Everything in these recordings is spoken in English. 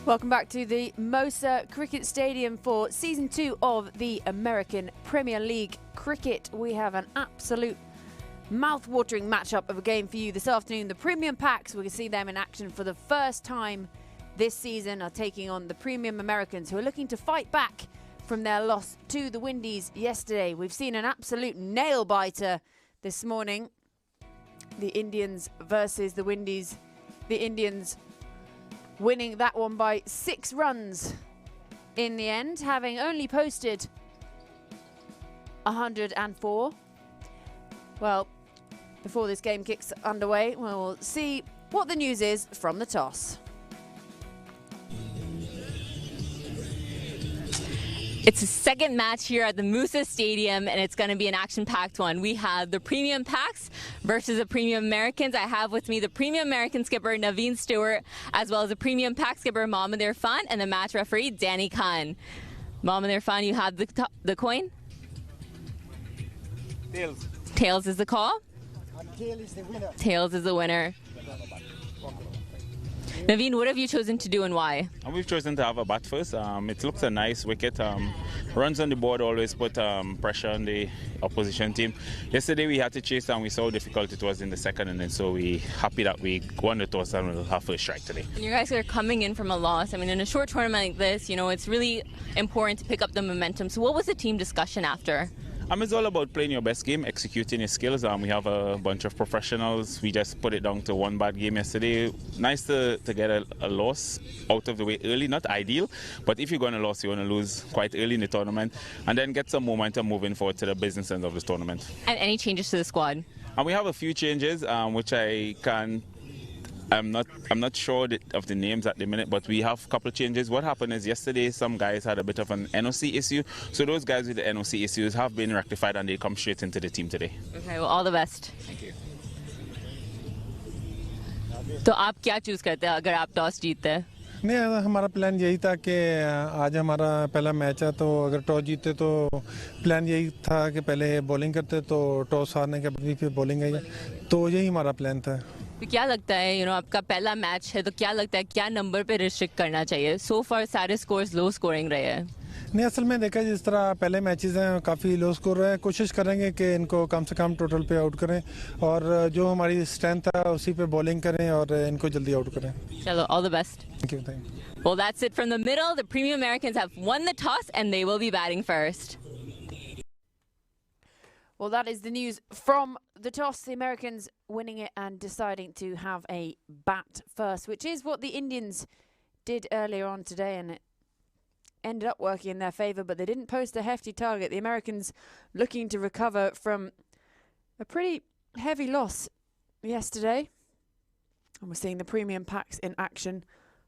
Welcome back to the Mosa Cricket Stadium for Season 2 of the American Premier League Cricket. We have an absolute mouth-watering matchup of a game for you this afternoon. The Premium Paks, we can see them in action for the first time this season, are taking on the Premium Americans, who are looking to fight back from their loss to the Windies yesterday. We've seen an absolute nail-biter this morning. The Indians versus the Windies. The Indians winning that one by 6 runs in the end, having only posted 104. Well, before this game kicks underway, we'll see what the news is from the toss. It's the second match here at the Mosa Stadium, and it's going to be an action-packed one. We have the Premium Paks versus the Premium Americans. I have with me the Premium American skipper, Naveen Stewart, as well as the Premium Paks skipper, Mohammad Irfan, and the match referee, Danny Khan. Mohammad Irfan, you have the coin? Tails. Tails is the call? Tails is the winner. Tails is the winner. Naveen, what have you chosen to do and why? We've chosen to have a bat first. It looks a nice wicket. Runs on the board always put pressure on the opposition team. Yesterday we had to chase and we saw how difficult it was in the second inning, so we're happy that we won the toss and we'll have first strike today. And you guys are coming in from a loss. I mean, in a short tournament like this, you know, it's really important to pick up the momentum. So what was the team discussion after? It's all about playing your best game, executing your skills. We have a bunch of professionals. We just put it down to one bad game yesterday. Nice to get a loss out of the way early. Not ideal, but if you're going to lose, you want to lose quite early in the tournament and then get some momentum moving forward to the business end of the tournament. And any changes to the squad? And we have a few changes, which I'm not sure of the names at the minute, but we have a couple of changes. What happened is yesterday some guys had a bit of an NOC issue, so those guys with the NOC issues have been rectified and they come straight into the team today. Okay, well, all the best. Thank you. तो आप क्या choose करते हैं अगर आप toss जीतते हैं? नहीं, हमारा प्लान यही था कि आज हमारा पहला मैच है, तो अगर टॉस जीते तो प्लान यही था कि पहले बॉलिंग करते, तो टॉस हारने के बाद भी फिर बॉलिंग आई, तो यही हमारा प्लान था. तो क्या लगता है, आपका पहला मैच है, तो क्या लगता है क्या नंबर पे रिस्ट्रिक्ट करना चाहिए? सो फार सारे स्कोर्स लो स्कोरिंग रहे हैं. नहीं, असल में देखा जिस तरह पहले मैचेस हैं काफ़ी लो स्कोर रहे हैं. कोशिश करेंगे कि इनको कम से कम टोटल पे आउट करें और जो हमारी स्ट्रेंथ है उसी पे बॉलिंग करें और इनको जल्दी आउट करें. चलो, all the best. Thank you. Well, that's it from the middle. The Premium Americans have won the toss and they will be batting first. Well, that is the news from the toss. The Americans winning it and deciding to have a bat first, which is what the Indians did earlier on today, and it ended up working in their favour, but they didn't post a hefty target. The Americans looking to recover from a pretty heavy loss yesterday. And we're seeing the Premium Paks in action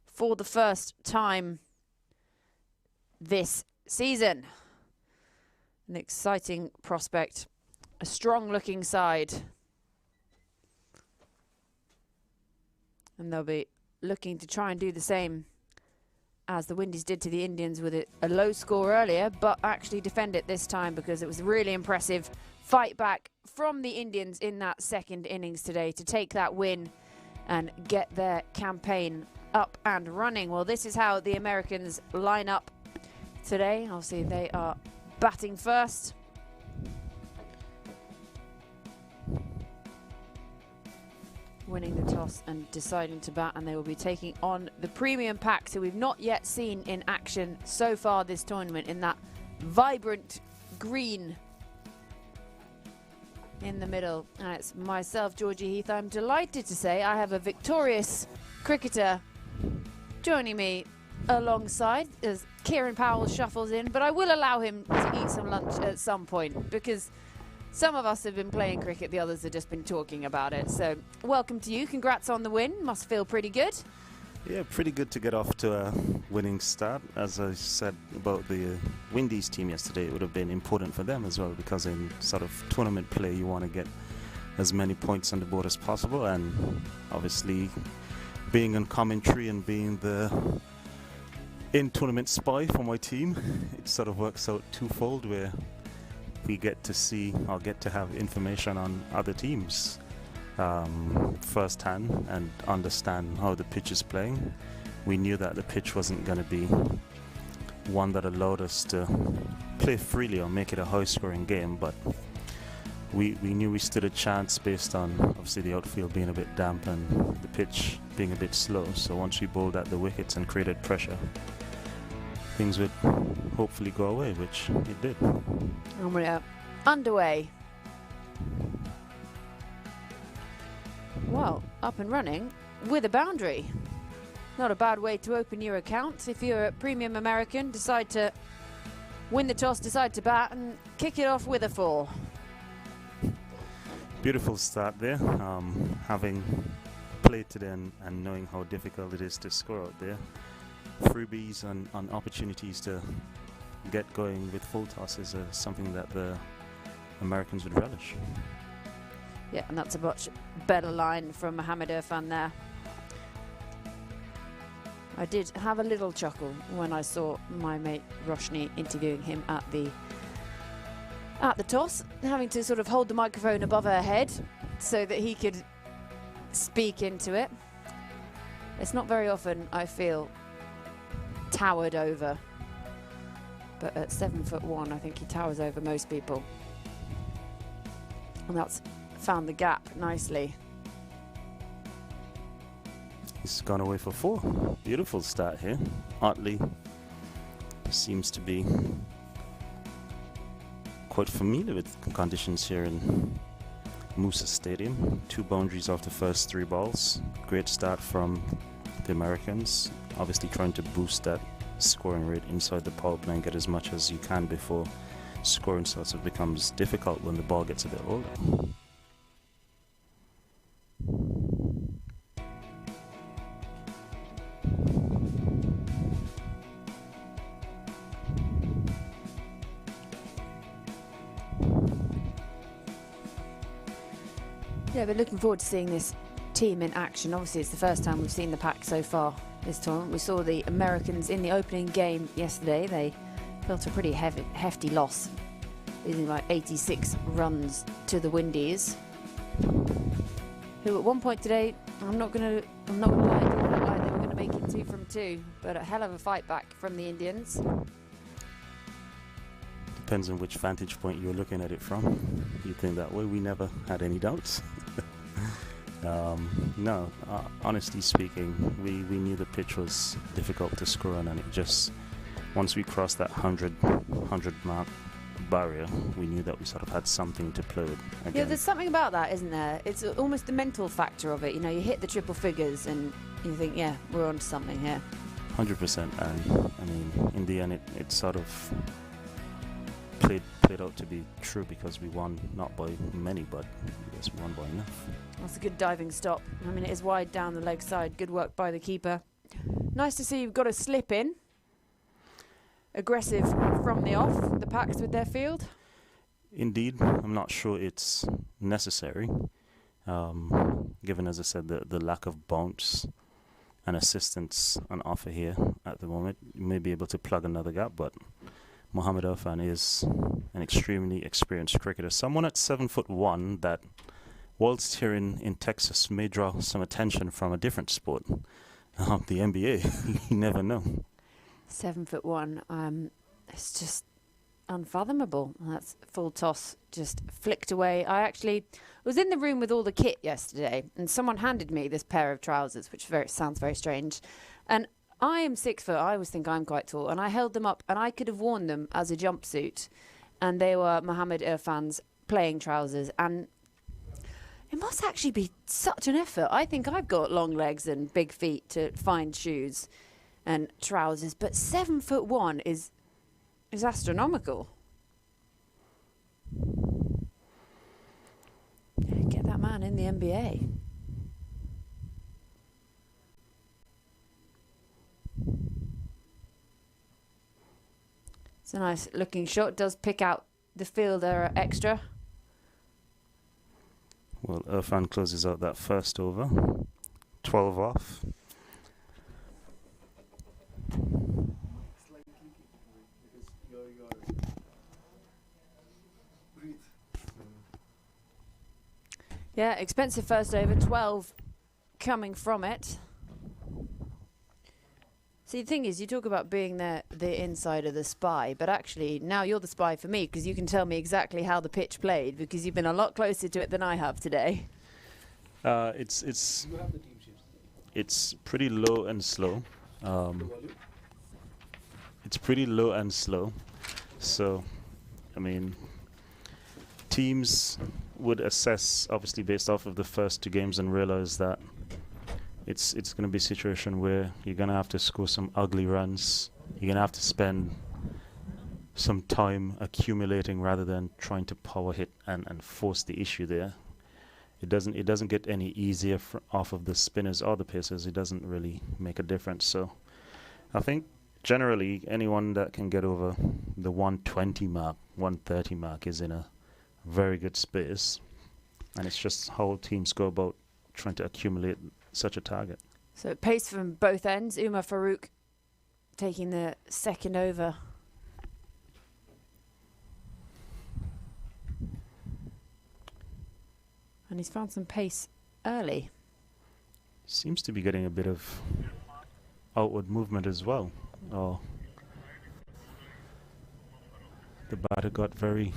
for the first time this season. An exciting prospect. A strong-looking side. And they'll be looking to try and do the same as the Windies did to the Indians with a low score earlier, but actually defend it this time because it was a really impressive fight back from the Indians in that second innings today to take that win and get their campaign up and running. Well, this is how the Americans line up today. Obviously, they are batting first. Winning the toss and deciding to bat, and they will be taking on the Premium Paks, who we've not yet seen in action so far this tournament, in that vibrant green in the middle. And it's myself, Georgie Heath. I'm delighted to say I have a victorious cricketer joining me alongside as Kieran Powell shuffles in, but I will allow him to eat some lunch at some point because some of us have been playing cricket, the others have just been talking about it. So welcome to you. Congrats on the win. Must feel pretty good. Yeah, pretty good to get off to a winning start. As I said about the Windies team yesterday, it would have been important for them as well, because in sort of tournament play you want to get as many points on the board as possible, and obviously being on commentary and being the in-tournament spy for my team, it sort of works out twofold, where we get to see or get to have information on other teams firsthand and understand how the pitch is playing, we knew that the pitch wasn't going to be one that allowed us to play freely or make it a high-scoring game, but we knew we stood a chance based on obviously the outfield being a bit damp and the pitch being a bit slow. So once we bowled at the wickets and created pressure, things would hopefully go away, which it did. And we're underway. Well, up and running with a boundary. Not a bad way to open your account if you're a premium American, decide to win the toss, decide to bat and kick it off with a 4. Beautiful start there. Having played today and knowing how difficult it is to score out there, freebies and opportunities to get going with full tosses are something that the Americans would relish. Yeah, and that's a much better line from Mohamed Irfan there. I did have a little chuckle when I saw my mate Roshni interviewing him at the toss, having to sort of hold the microphone above her head so that he could speak into it. It's not very often I feel towered over, but at 7'1", I think he towers over most people. And that's found the gap nicely. He's gone away for 4. Beautiful start here. Otley seems to be quite familiar with conditions here in Musa Stadium. 2 boundaries off the first 3 balls. Great start from the Americans. Obviously trying to boost that scoring rate inside the power play and get as much as you can before scoring sort of becomes difficult when the ball gets a bit older. Yeah, we're looking forward to seeing this team in action. Obviously, it's the first time we've seen the Paks so far this tournament. We saw the Americans in the opening game yesterday. They felt a pretty hefty loss, losing like 86 runs to the Windies, who at one point today, I'm not gonna lie, they were gonna make it 2 from 2, but a hell of a fight back from the Indians. Depends on which vantage point you're looking at it from. You think that way. We never had any doubts. No, honestly speaking, we knew the pitch was difficult to score on, and it just, once we crossed that 100 mark barrier, we knew that we sort of had something to play with again. Yeah, there's something about that, isn't there? It's almost the mental factor of it. You know, you hit the triple figures and you think, yeah, we're on to something here. 100%, and I mean, in the end, it sort of played out to be true because we won not by many, but yes, we won by enough. That's a good diving stop. I mean, it is wide down the leg side. Good work by the keeper. Nice to see you've got a slip in. Aggressive from the off, the Paks with their field. Indeed, I'm not sure it's necessary, given, as I said, the lack of bounce and assistance on offer here at the moment. You may be able to plug another gap, but Mohamed Irfan is an extremely experienced cricketer. Someone at 7'1" that, whilst here in Texas, may draw some attention from a different sport, the NBA. You never know. 7'1", it's just unfathomable. That's full toss, just flicked away. I actually was in the room with all the kit yesterday, and someone handed me this pair of trousers, which sounds very strange. And I am 6 foot. I always think I'm quite tall, and I held them up, and I could have worn them as a jumpsuit, and they were Mohamed Irfan's playing trousers, and it must actually be such an effort. I think I've got long legs and big feet to find shoes and trousers, but 7'1" is astronomical. Yeah, get that man in the NBA. It's a nice looking shot. Does pick out the fielder extra. Well, Irfan closes out that first over. 12 off. Yeah, expensive first over. 12 coming from it. See, the thing is, you talk about being the insider, the spy, but actually now you're the spy for me because you can tell me exactly how the pitch played because you've been a lot closer to it than I have today. It's pretty low and slow. It's pretty low and slow. So, I mean, teams would assess obviously based off of the first 2 games and realize that it's going to be a situation where you're going to have to score some ugly runs. You're going to have to spend some time accumulating rather than trying to power hit and force the issue there. It doesn't get any easier off of the spinners or the pacers. It doesn't really make a difference. So I think generally anyone that can get over the 120 mark, 130 mark is in a very good space. And it's just how teams go about trying to accumulate such a target. So pace from both ends. Umar Farouk taking the second over. And he's found some pace early. Seems to be getting a bit of outward movement as well. Oh, the batter got very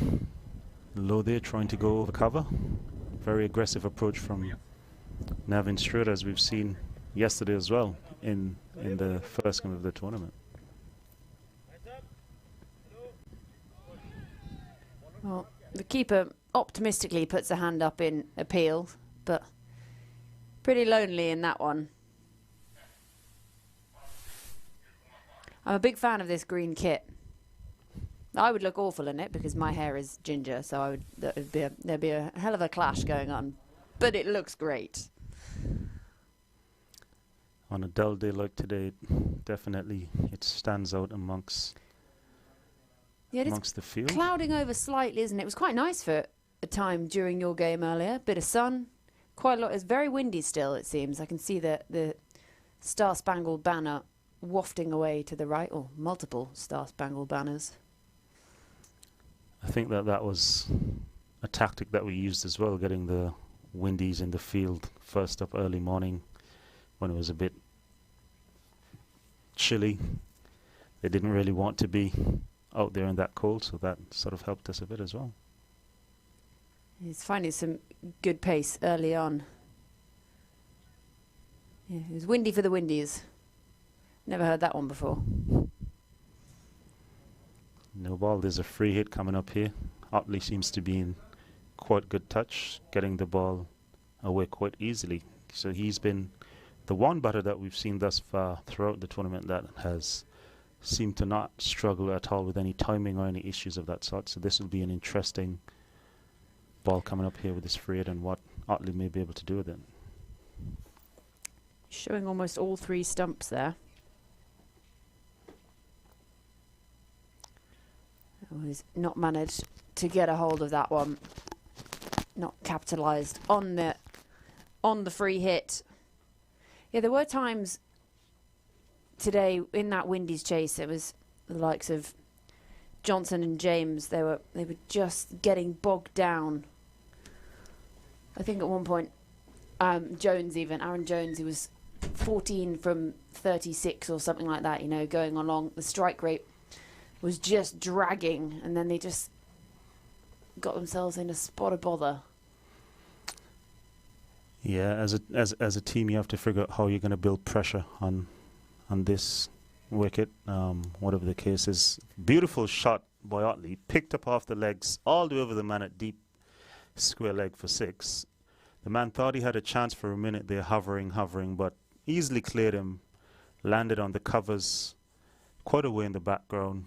low there, trying to go over cover. Very aggressive approach from Navin Strutt, as we've seen yesterday as well in the first game of the tournament. Well, the keeper optimistically puts a hand up in appeal, but pretty lonely in that one. I'm a big fan of this green kit. I would look awful in it because my hair is ginger, so there'd be a hell of a clash going on. But it looks great. On a dull day like today, definitely it stands out amongst the field. Clouding over slightly, isn't it? It was quite nice for a time during your game earlier. Bit of sun, quite a lot. It's very windy still, it seems. I can see the Star-Spangled Banner wafting away to the right, or multiple Star-Spangled Banners. I think that was a tactic that we used as well, getting the windies in the field first up early morning when it was a bit chilly. They didn't really want to be out there in that cold, so that sort of helped us a bit as well. He's finding some good pace early on. Yeah, it was windy for the Windies. Never heard that one before. No ball. There's a free hit coming up here. Otley seems to be in quite good touch, getting the ball away quite easily. So he's been the one batter that we've seen thus far throughout the tournament that has seemed to not struggle at all with any timing or any issues of that sort. So this will be an interesting ball coming up here with this free hit and what Otley may be able to do with it. Showing almost all 3 stumps there. He's not managed to get a hold of that one. Not capitalised on the free hit. Yeah, there were times today in that Windies chase. It was the likes of Johnson and James. They were just getting bogged down. I think at one point, Aaron Jones, he was 14 from 36 or something like that. You know, going along the strike rate was just dragging, and then they just got themselves in a spot of bother. Yeah, as a team, you have to figure out how you're going to build pressure on this wicket. Whatever the case is, beautiful shot by Otley, picked up off the legs all the way over the man at deep square leg for 6. The man thought he had a chance for a minute there, hovering, but easily cleared him, landed on the covers, quite a way in the background,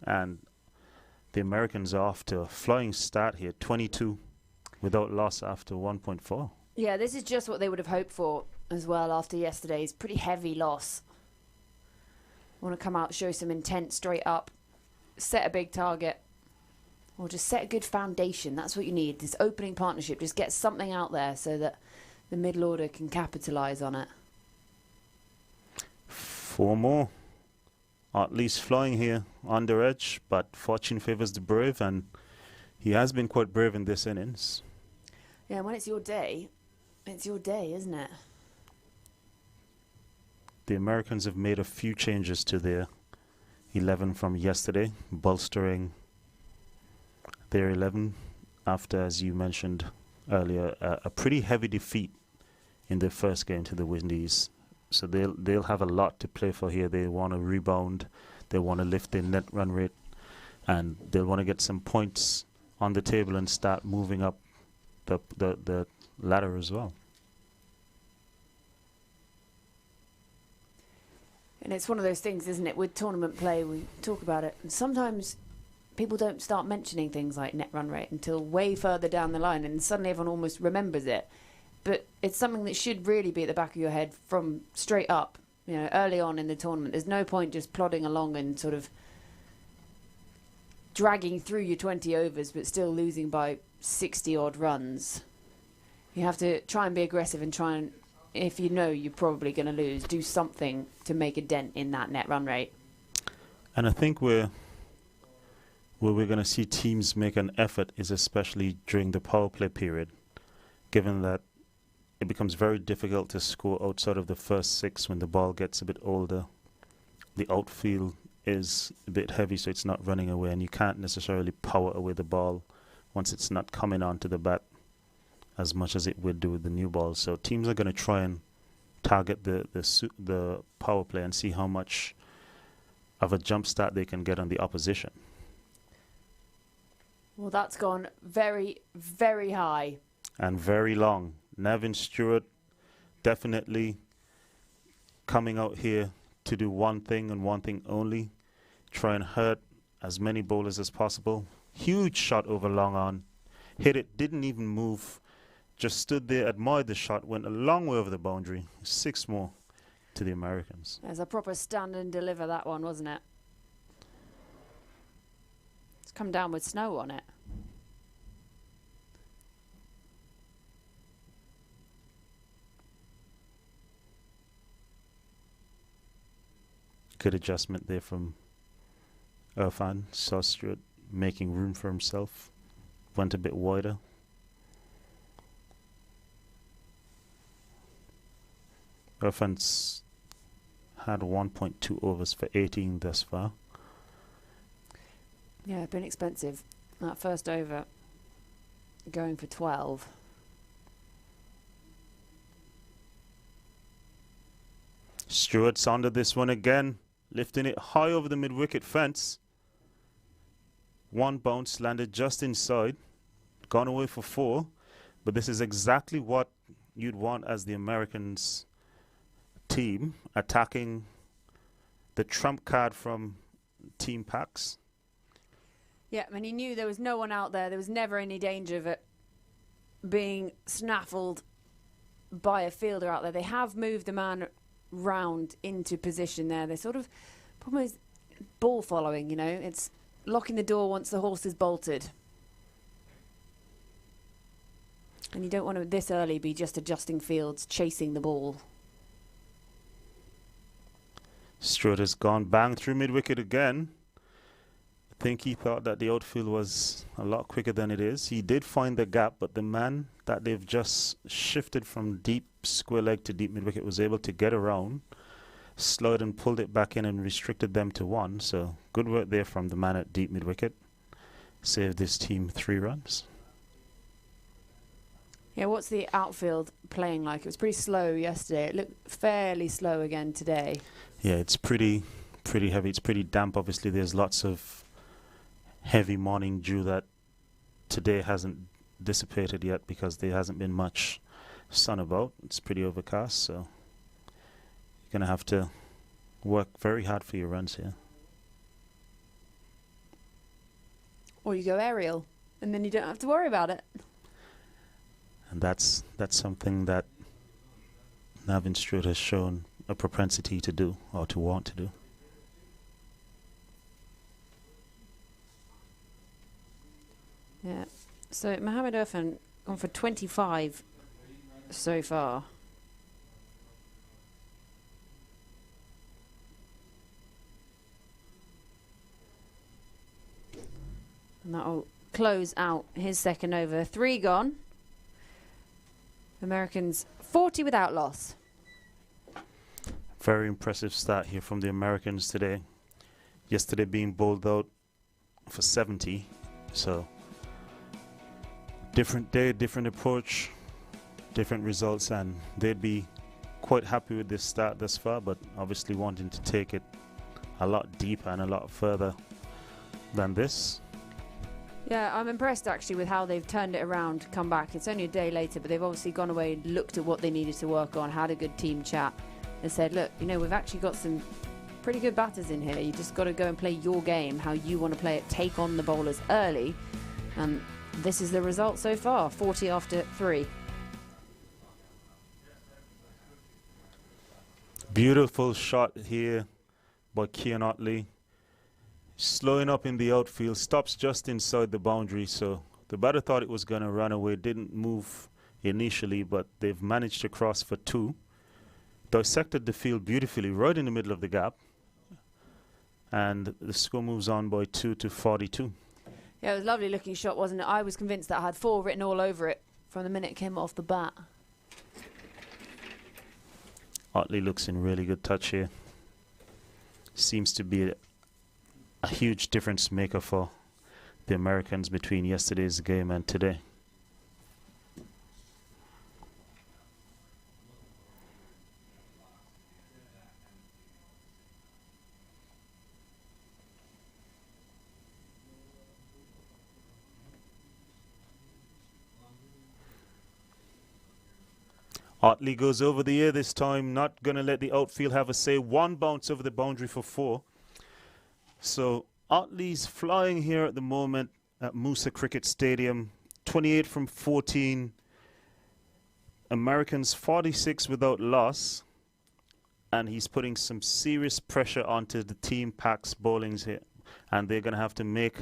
and the Americans are off to a flying start here, 22 without loss after 1.4. Yeah, this is just what they would have hoped for as well after yesterday's pretty heavy loss. Want to come out, show some intent straight up, set a big target, or just set a good foundation. That's what you need. This opening partnership, just get something out there so that the middle order can capitalise on it. 4 more. Otley's flying here under edge, but fortune favours the brave, and he has been quite brave in this innings. Yeah, and when it's your day, isn't it? the Americans have made a few changes to their 11 from yesterday, bolstering their 11 after, as you mentioned earlier, a pretty heavy defeat in their first game to the Windies. So they'll have a lot to play for here. They want to rebound, they want to lift their net run rate, and they'll want to get some points on the table and start moving up the ladder as well. And it's one of those things, isn't it, with tournament play, we talk about it, and sometimes people don't start mentioning things like net run rate until way further down the line, and suddenly everyone almost remembers it. But it's something that should really be at the back of your head from straight up, you know, early on in the tournament. There's no point just plodding along and sort of dragging through your 20 overs but still losing by 60-odd runs. You have to try and be aggressive and try and, if you know you're probably going to lose, do something to make a dent in that net run rate. And I think where we're going to see teams make an effort is especially during the power play period, given that it becomes very difficult to score outside of the first 6 when the ball gets a bit older. The outfield is a bit heavy, so it's not running away, and you can't necessarily power away the ball once it's not coming onto the bat as much as it would do with the new ball. So teams are going to try and target the power play and see how much of a jump start they can get on the opposition. Well, that's gone very, very high. And very long. Navin Stewart definitely coming out here to do one thing and one thing only. Try and hurt as many bowlers as possible. Huge shot over long on. Hit it, didn't even move. Just stood there, admired the shot, went a long way over the boundary. 6 more to the Americans. There's a proper stand and deliver, that one, wasn't it? It's come down with snow on it. Good adjustment there from Irfan. Saw Stewart making room for himself. Went a bit wider. Irfan's had 1.2 overs for 18 thus far. Yeah, been expensive. That first over going for 12. Stewart's under this one again, lifting it high over the mid-wicket fence. One bounce landed just inside, gone away for 4, but this is exactly what you'd want as the Americans team, attacking the trump card from Team Paks. Yeah, and he knew there was no one out there. There was never any danger of it being snaffled by a fielder out there. They have moved the man round into position there. They sort of, problem is ball following, you know. It's locking the door once the horse is bolted. And you don't want to, this early, be just adjusting fields, chasing the ball. Stewart has gone bang through mid-wicket again. I think he thought that the outfield was a lot quicker than it is. He did find the gap, but the man that they've just shifted from deep square leg to deep mid-wicket was able to get around, slowed and pulled it back in and restricted them to 1. So good work there from the man at deep mid-wicket. Saved this team 3 runs. Yeah, what's the outfield playing like? It was pretty slow yesterday. It looked fairly slow again today. Yeah, it's pretty heavy. It's pretty damp. Obviously, there's lots of heavy morning dew that today hasn't dissipated yet because there hasn't been much sun about. It's pretty overcast, so you're going to have to work very hard for your runs here. Or you go aerial, and then you don't have to worry about it. And that's something that Navin Stewart has shown a propensity to do, or to want to do. Yeah. So Mohamed Irfan gone for 25 so far. And that'll close out his second over. 3 gone. Americans 40 without loss. Very impressive start here from the Americans today. Yesterday being bowled out for 70. So different day, different approach, different results, and they'd be quite happy with this start thus far, but obviously wanting to take it a lot deeper and a lot further than this. Yeah, I'm impressed actually with how they've turned it around, come back. It's only a day later, but they've obviously gone away and looked at what they needed to work on, had a good team chat, and said, look, you know, we've actually got some pretty good batters in here. You just got to go and play your game, how you want to play it, take on the bowlers early. And this is the result so far, 40 after 3. Beautiful shot here by Kean Otley. Slowing up in the outfield, stops just inside the boundary, so the batter thought it was going to run away, didn't move initially, but they've managed to cross for 2. Dissected the field beautifully right in the middle of the gap, and the score moves on by 2 to 42. Yeah, it was a lovely looking shot, wasn't it? I was convinced that I had 4 written all over it from the minute it came off the bat. Otley looks in really good touch here. Seems to be a huge difference maker for the Americans between yesterday's game and today. Otley goes over the air this time, not going to let the outfield have a say. 1 bounce over the boundary for 4. So Otley's flying here at the moment at Musa Cricket Stadium. 28 from 14. Americans 46 without loss. And he's putting some serious pressure onto the team Paks bowlings here. And they're going to have to make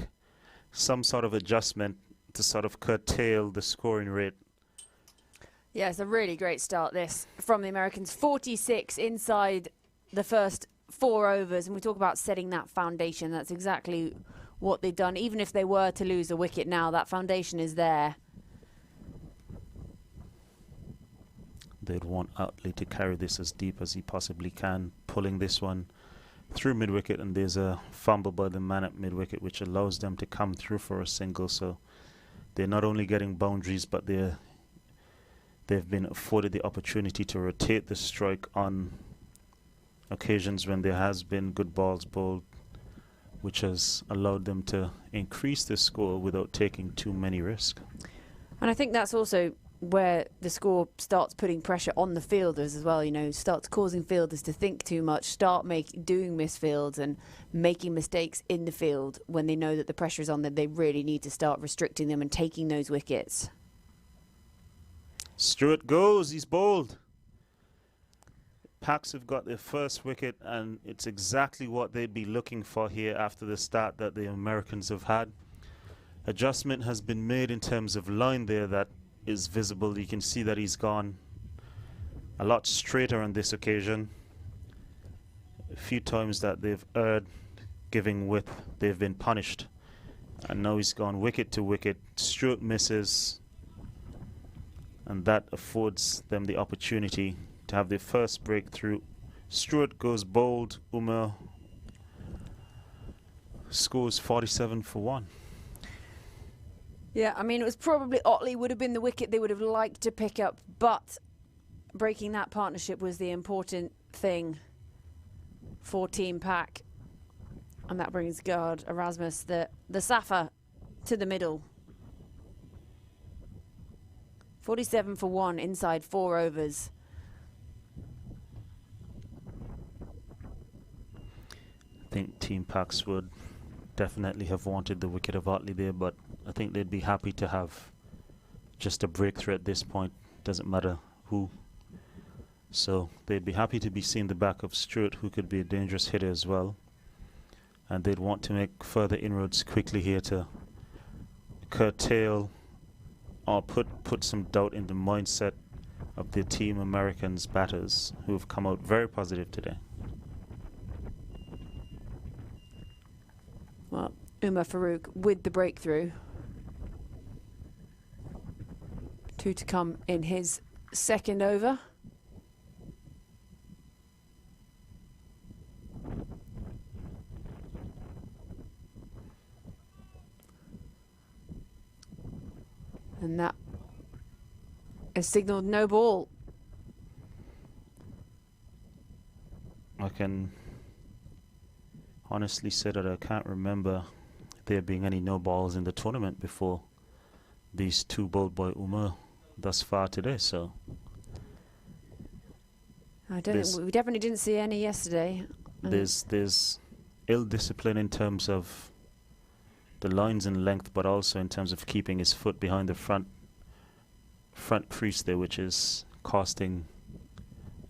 some sort of adjustment to sort of curtail the scoring rate. Yeah, it's a really great start, this, from the Americans. 46 inside the first 4 overs, and we talk about setting that foundation. That's exactly what they've done. Even if they were to lose a wicket now, that foundation is there. They'd want Otley to carry this as deep as he possibly can, pulling this one through mid-wicket, and there's a fumble by the man at mid-wicket, which allows them to come through for a single. So they're not only getting boundaries, but they've been afforded the opportunity to rotate the strike on occasions when there has been good balls bowled, which has allowed them to increase the score without taking too many risks. And I think that's also where the score starts putting pressure on the fielders as well, you know, starts causing fielders to think too much, start doing misfields and making mistakes in the field when they know that the pressure is on them. They really need to start restricting them and taking those wickets. Stewart goes, he's bowled. Paks have got their first wicket, and it's exactly what they'd be looking for here after the start that the Americans have had. Adjustment has been made in terms of line there that is visible. You can see that he's gone a lot straighter on this occasion. A few times that they've erred giving width, they've been punished. And now he's gone wicket to wicket. Stewart misses, and that affords them the opportunity to have their first breakthrough. Stewart goes bowled. Umar scores 47 for 1. Yeah, I mean, it was probably Otley would have been the wicket they would have liked to pick up, but breaking that partnership was the important thing for Team Pak. And that brings guard Erasmus, the Safa, to the middle. 47 for 1 inside 4 overs. I think Team Paks would definitely have wanted the wicket of Otley there, but I think they'd be happy to have just a breakthrough at this point. Doesn't matter who. So they'd be happy to be seeing the back of Stewart, who could be a dangerous hitter as well. And they'd want to make further inroads quickly here to curtail or put some doubt in the mindset of the Team Americans batters, who have come out very positive today. Well, Umar Farouk with the breakthrough. 2 to come in his second over. And that is signalled no ball. I can honestly say that I can't remember there being any no balls in the tournament before these two bowled by Umar thus far today. So I don't think we definitely didn't see any yesterday. There's ill discipline in terms of the lines and length, but also in terms of keeping his foot behind the front crease there, which is costing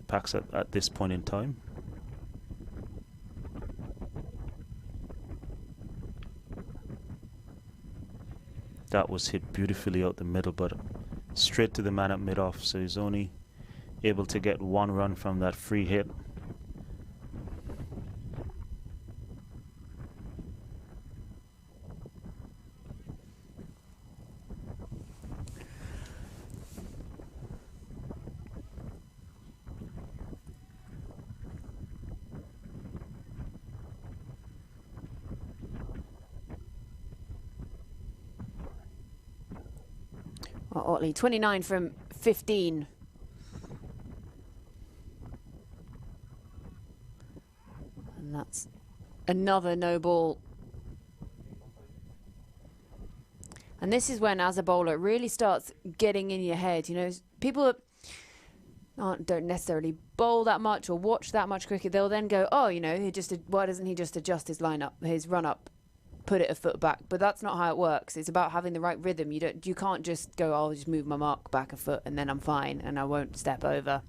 Paks at this point in time. That was hit beautifully out the middle, but straight to the man at mid-off, so he's only able to get one run from that free hit. Otley, 29 from 15. And that's another no ball. And this is when, as a bowler, it really starts getting in your head. You know, people don't necessarily bowl that much or watch that much cricket. They'll then go, oh, you know, why doesn't he just adjust his line up, his run up? Put it a foot back, but that's not how it works. It's about having the right rhythm. You can't just go, I'll just move my mark back a foot and then I'm fine and I won't step over.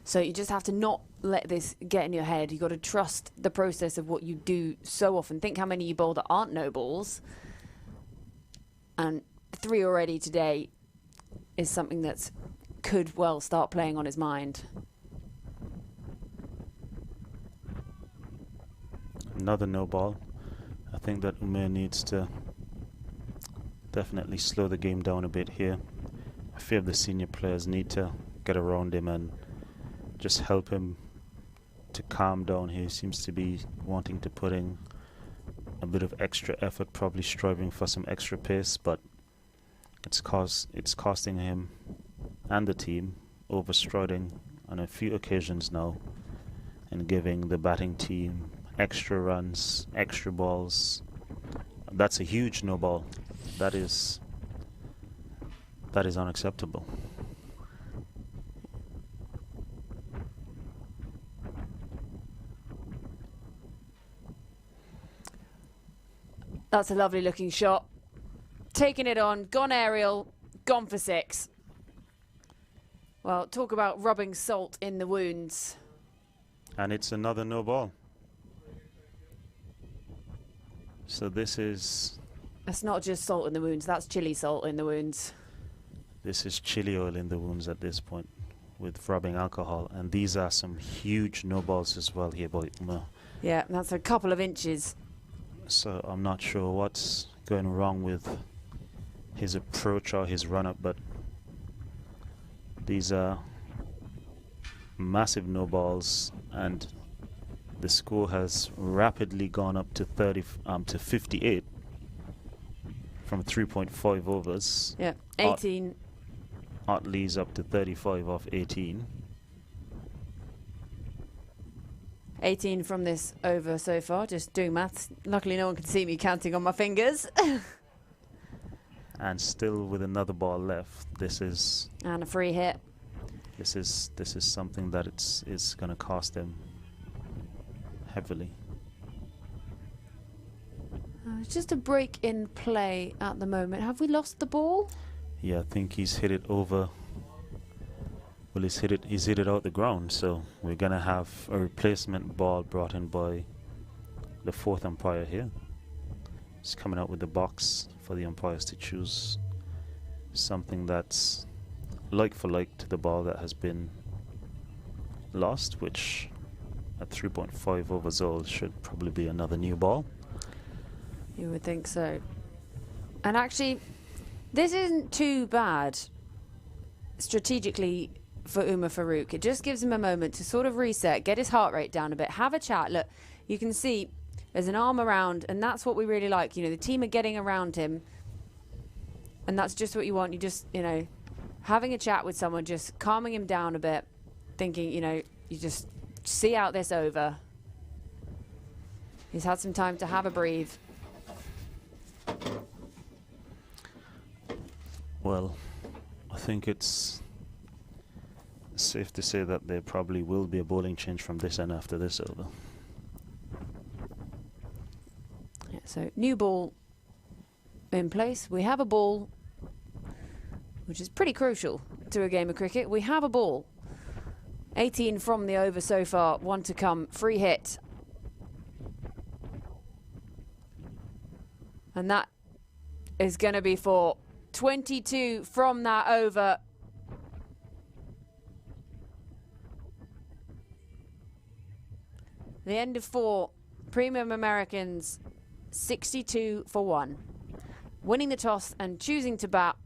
So you just have to not let this get in your head. You've got to trust the process of what you do so often. Think how many you bowl that aren't no balls, and 3 already today is something that could well start playing on his mind. Another no ball. I think that Umar needs to definitely slow the game down a bit here. I fear the senior players need to get around him and just help him to calm down. He seems to be wanting to put in a bit of extra effort, probably striving for some extra pace, but it's costing him and the team, overstriding on a few occasions now and giving the batting team extra runs, extra balls. That's a huge no ball. That is unacceptable. That's a lovely looking shot. Taking it on, gone aerial, gone for 6. Well, talk about rubbing salt in the wounds. And it's another no ball. So this is... That's not just salt in the wounds, that's chili salt in the wounds. This is chili oil in the wounds at this point with rubbing alcohol. And these are some huge no balls as well here by Umar. Yeah, that's a couple of inches. So I'm not sure what's going wrong with his approach or his run-up, but these are massive no balls, and the score has rapidly gone up to 58 from 3.5 overs. Yeah, 18. Otley's up to 35 off 18. 18 from this over so far, just doing maths. Luckily no one can see me counting on my fingers. And still with another ball left. This is... And a free hit. This is something that it's going to cost him heavily. It's just a break in play at the moment. Have we lost the ball? Yeah, I think he's hit it over. Well, he's hit it out the ground, so we're going to have a replacement ball brought in by the 4th umpire here. He's coming out with the box for the umpires to choose something that's like for like to the ball that has been lost, which at 3.5 overs old should probably be another new ball. You would think so. And actually, this isn't too bad strategically for Umar Farooq. It just gives him a moment to sort of reset, get his heart rate down a bit, have a chat. Look, you can see there's an arm around, and that's what we really like. You know, the team are getting around him, And that's just what you want. You just, you know, having a chat with someone, just calming him down a bit, thinking, you know, you just see out this over. He's had some time to have a breathe. Well, I think it's safe to say that there probably will be a bowling change from this end after this over. Yeah, so new ball in place. We have a ball, which is pretty crucial to a game of cricket. We have a ball. 18 from the over so far, 1 to come, free hit. And that is going to be for 22 from that over. The end of 4, Premium Americans 62 for 1. Winning the toss and choosing to bat.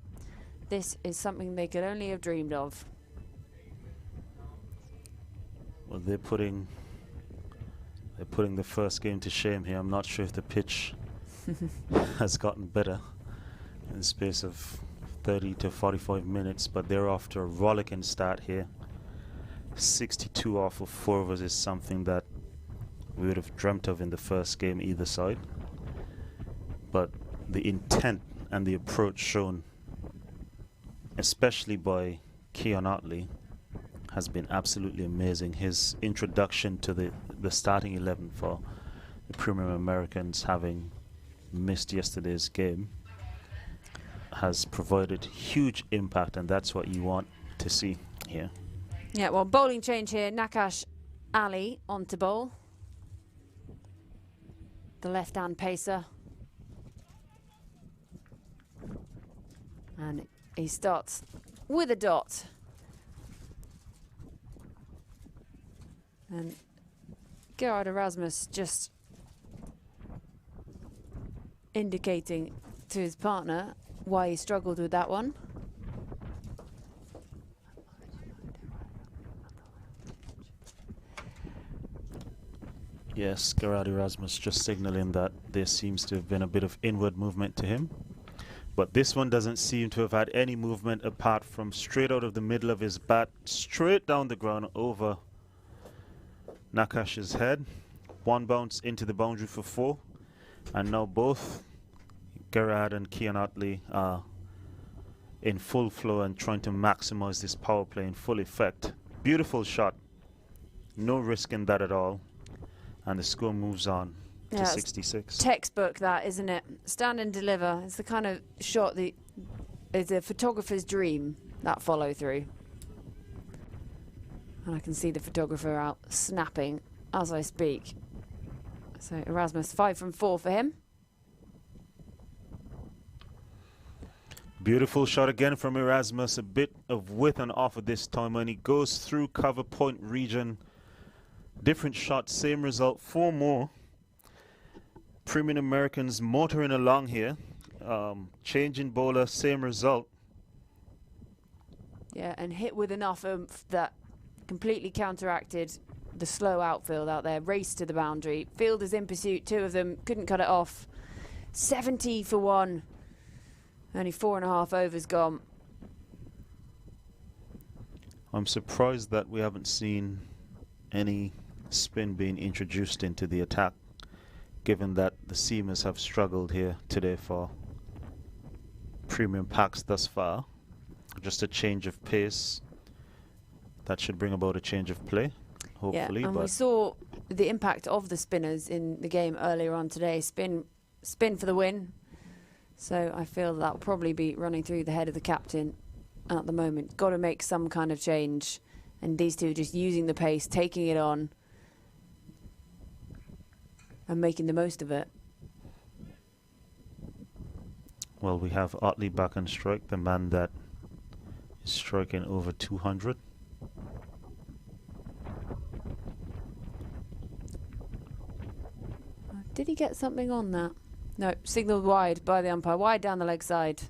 This is something they could only have dreamed of. Well, they're putting the first game to shame here. I'm not sure if the pitch has gotten better in the space of 30 to 45 minutes, but they're off to a rollicking start here. 62 off of 4 overs is something that we would have dreamt of in the first game either side. But the intent and the approach shown, especially by Keon Otley, has been absolutely amazing. His introduction to the starting 11 for the Premium Americans, having missed yesterday's game, has provided huge impact, and that's what you want to see here. Yeah, well, bowling change here. Nakash Ali on to bowl. The left-hand pacer. And he starts with a dot. And Gerard Erasmus just indicating to his partner why he struggled with that one. Yes, Gerard Erasmus just signaling that there seems to have been a bit of inward movement to him. But this one doesn't seem to have had any movement apart from straight out of the middle of his bat, straight down the ground over Nakash's head. One bounce into the boundary for 4. And now both Gerard and Keon Otley are in full flow and trying to maximize this power play in full effect. Beautiful shot. No risk in that at all. And the score moves on to 66. Textbook that, isn't it? Stand and deliver. It's the kind of shot that is a photographer's dream, that follow through. And I can see the photographer out snapping as I speak. So Erasmus, 5 from 4 for him. Beautiful shot again from Erasmus. A bit of width and off at this time when he goes through cover point region. Different shot, same result, 4 more. Premium Americans motoring along here. Changing bowler, same result. Yeah, and hit with enough oomph that completely counteracted the slow outfield out there. Race to the boundary. Fielders in pursuit, 2 of them couldn't cut it off. 70 for 1. Only 4.5 overs gone. I'm surprised that we haven't seen any spin being introduced into the attack, given that the seamers have struggled here today for Premium Paks thus far. Just a change of pace. That should bring about a change of play, hopefully. Yeah, and but we saw the impact of the spinners in the game earlier on today. Spin for the win. So I feel that will probably be running through the head of the captain at the moment. Got to make some kind of change. And these two just using the pace, taking it on, and making the most of it. well, we have Otley back on strike, the man that is striking over 200. Did he get something on that? No, signalled wide by the umpire, wide down the leg side.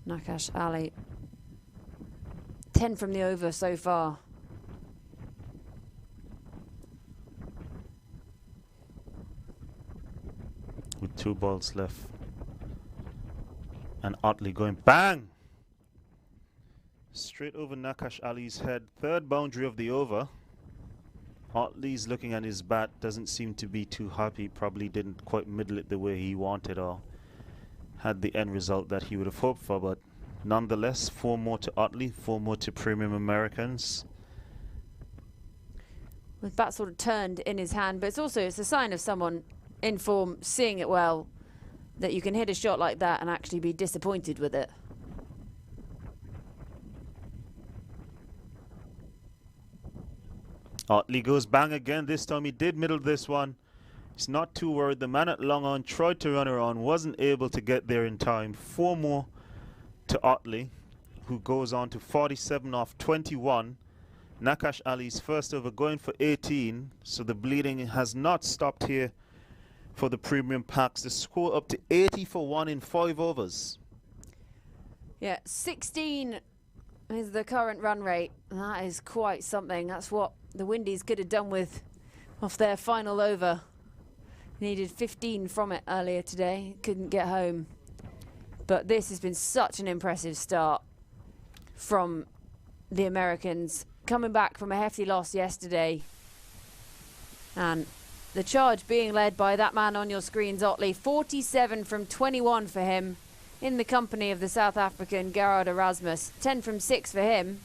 Nakash Ali. 10 from the over so far. with 2 balls left. And Otley going bang! Straight over Nakash Ali's head. 3rd boundary of the over. Otley's looking at his bat, doesn't seem to be too happy. Probably didn't quite middle it the way he wanted or had the end result that he would have hoped for. But nonetheless, 4 more to Otley, 4 more to Premium Americans. With bat sort of turned in his hand, but it's a sign of someone in form, seeing it well, that you can hit a shot like that and actually be disappointed with it. Otley goes bang again. This time he did middle this one. He's not too worried. The man at long on tried to run her on, wasn't able to get there in time. 4 more to Otley, who goes on to 47 off 21. Nakash Ali's first over going for 18, so the bleeding has not stopped here for the Premium Paks. The score up to 80 for 1 in 5 overs. Yeah, 16 is the current run rate. That is quite something. That's what the Windies could have done with off their final over. Needed 15 from it earlier today. Couldn't get home. But this has been such an impressive start from the Americans, coming back from a hefty loss yesterday. And the charge being led by that man on your screens, Otley. 47 from 21 for him in the company of the South African Gerard Erasmus. 10 from 6 for him.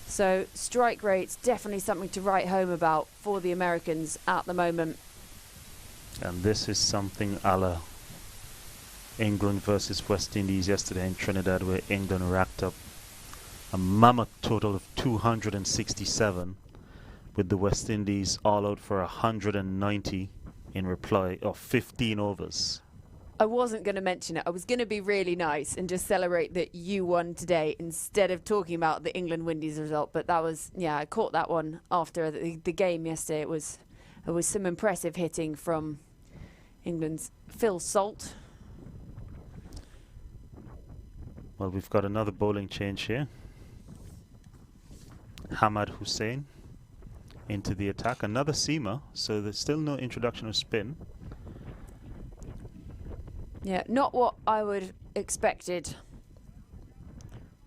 So strike rate's definitely something to write home about for the Americans at the moment. And this is something a la England versus West Indies yesterday in Trinidad, where England racked up a mammoth total of 267, with the West Indies all out for 190 in reply of 15 overs. I wasn't going to mention it. I was going to be really nice and just celebrate that you won today instead of talking about the England Windies result. But that was, yeah, I caught that one after the game yesterday. It was some impressive hitting from England's Phil Salt. Well, we've got another bowling change here. Hamad Hussain into the attack. Another seamer, so there's still no introduction of spin. Yeah, not what I would expected.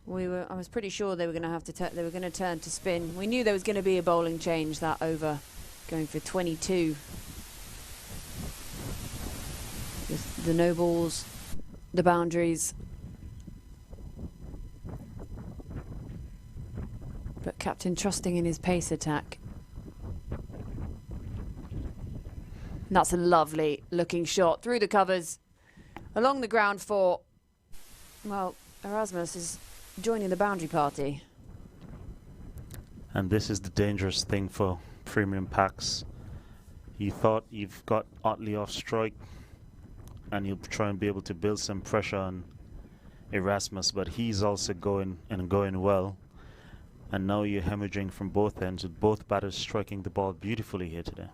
I was pretty sure they were going to have to turn to spin. We knew there was going to be a bowling change that over, going for 22. The no balls, the boundaries. But Captain trusting in his pace attack. And that's a lovely looking shot through the covers. Along the ground for, well, Erasmus is joining the boundary party. And this is the dangerous thing for Premium Paks. You thought you've got Otley off strike and you'll try and be able to build some pressure on Erasmus, but he's also going well. And now you're hemorrhaging from both ends, with both batters striking the ball beautifully here today.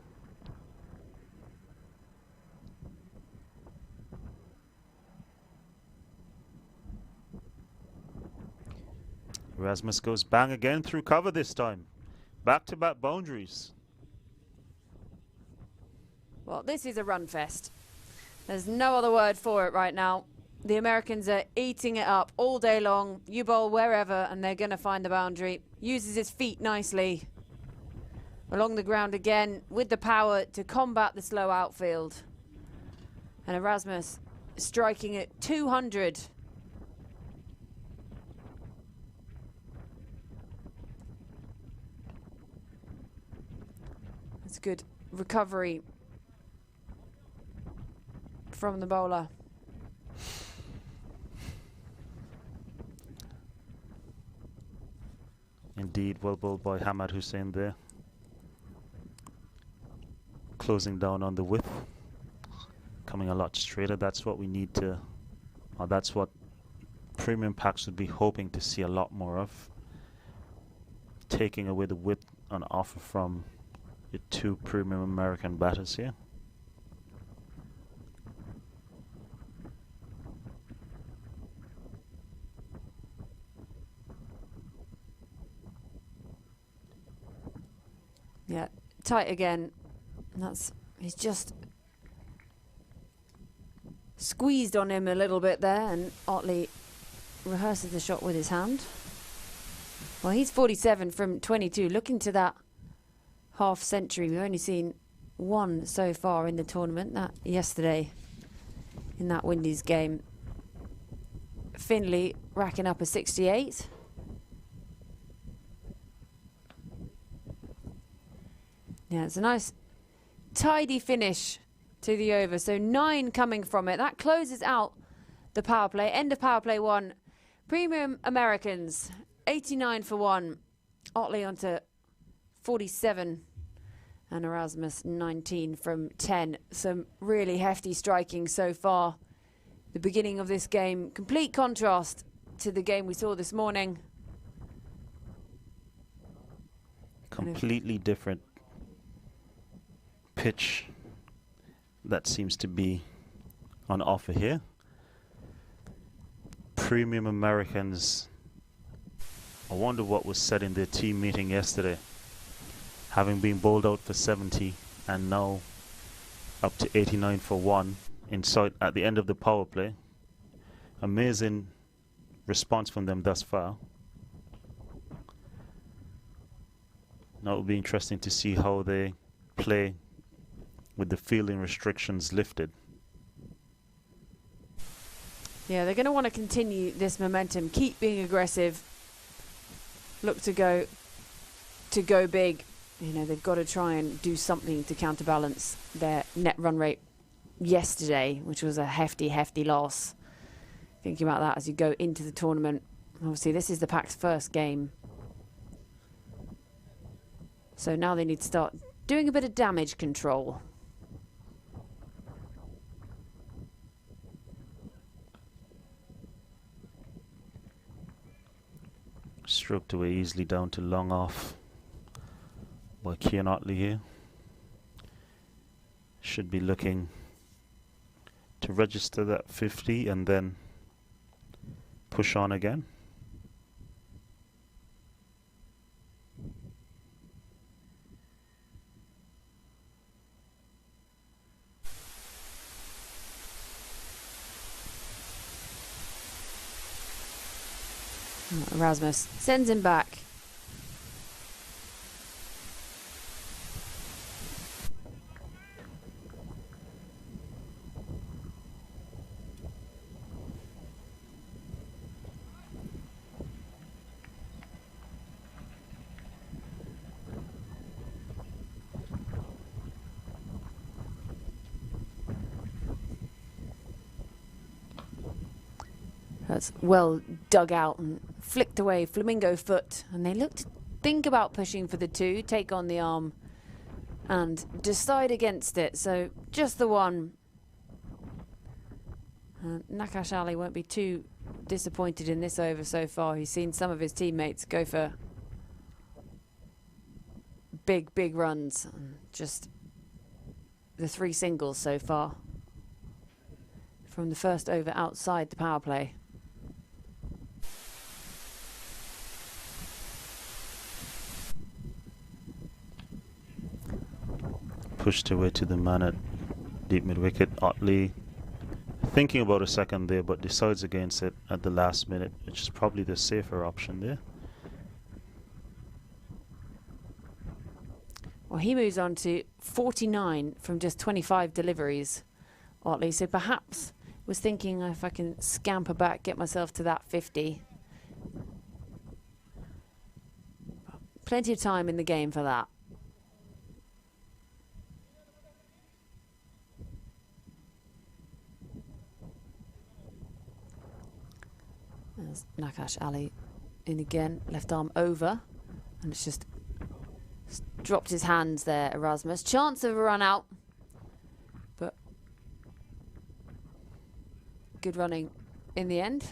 Erasmus goes bang again through cover this time. Back-to-back boundaries. Well, this is a run fest. There's no other word for it right now. The Americans are eating it up all day long. You bowl wherever and they're going to find the boundary. Uses his feet nicely. Along the ground again with the power to combat the slow outfield. And Erasmus striking at 200. That's good recovery from the bowler. Indeed, well bowled by Hamad Hussain there. Closing down on the width. Coming a lot straighter. That's what we need to, or that's what Premium Paks would be hoping to see a lot more of. Taking away the width on offer from the 2 Premium American batters here. Yeah, tight again. He's just squeezed on him a little bit there, and Otley rehearses the shot with his hand. Well, he's 47 from 22, looking to that half century. We've only seen one so far in the tournament, that yesterday in that Windies game. Finley racking up a 68. Yeah, it's a nice tidy finish to the over. So 9 coming from it. That closes out the power play. End of power play 1. Premium Americans, 89 for 1. Otley onto 47. And Erasmus, 19 from 10. Some really hefty striking so far. The beginning of this game, complete contrast to the game we saw this morning. Completely different pitch that seems to be on offer here. Premium Americans, I wonder what was said in their team meeting yesterday. Having been bowled out for 70 and now up to 89 for 1 inside at the end of the power play. Amazing response from them thus far. Now it will be interesting to see how they play with the fielding restrictions lifted. Yeah, they're going to want to continue this momentum, keep being aggressive, look to go big. You know, they've got to try and do something to counterbalance their net run rate yesterday, which was a hefty, hefty loss. Thinking about that as you go into the tournament. Obviously, this is the Paks' first game. So now they need to start doing a bit of damage control. Stroked away easily down to long off by Cian Otley here. Should be looking to register that 50 and then push on again. Erasmus sends him back. That's well dug out and flicked away, flamingo foot. And they look to think about pushing for the 2, take on the arm and decide against it. So just the 1. Nakash Ali won't be too disappointed in this over so far. He's seen some of his teammates go for big, big runs. Just the 3 singles so far from the first over outside the power play. Pushed away to the man at deep mid wicket. Otley thinking about a second there, but decides against it at the last minute, which is probably the safer option there. Well, he moves on to 49 from just 25 deliveries, Otley. So perhaps was thinking if I can scamper back, get myself to that 50. Plenty of time in the game for that. There's Nakash Ali in again, left arm over, and it's just dropped his hands there, Erasmus. Chance of a run out, but good running in the end.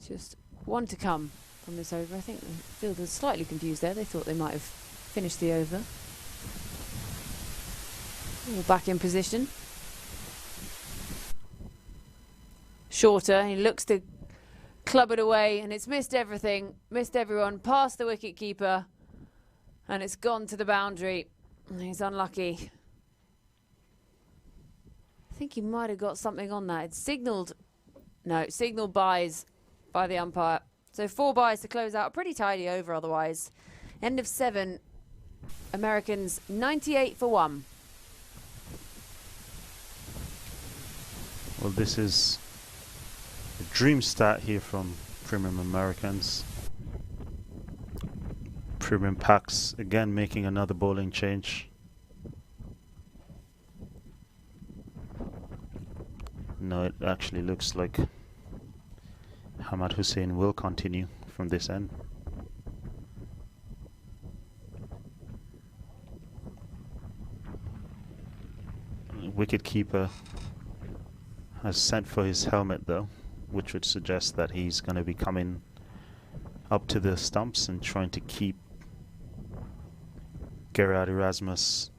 Just one to come from this over. I think the field was slightly confused there. They thought they might have finished the over. All back in position. Shorter, he looks to club it away, and it's missed everything, missed everyone, past the wicket keeper, and it's gone to the boundary. He's unlucky. I think he might have got something on that. It's signalled, no, signalled byes by the umpire. So 4 byes to close out a pretty tidy over otherwise. End of 7, Americans 98 for 1. Well, this is a dream start here from Premium Americans. Premium Paks again making another bowling change. No, it actually looks like Hamad Hussain will continue from this end. Wicketkeeper has sent for his helmet though, which would suggest that he's going to be coming up to the stumps and trying to keep Gerard Erasmus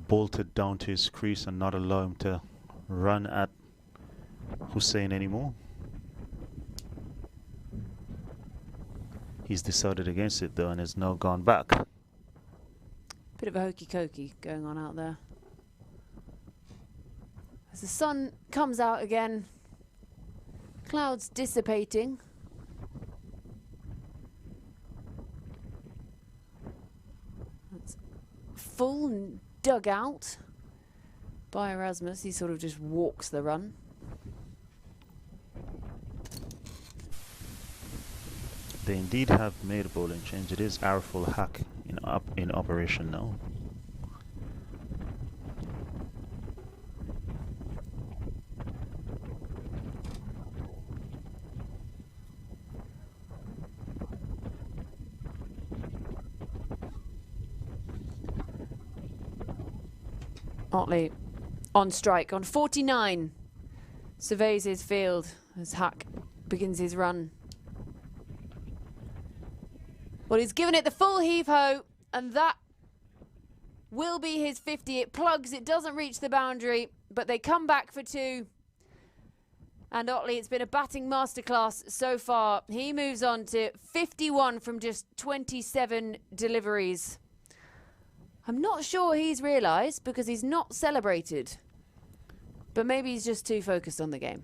bolted down to his crease and not allow him to run at Hussain anymore. He's decided against it though and has now gone back. Bit of a hokey-cokey going on out there. As the sun comes out again, clouds dissipating. That's full and dug out by Erasmus. He sort of just walks the run. They indeed have made a bowling change. It is Arful Hack in operation now. Otley on strike on 49. Surveys his field as Hack begins his run. Well, he's given it the full heave-ho, and that will be his 50. It plugs, it doesn't reach the boundary, but they come back for 2. And Otley, it's been a batting masterclass so far. He moves on to 51 from just 27 deliveries. I'm not sure he's realised because he's not celebrated. But maybe he's just too focused on the game.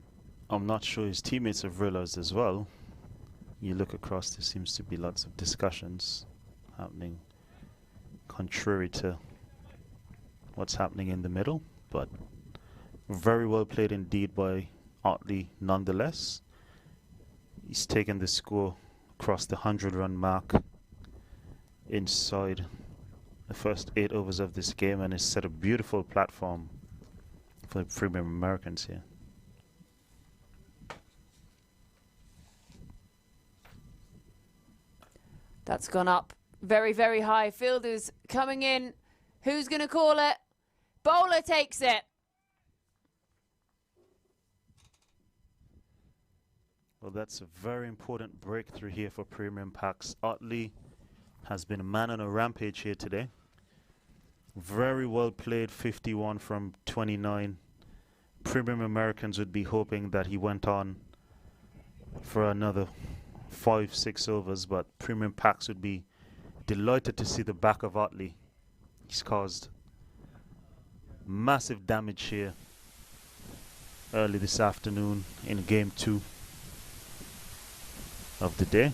I'm not sure his teammates have realised as well. You look across, there seems to be lots of discussions happening contrary to what's happening in the middle. But very well played indeed by Otley nonetheless. He's taken the score across the 100-run mark inside the first 8 overs of this game and has set a beautiful platform for the Premium Americans here. That's gone up very, very high. Fielders coming in. Who's going to call it? Bowler takes it. Well, that's a very important breakthrough here for Premium Paks. Otley has been a man on a rampage here today. Very well played, 51 from 29. Premium Americans would be hoping that he went on for another 5-6 overs, but Premium Paks would be delighted to see the back of Otley. He's caused massive damage here early this afternoon in game 2 of the day.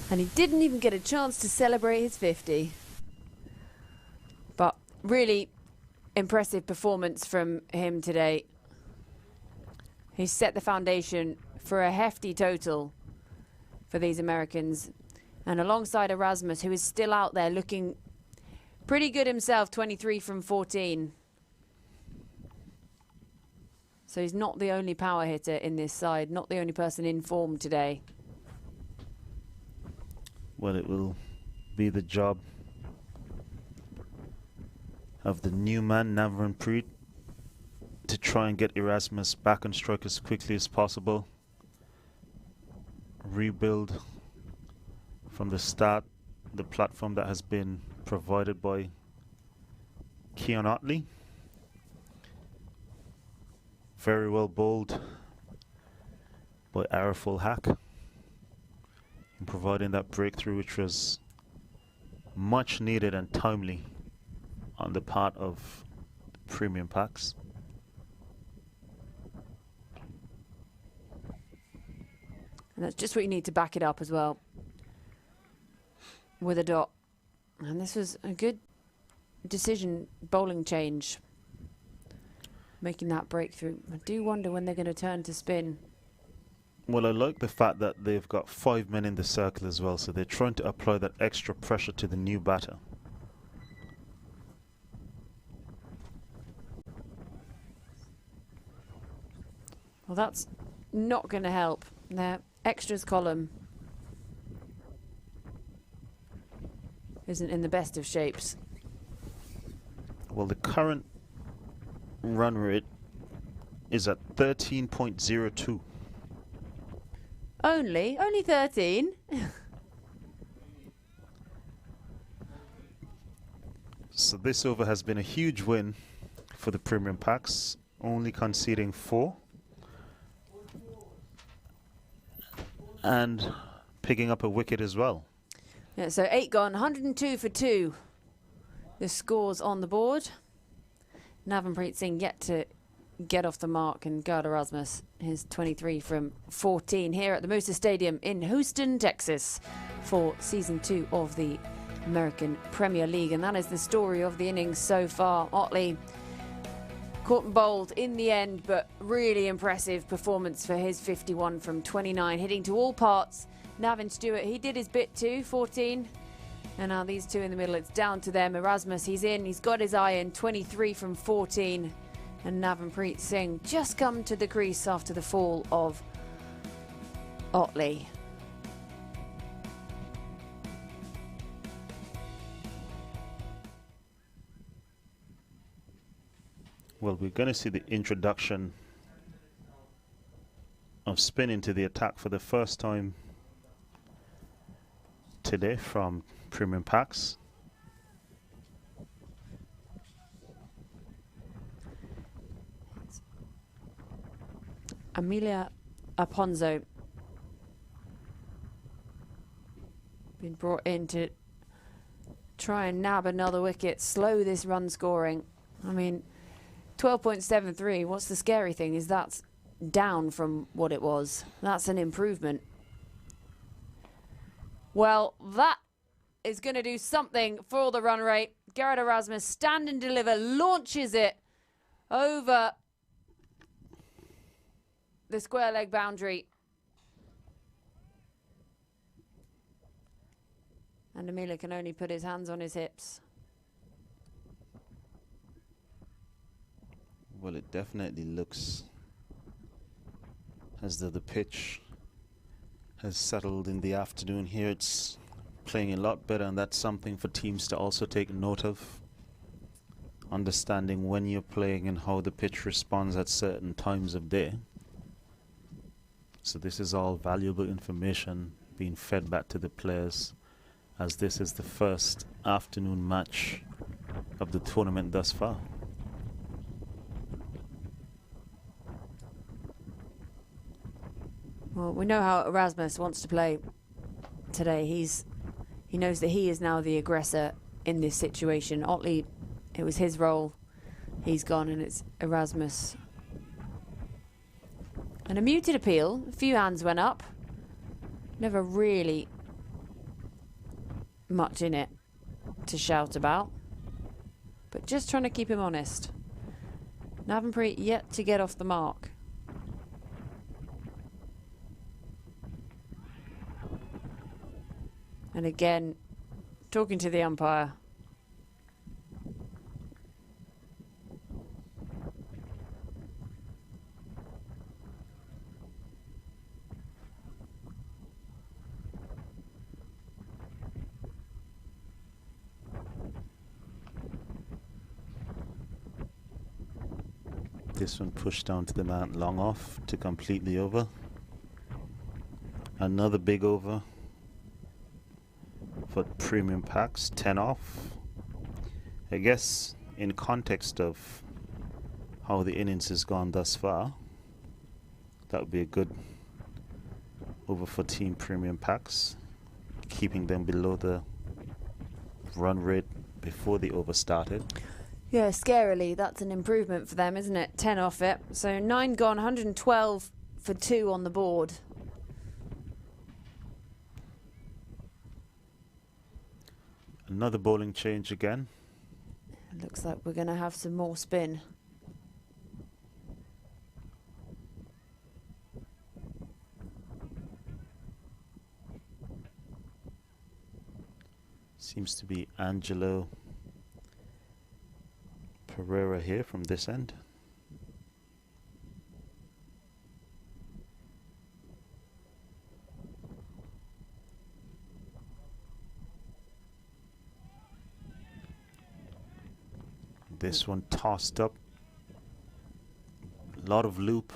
And he didn't even get a chance to celebrate his 50. But really impressive performance from him today. He set the foundation for a hefty total for these Americans. And alongside Erasmus, who is still out there looking pretty good himself, 23 from 14. So he's not the only power hitter in this side, not the only person in form today. Well, it will be the job of the new man, Navranpreet, to try and get Erasmus back on strike as quickly as possible. rebuild from the start the platform that has been provided by Keon Otley. Very well bowled by Araful Hack in providing that breakthrough, which was much needed and timely on the part of the premium Paks. And that's just what you need to back it up as well with a dot. And this was a good decision, bowling change, making that breakthrough. I do wonder when they're going to turn to spin. Well, I like the fact that they've got 5 men in the circle as well, so they're trying to apply that extra pressure to the new batter. Well, that's not going to help. Their extras column isn't in the best of shapes. Well, the current run rate is at 13.02. Only 13. So this over has been a huge win for the premium Paks, only conceding 4 and picking up a wicket as well. Yeah, so 8 gone, 102 for 2. The scores on the board. Navanpreet Singh yet to get off the mark, and Gard Erasmus, his 23 from 14 here at the Musa Stadium in Houston, Texas, for season 2 of the American Premier League. And that is the story of the innings so far. Otley caught and bowled in the end, but really impressive performance for his 51 from 29, hitting to all parts. Navin Stewart, he did his bit too, 14. And now these two in the middle, it's down to them. Erasmus, he's in, he's got his eye in, 23 from 14. And Navanpreet Singh just come to the crease after the fall of Otley. Well, we're going to see the introduction of spin into the attack for the first time today from premium Paks. Amelia Aponzo been brought in to try and nab another wicket, slow this run scoring. I mean, 12.73, what's the scary thing is that's down from what it was. That's an improvement. Well, that is going to do something for the run rate. Garrett Erasmus, stand and deliver, launches it over the square leg boundary. And Amelia can only put his hands on his hips. Well, it definitely looks as though the pitch has settled in the afternoon here. It's playing a lot better, and that's something for teams to also take note of. Understanding when you're playing and how the pitch responds at certain times of day. So this is all valuable information being fed back to the players, as this is the first afternoon match of the tournament thus far. Well, we know how Erasmus wants to play today. He knows that he is now the aggressor in this situation. Otley, it was his role. He's gone, and it's Erasmus. And a muted appeal. A few hands went up. Never really much in it to shout about. But just trying to keep him honest. Navanpreet yet to get off the mark. And again, talking to the umpire. This one pushed down to the man long off to complete the over. Another big over for premium Paks, 10 off. I guess in context of how the innings has gone thus far, that would be a good over for team premium Paks, keeping them below the run rate before the over started. Yeah, scarily, that's an improvement for them, isn't it? 10 off it. So 9 gone, 112 for 2 on the board. Another bowling change again. It looks like we're going to have some more spin. Seems to be Angelo Pereira here from this end. This one tossed up. A lot of loop.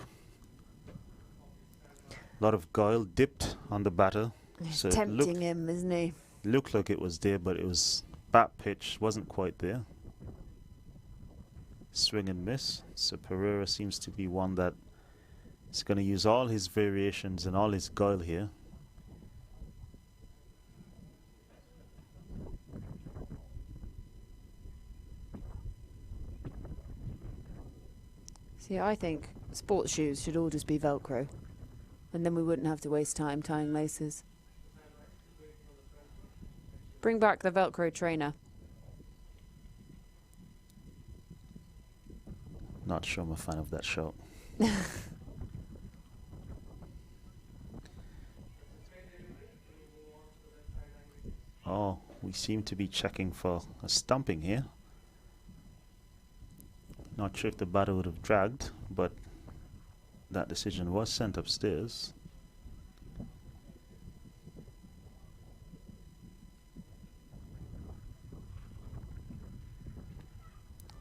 A lot of guile dipped on the batter. So tempting him, isn't he? Looked like it was there, but it was bat pitch, wasn't quite there. Swing and miss. So Pereira seems to be one that is going to use all his variations and all his guile here. See, I think sports shoes should all just be Velcro, and then we wouldn't have to waste time tying laces. Bring back the Velcro trainer. Not sure I'm a fan of that shot. Oh, we seem to be checking for a stumping here. Not sure if the batter would have dragged, but that decision was sent upstairs.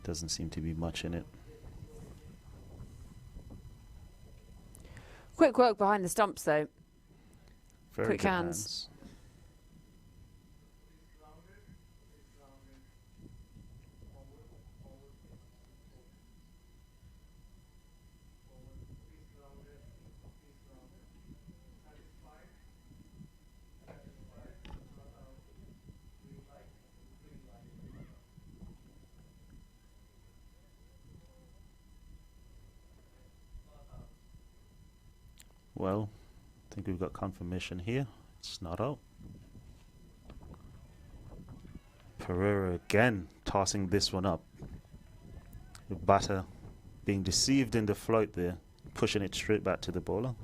Doesn't seem to be much in it. Quick work behind the stumps, though. Very quick good hands. Well, I think we've got confirmation here. It's not out. Pereira again tossing this one up. The batter being deceived in the flight there, pushing it straight back to the bowler.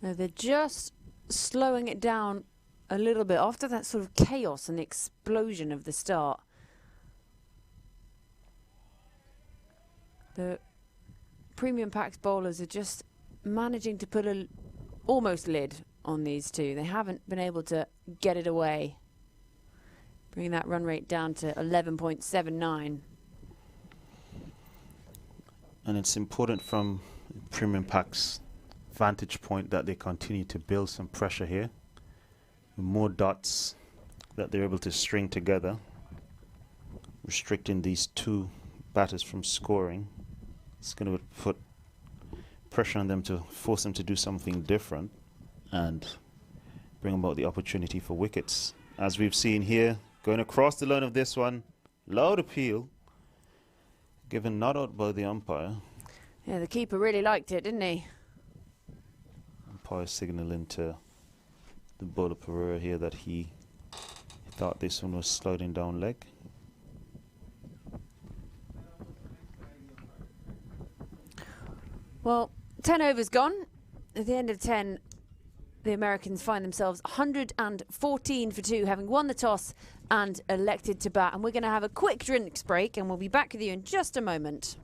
No, they're just slowing it down a little bit after that sort of chaos and explosion of the start. The premium Paks bowlers are just managing to put a almost lid on these two. They haven't been able to get it away, bringing that run rate down to 11.79. And it's important from premium Paks vantage point that they continue to build some pressure here. More dots that they're able to string together, restricting these two batters from scoring. It's going to put pressure on them to force them to do something different and bring about the opportunity for wickets. As we've seen here, going across the line of this one, loud appeal, given not out by the umpire. Yeah, the keeper really liked it, didn't he? Umpire signalling to the bowler Pereira here that he thought this one was sliding down leg. Well, 10 overs gone. At the end of 10, the Americans find themselves 114 for 2, having won the toss and elected to bat. And we're going to have a quick drinks break, and we'll be back with you in just a moment.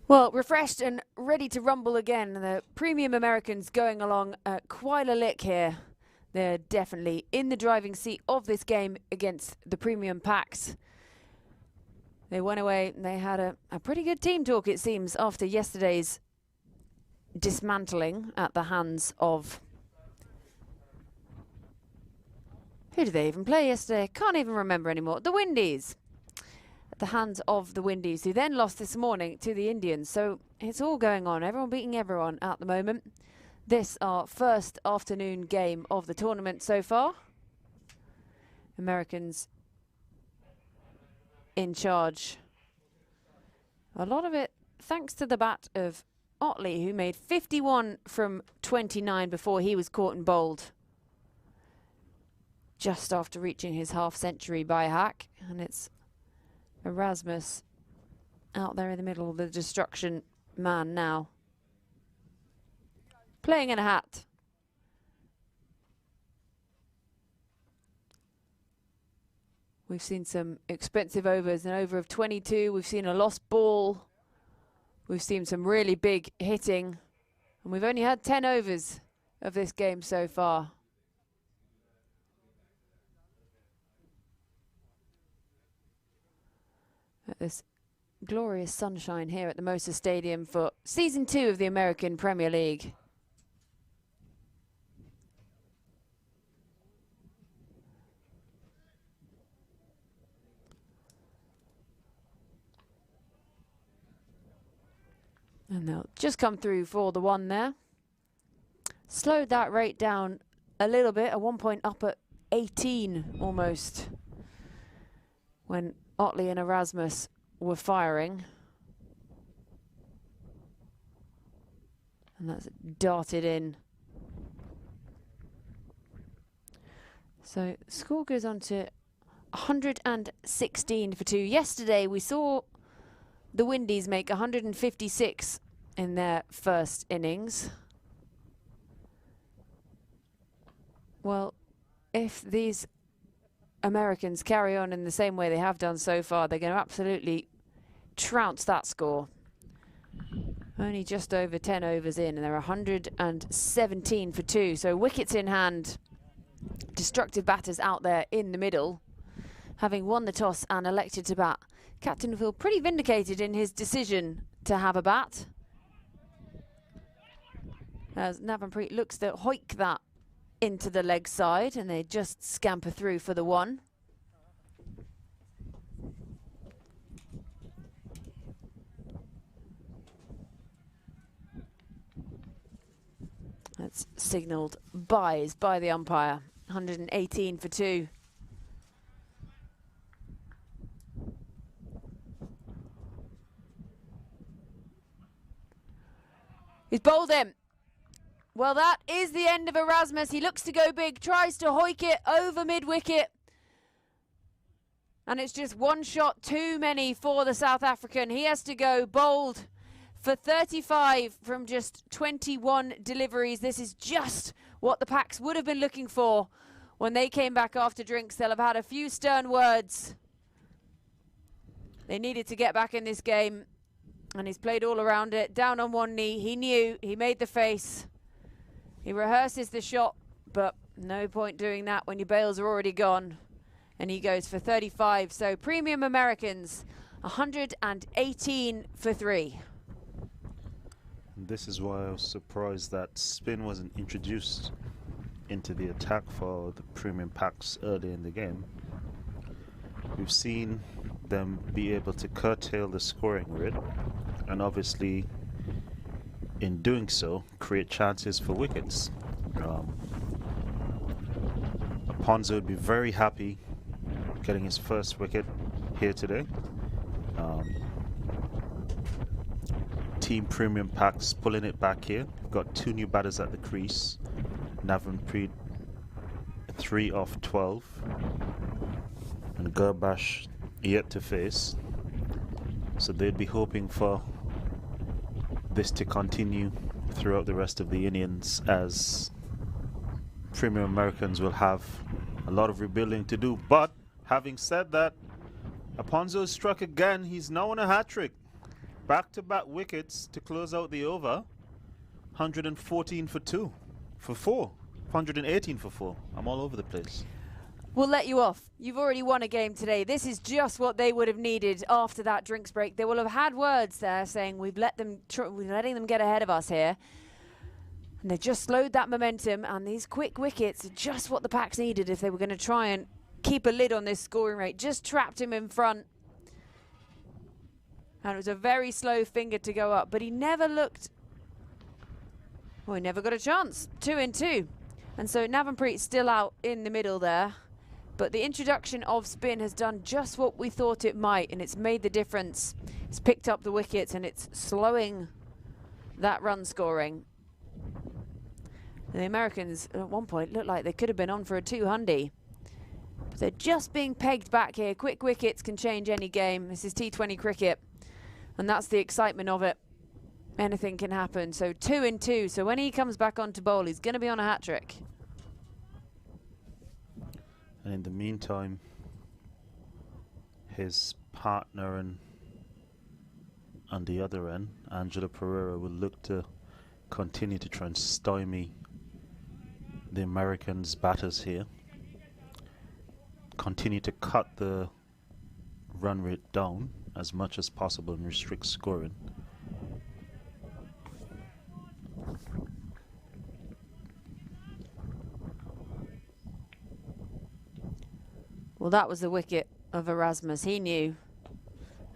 Well, refreshed and ready to rumble again. The Premium Americans going along quite a lick here. They're definitely in the driving seat of this game against the Premium Paks. They went away and they had a pretty good team talk, it seems, after yesterday's dismantling at the hands of... Who did they even play yesterday? Can't even remember anymore. The Windies. At the hands of the Windies, who then lost this morning to the Indians. So it's all going on. Everyone beating everyone at the moment. This our first afternoon game of the tournament so far. Americans in charge. A lot of it thanks to the bat of Otley, who made 51 from 29 before he was caught and bowled. Just after reaching his half-century by hack. And it's Erasmus out there in the middle, the destruction man now. Playing in a hat. We've seen some expensive overs, an over of 22. We've seen a lost ball. We've seen some really big hitting. And we've only had 10 overs of this game so far. At this glorious sunshine here at the Moser Stadium for Season 2 of the American Premier League. And they'll just come through for the one there. Slowed that rate down a little bit, at 1 point up at 18 almost, when Otley and Erasmus were firing. And that's darted in. So score goes on to 116 for 2. Yesterday we saw the Windies make 156 in their first innings. Well, if these Americans carry on in the same way they have done so far, they're going to absolutely trounce that score. Only just over 10 overs in, and they're 117 for 2. So wickets in hand, destructive batters out there in the middle, having won the toss and elected to bat. Captain will feel pretty vindicated in his decision to have a bat, as Navanpreet looks to hoik that into the leg side, and they just scamper through for the one. That's signalled byes by the umpire. 118 for 2. He's bowled him. Well, that is the end of Erasmus. He looks to go big, tries to hoik it over mid-wicket. And it's just one shot too many for the South African. He has to go bowled for 35 from just 21 deliveries. This is just what the Paks would have been looking for when they came back after drinks. They'll have had a few stern words. They needed to get back in this game. And he's played all around it, down on one knee. He knew, he made the face. He rehearses the shot, but no point doing that when your bails are already gone. And he goes for 35. So Premium Americans, 118 for 3. This is why I was surprised that spin wasn't introduced into the attack for the Premium Paks early in the game. We've seen them be able to curtail the scoring rate, and obviously in doing so create chances for wickets. Ponzo would be very happy getting his first wicket here today. Team Premium Paks pulling it back here. Got 2 new batters at the crease. Navanpreet 3 off 12, and Gurbash yet to face. So they'd be hoping for this to continue throughout the rest of the innings, as Premium Americans will have a lot of rebuilding to do. But having said that, Aponzo struck again. He's now on a hat-trick. Back-to-back wickets to close out the over. 114 for 2. For 4. 118 for 4. I'm all over the place. We'll let you off. You've already won a game today. This is just what they would have needed after that drinks break. They will have had words there saying we're letting them get ahead of us here. And they've just slowed that momentum, and these quick wickets are just what the Paks needed if they were going to try and keep a lid on this scoring rate. Just trapped him in front. And it was a very slow finger to go up, but he never looked... Well, he never got a chance. 2 in 2. And so Navanpreet's still out in the middle there. But the introduction of spin has done just what we thought it might, and it's made the difference. It's picked up the wickets, and it's slowing that run scoring. And the Americans, at one point, looked like they could have been on for a 200. But they're just being pegged back here. Quick wickets can change any game. This is T20 cricket, and that's the excitement of it. Anything can happen. So 2 in 2. So when he comes back on to bowl, he's going to be on a hat-trick. And in the meantime, his partner and on the other end, Angela Pereira, will look to continue to try and stymie the Americans' batters here. Continue to cut the run rate down as much as possible and restrict scoring. Well, that was the wicket of Erasmus. He knew.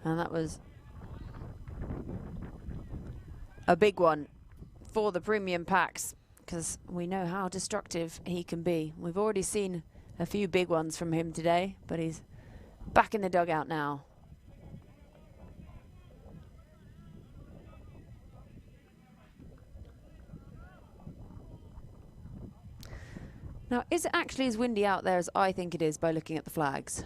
And that was a big one for the premium Paks, because we know how destructive he can be. We've already seen a few big ones from him today, but he's back in the dugout now. Now, is it actually as windy out there as I think it is by looking at the flags?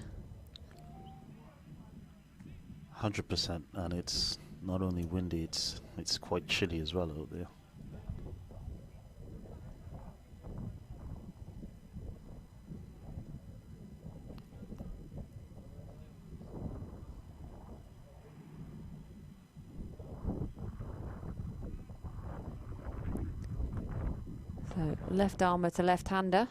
100%, and it's not only windy, it's quite chilly as well out there. So left armour to left-hander.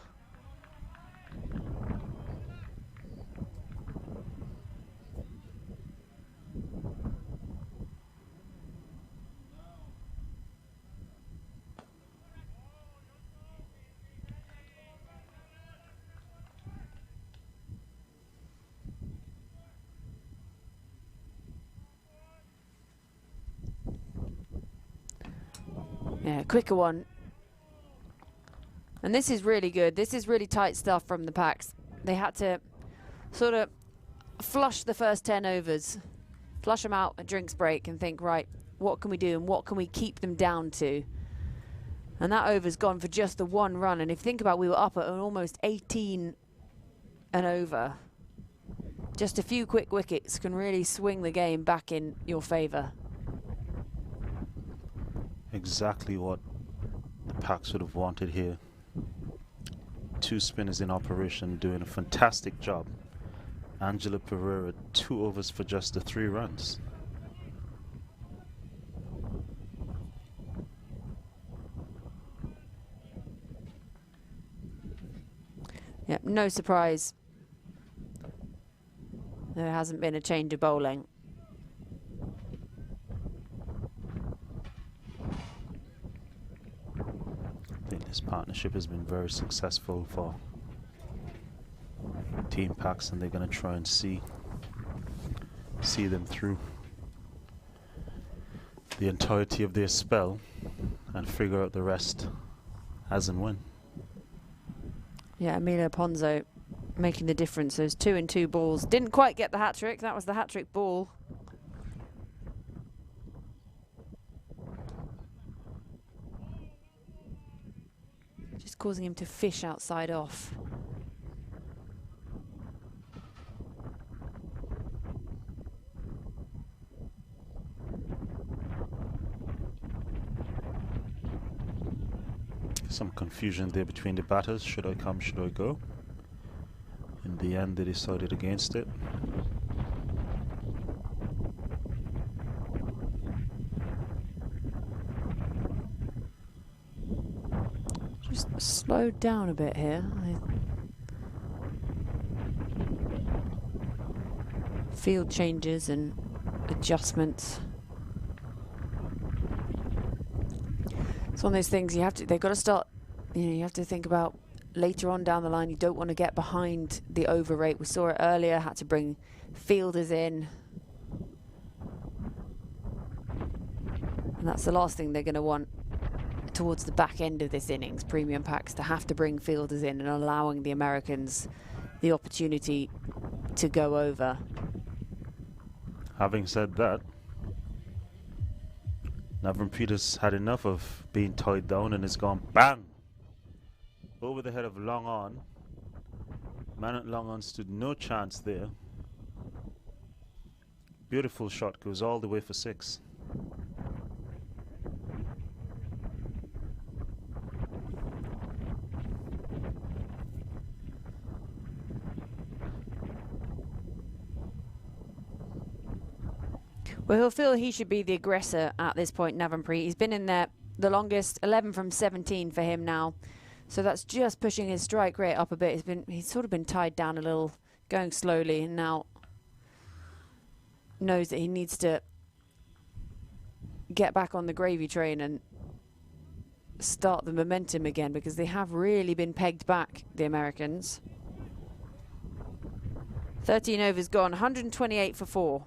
Yeah, quicker one. And this is really good. This is really tight stuff from the Paks. They had to sort of flush the first 10 overs, flush them out at drinks break and think, right, what can we do and what can we keep them down to? And that over's gone for just the one run. And if you think about, we were up at almost 18 and over. Just a few quick wickets can really swing the game back in your favour. Exactly what the Paks would have wanted here. 2 spinners in operation doing a fantastic job. Angela Pereira, 2 overs for just the 3 runs. Yep, no surprise. There hasn't been a change of bowling. I think this partnership has been very successful for Team Paks, and they're going to try and see them through the entirety of their spell and figure out the rest as and when. Yeah, Emilio Ponzo making the difference. Those 2 and 2 balls. Didn't quite get the hat-trick. That was the hat-trick ball. Just causing him to fish outside off. Some confusion there between the batters. Should I come, should I go? In the end, they decided against it. slowed down a bit here. Field changes and adjustments. It's one of those things they've got to start, you have to think about later on down the line. You don't want to get behind the over rate. We saw it earlier, had to bring fielders in. And that's the last thing they're going to want towards the back end of this innings, Premium Paks, to have to bring fielders in and allowing the Americans the opportunity to go over. Having said that, Navin has had enough of being tied down and has gone bang over the head of long on. Man at long on stood no chance there. Beautiful shot, goes all the way for 6. Well, he'll feel he should be the aggressor at this point, Navin. He's been in there the longest, 11 from 17 for him now. So that's just pushing his strike rate up a bit. He's sort of been tied down a little, going slowly, and now knows that he needs to get back on the gravy train and start the momentum again, because they have really been pegged back, the Americans. 13 overs gone, 128 for 4.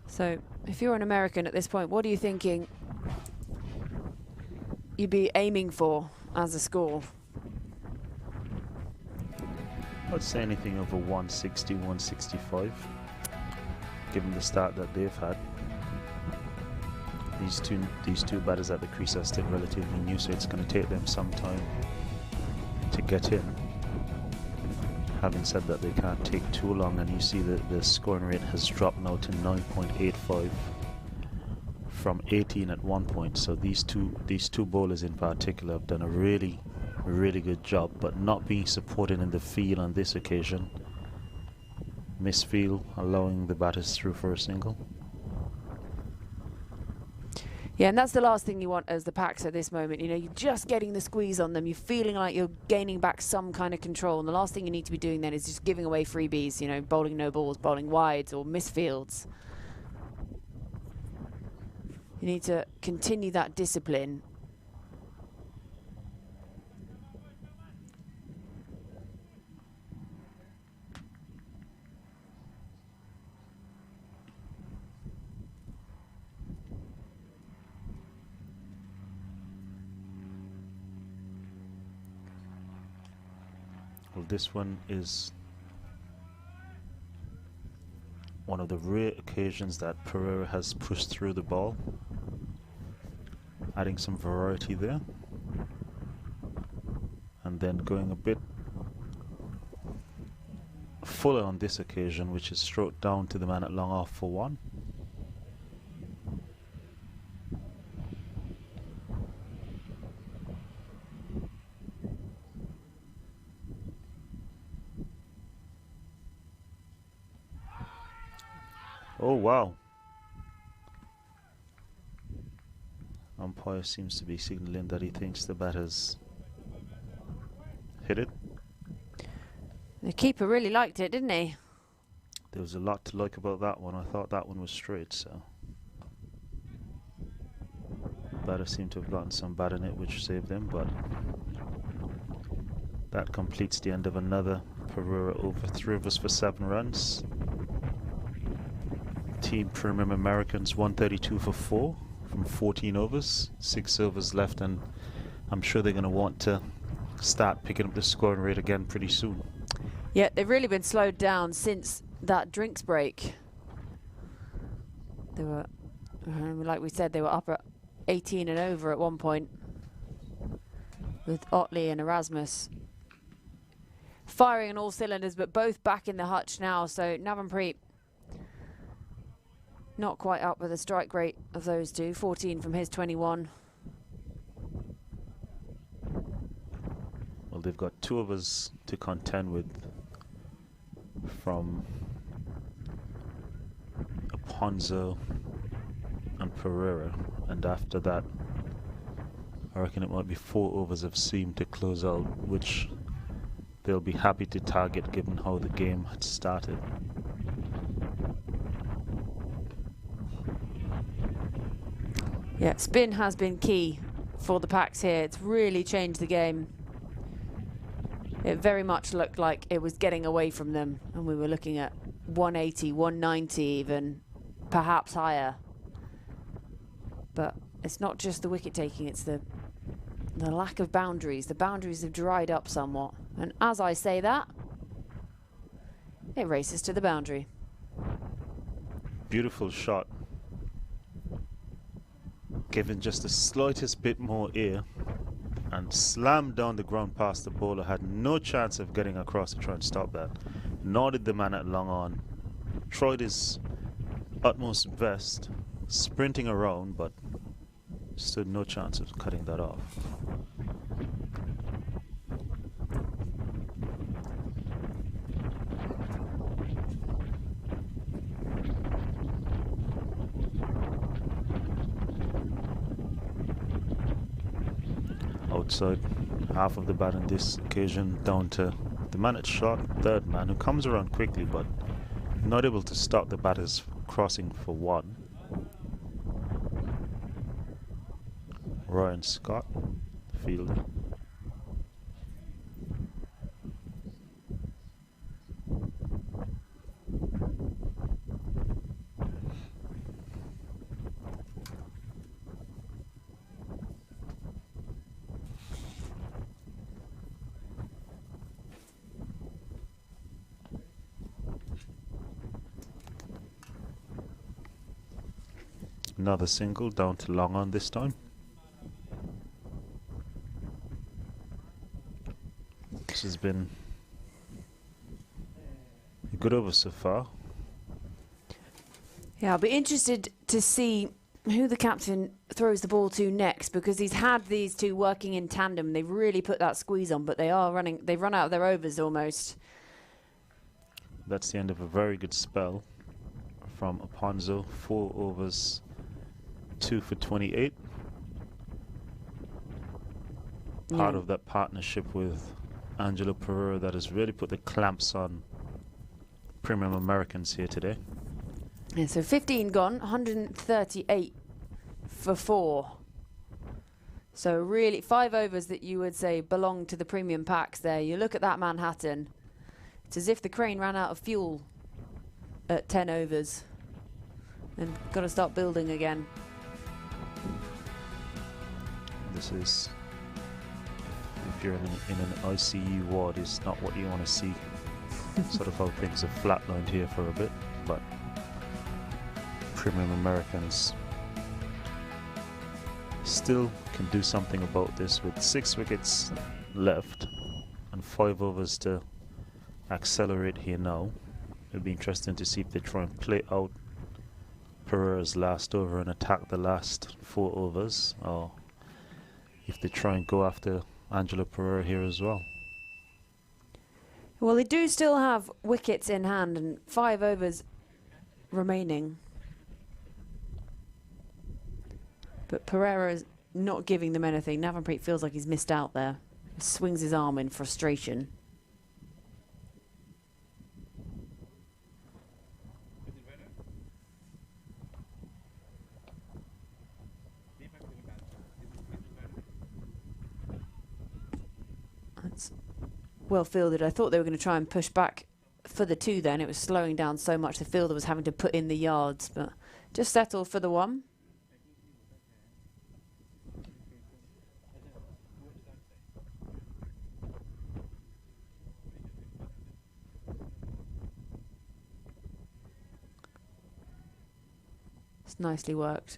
So, if you're an American at this point, what are you thinking you'd be aiming for as a score? I'd say anything over 160, 165, given the start that they've had. These two batters at the crease are still relatively new, so it's going to take them some time to get in. Having said that, they can't take too long, and you see that the scoring rate has dropped now to 9.85 from 18 at one point. So these two bowlers in particular have done a really good job, but not being supported in the field on this occasion. Misfield, allowing the batters through for a single. Yeah, and that's the last thing you want as the Paks at this moment. You know, you're just getting the squeeze on them. You're feeling like you're gaining back some kind of control. And the last thing you need to be doing then is just giving away freebies, you know, bowling no balls, bowling wides or misfields. You need to continue that discipline. Well, this one is one of the rare occasions that Pereira has pushed through the ball, adding some variety there, and then going a bit fuller on this occasion, which is stroked down to the man at long off for 1. Oh wow. Umpire seems to be signaling that he thinks the batter's hit it. The keeper really liked it, didn't he? There was a lot to like about that one. I thought that one was straight, so. Batter seemed to have gotten some bat in it, which saved him, but that completes the end of another Pereira over. 3 overs for 7 runs. Team Premium Americans 132 for 4 from 14 overs. 6 overs left, and I'm sure they're going to want to start picking up the scoring rate again pretty soon. Yeah, they've really been slowed down since that drinks break. They were, like we said, they were up at 18 and over at one point with Otley and Erasmus firing on all cylinders, but both back in the hutch now. So Navin not quite up with the strike rate of those two. 14 from his 21. Well, they've got 2 overs to contend with from Ponzo and Pereira, and after that I reckon it might be 4 overs of seam to close out, which they'll be happy to target given how the game had started. Yeah, spin has been key for the Paks here. It's really changed the game. It very much looked like it was getting away from them, and we were looking at 180, 190 even, perhaps higher. But it's not just the wicket taking, it's the lack of boundaries. The boundaries have dried up somewhat. And as I say that, it races to the boundary. Beautiful shot. Given just the slightest bit more air and slammed down the ground past the bowler. Had no chance of getting across to try and stop that. Nor did the man at long on. Tried his utmost best sprinting around, but stood no chance of cutting that off. Outside half of the bat on this occasion, down to the man at short, third man, who comes around quickly but not able to stop the batters crossing for one. Ryan Scott, fielder. Another single down to long on this time. This has been a good over so far. Yeah, I'll be interested to see who the captain throws the ball to next, because he's had these two working in tandem. They've really put that squeeze on, but they've run out of their overs almost. That's the end of a very good spell from Aponzo. 4 overs, 2 for 28. Part of that partnership with Angelo Pereira that has really put the clamps on Premium Americans here today. Yeah, so 15 gone, 138 for 4. So really 5 overs that you would say belong to the Premium Paks there. You look at that Manhattan, it's as if the crane ran out of fuel at 10 overs and got to start building again. This is, if you're in an ICU ward, is not what you want to see. Sort of how things have flatlined here for a bit, but Premium Americans still can do something about this with 6 wickets left and 5 overs to accelerate here now. It'll be interesting to see if they try and play out Pereira's last over and attack the last 4 overs, or if they try and go after Angelo Pereira here as well. Well, they do still have wickets in hand and 5 overs remaining. But Pereira is not giving them anything. Navanpreet feels like he's missed out there. He swings his arm in frustration. That's well fielded. I thought they were going to try and push back for the 2 then. It was slowing down so much the fielder was having to put in the yards, but just settled for the 1. It's nicely worked.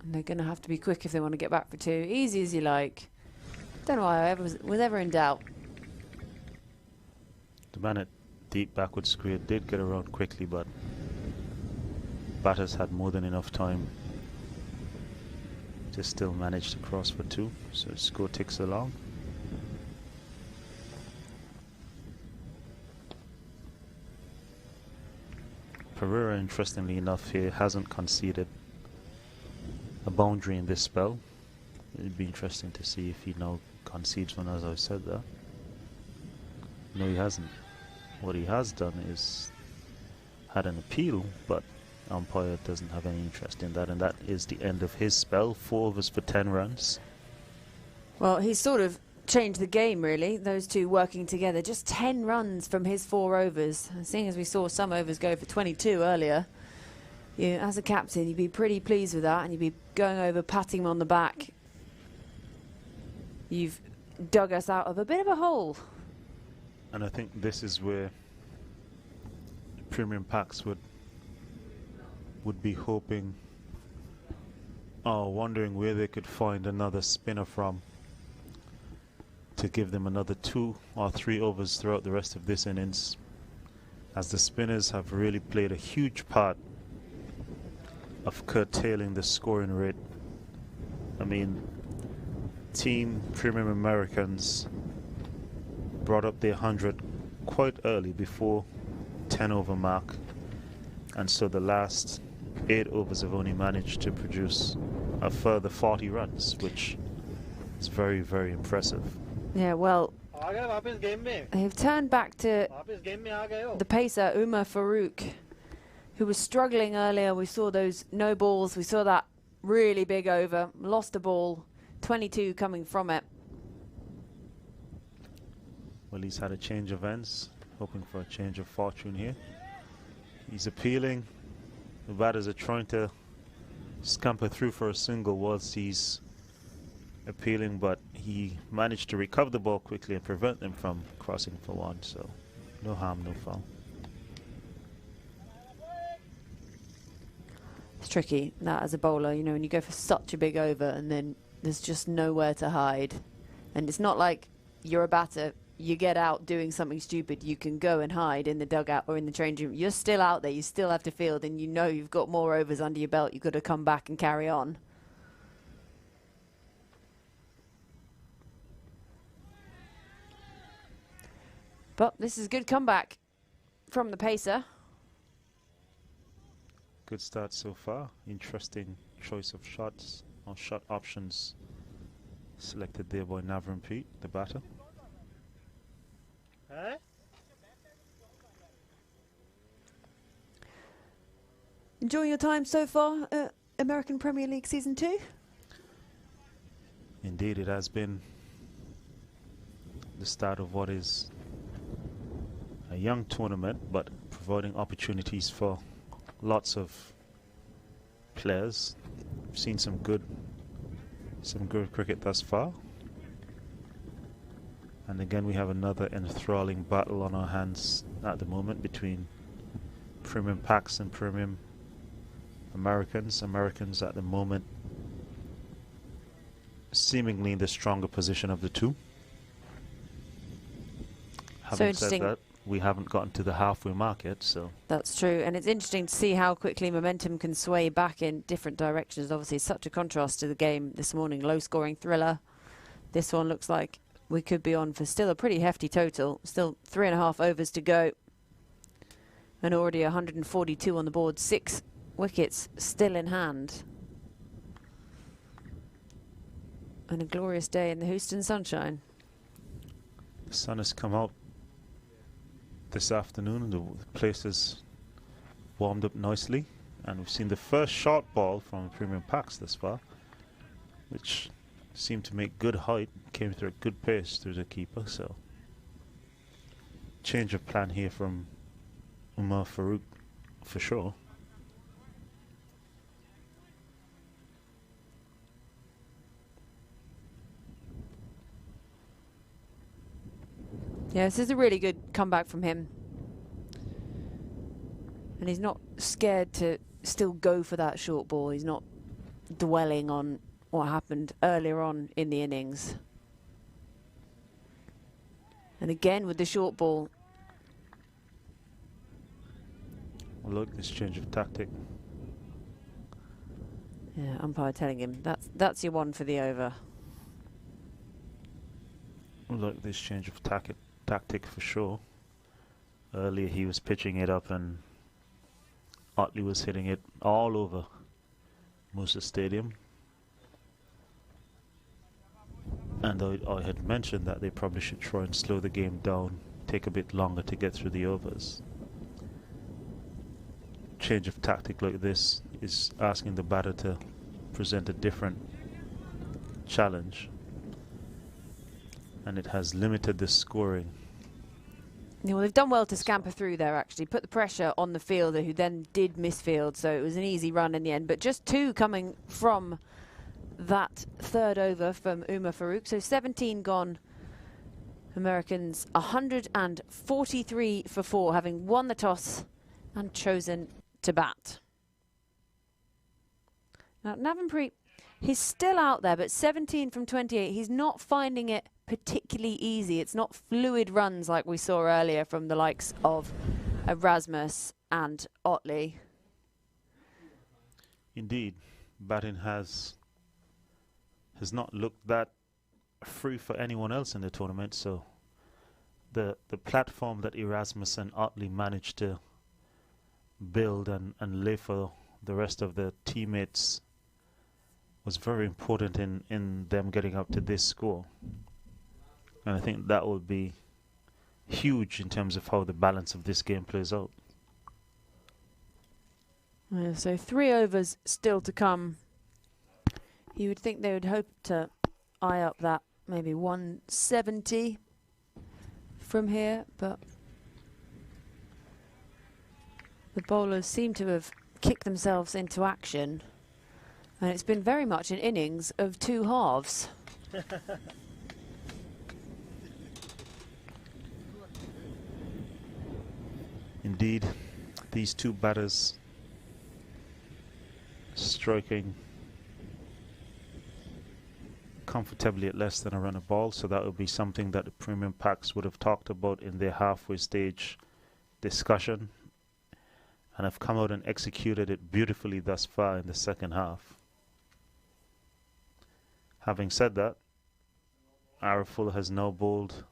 And they're going to have to be quick if they want to get back for 2. Easy as you like. Don't know why I was ever in doubt. The man at deep backward square did get around quickly, but batters had more than enough time to still manage to cross for 2, so the score ticks along. Pereira, interestingly enough, here hasn't conceded a boundary in this spell. It'd be interesting to see if he now concedes one, as I've said that. No, he hasn't. What he has done is had an appeal, but umpire doesn't have any interest in that, and that is the end of his spell. 4 overs for 10 runs. Well, he's sort of changed the game, really, those two working together. Just 10 runs from his 4 overs. And seeing as we saw some overs go for 22 earlier, you, as a captain, you'd be pretty pleased with that, and you'd be going over, patting him on the back. You've dug us out of a bit of a hole. And I think this is where Premium Paks would be hoping or wondering where they could find another spinner from to give them another 2 or 3 overs throughout the rest of this innings, as the spinners have really played a huge part of curtailing the scoring rate. I mean, Team Premium Americans brought up their 100 quite early, before 10 over mark, and so the last 8 overs have only managed to produce a further 40 runs, which is very, very impressive. Yeah, well, they've turned back to the pacer, Umar Farouk, who was struggling earlier. We saw those no balls. We saw that really big over. Lost a ball, 22 coming from it. Well, he's had a change of ends, hoping for a change of fortune here. He's appealing. The batters are trying to scamper through for a single whilst he's appealing, but he managed to recover the ball quickly and prevent them from crossing for 1, so no harm, no foul. It's tricky, that as a bowler, you know, when you go for such a big over and then there's just nowhere to hide. And it's not like you're a batter, you get out doing something stupid, you can go and hide in the dugout or in the changing room. You're still out there, you still have to field, and you know you've got more overs under your belt. You've got to come back and carry on. But this is a good comeback from the pacer. Good start so far. Interesting choice of shots or shot options selected there by Navran Pete, the batter. Enjoying your time so far, American Premier League Season 2? Indeed, it has been the start of what is a young tournament, but providing opportunities for lots of players. We've seen some good cricket thus far. And again, we have another enthralling battle on our hands at the moment between Premium Paks and Premium Americans. Americans at the moment seemingly in the stronger position of the two. Having said that, we haven't gotten to the halfway mark yet, so. That's true, and it's interesting to see how quickly momentum can sway back in different directions. Obviously, such a contrast to the game this morning. Low-scoring thriller. This one looks like we could be on for still a pretty hefty total. Still 3.5 overs to go. And already 142 on the board. 6 wickets still in hand. And a glorious day in the Houston sunshine. The sun has come out this afternoon and the place has warmed up nicely. And we've seen the first short ball from Premium Paks this far, which seemed to make good height, came through a good pace through the keeper, so change of plan here from Umar Farouk for sure. Yeah, this is a really good comeback from him. And he's not scared to still go for that short ball. He's not dwelling on what happened earlier on in the innings. And again with the short ball. Well, look, this change of tactic. Yeah, umpire telling him that's your one for the over. Well, look, this change of tactic for sure. Earlier he was pitching it up and Otley was hitting it all over Musa Stadium. And I had mentioned that they probably should try and slow the game down, take a bit longer to get through the overs. Change of tactic like this is asking the batter to present a different challenge, and it has limited the scoring. Yeah, well, they've done well to scamper through there, actually. Put the pressure on the fielder, who then did misfield, so it was an easy run in the end. But just 2 coming from that third over from Umar Farouk. So 17 gone. Americans 143 for 4, having won the toss and chosen to bat. Now, Navanpreet, he's still out there, but 17 from 28. He's not finding it particularly easy. It's not fluid runs like we saw earlier from the likes of Erasmus and Otley. Indeed, batting has not looked that free for anyone else in the tournament, so the platform that Erasmus and Otley managed to build and lay for the rest of the teammates was very important in them getting up to this score. And I think that would be huge in terms of how the balance of this game plays out. Yeah, so 3 overs still to come. You would think they would hope to eye up that maybe 170 from here, but the bowlers seem to have kicked themselves into action, and it's been very much an innings of 2 halves. Indeed, these 2 batters striking comfortably at less than a run a ball, so that would be something that the premium Paks would have talked about in their halfway stage discussion, and have come out and executed it beautifully thus far in the second half. Having said that, Araful has now bowled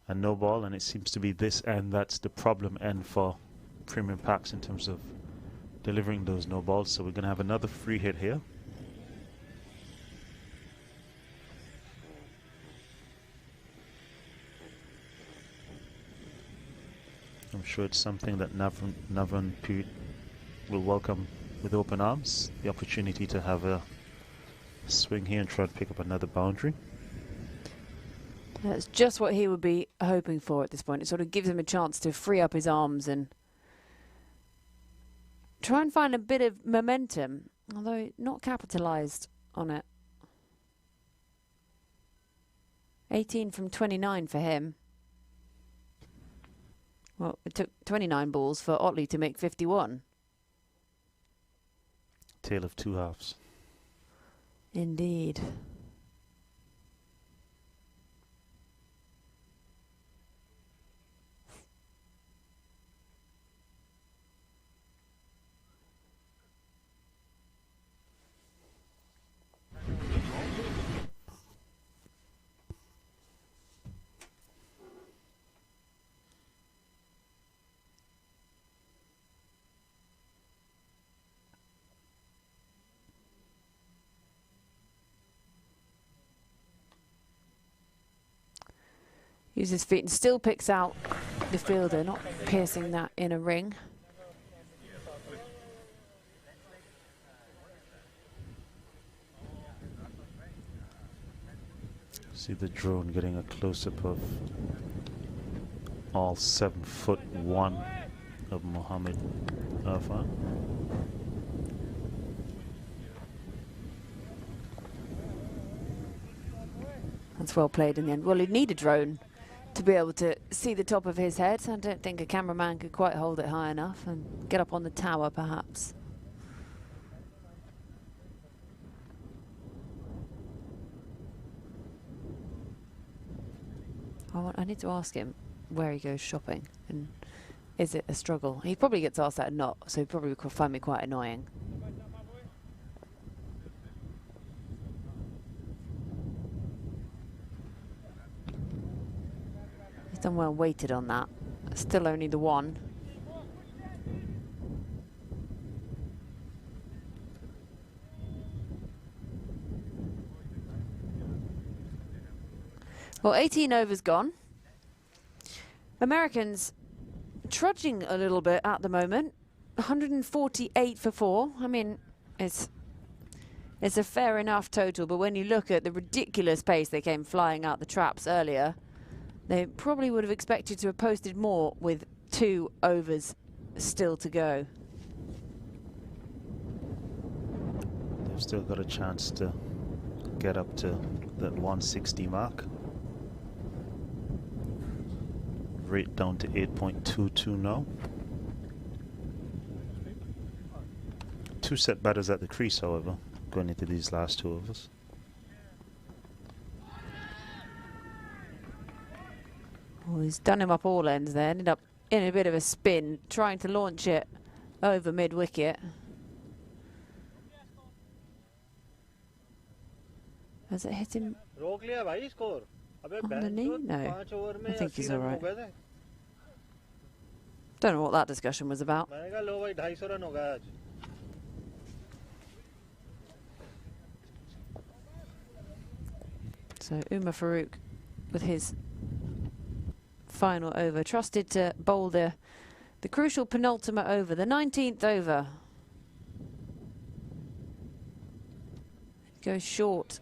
a no ball, and it seems to be this end that's the problem end for premium Paks in terms of delivering those no balls. So we're going to have another free hit here. I'm sure it's something that Navanpreet will welcome with open arms, the opportunity to have a swing here and try and pick up another boundary. That's just what he would be hoping for at this point. It sort of gives him a chance to free up his arms and try and find a bit of momentum, although not capitalised on it. 18 from 29 for him. Well, it took 29 balls for Otley to make 51. Tale of 2 halves. Indeed. Uses his feet and still picks out the fielder, not piercing that inner ring. See the drone getting a close-up of all 7'1" of Mohammed Arfan. That's well played in the end. Well, he'd need a drone to be able to see the top of his head. I don't think a cameraman could quite hold it high enough and get up on the tower, perhaps. I need to ask him where he goes shopping and is it a struggle. He probably gets asked that a lot, so he probably could find me quite annoying. He's done well weighted on that. Still only the 1. Well, 18 overs gone. Americans trudging a little bit at the moment. 148 for 4. I mean, it's a fair enough total, but when you look at the ridiculous pace they came flying out the traps earlier, they probably would have expected to have posted more with 2 overs still to go. They've still got a chance to get up to that 160 mark. Rate down to 8.22 now. 2 set batters at the crease, however, going into these last 2 overs. Well, he's done him up all ends there. Ended up in a bit of a spin, trying to launch it over mid-wicket. Has it hit him on the knee? No, I think he's all right. Don't know what that discussion was about. So Umar Farooq with his final over, trusted to bowl the crucial penultimate over, the 19th over. Goes short.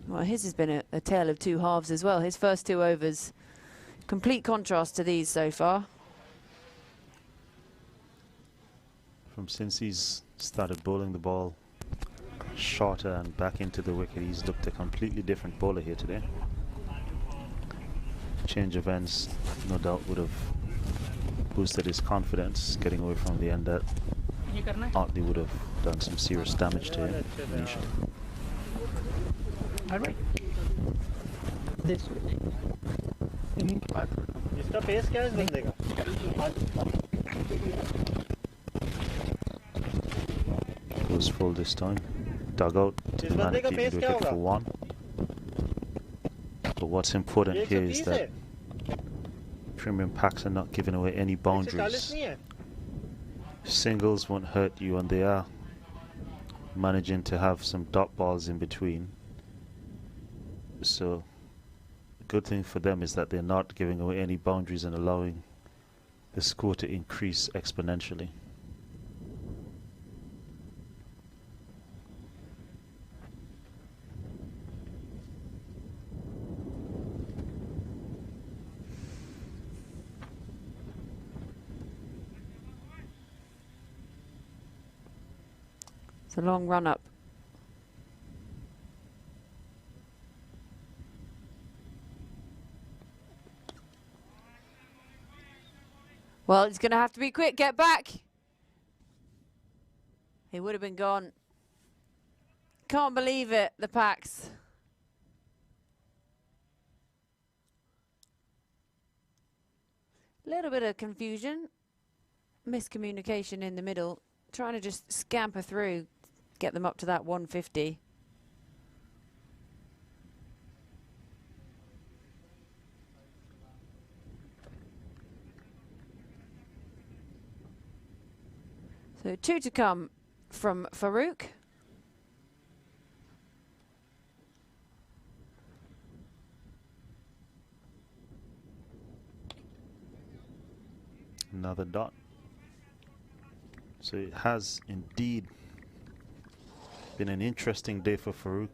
Well, his has been a tale of 2 halves as well. His first 2 overs, complete contrast to these so far. From since he's started bowling the ball shorter and back into the wicket, he's looked a completely different bowler here today. Change of ends, no doubt, would have boosted his confidence, getting away from the end that Otley would have done some serious damage to him initially. Goes full this time. Dug out to the man keeping the wicket for 1. But what's important here is that premium packs are not giving away any boundaries. Singles won't hurt you, and they are managing to have some dot balls in between. So the good thing for them is that they're not giving away any boundaries and allowing the score to increase exponentially. It's a long run up. Well, it's going to have to be quick. Get back. He would have been gone. Can't believe it, the Paks. Little bit of confusion. Miscommunication in the middle. Trying to just scamper through, get them up to that 150. So 2 to come from Farooq. Another dot. So it has indeed been an interesting day for Farooq.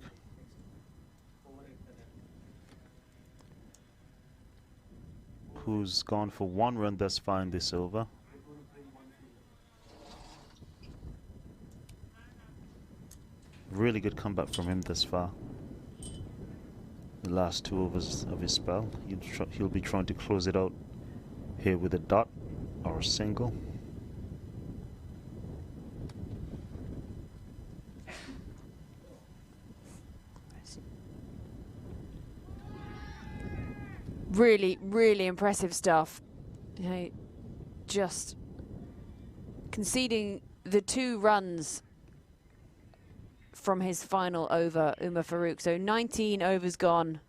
Who's gone for 1 run thus far in this over. Really good comeback from him thus far. The last 2 overs of his spell. He'll be trying to close it out here with a dot or a single. Really, really impressive stuff. You know, just conceding the 2 runs from his final over, Umar Farooq. So 19 overs gone.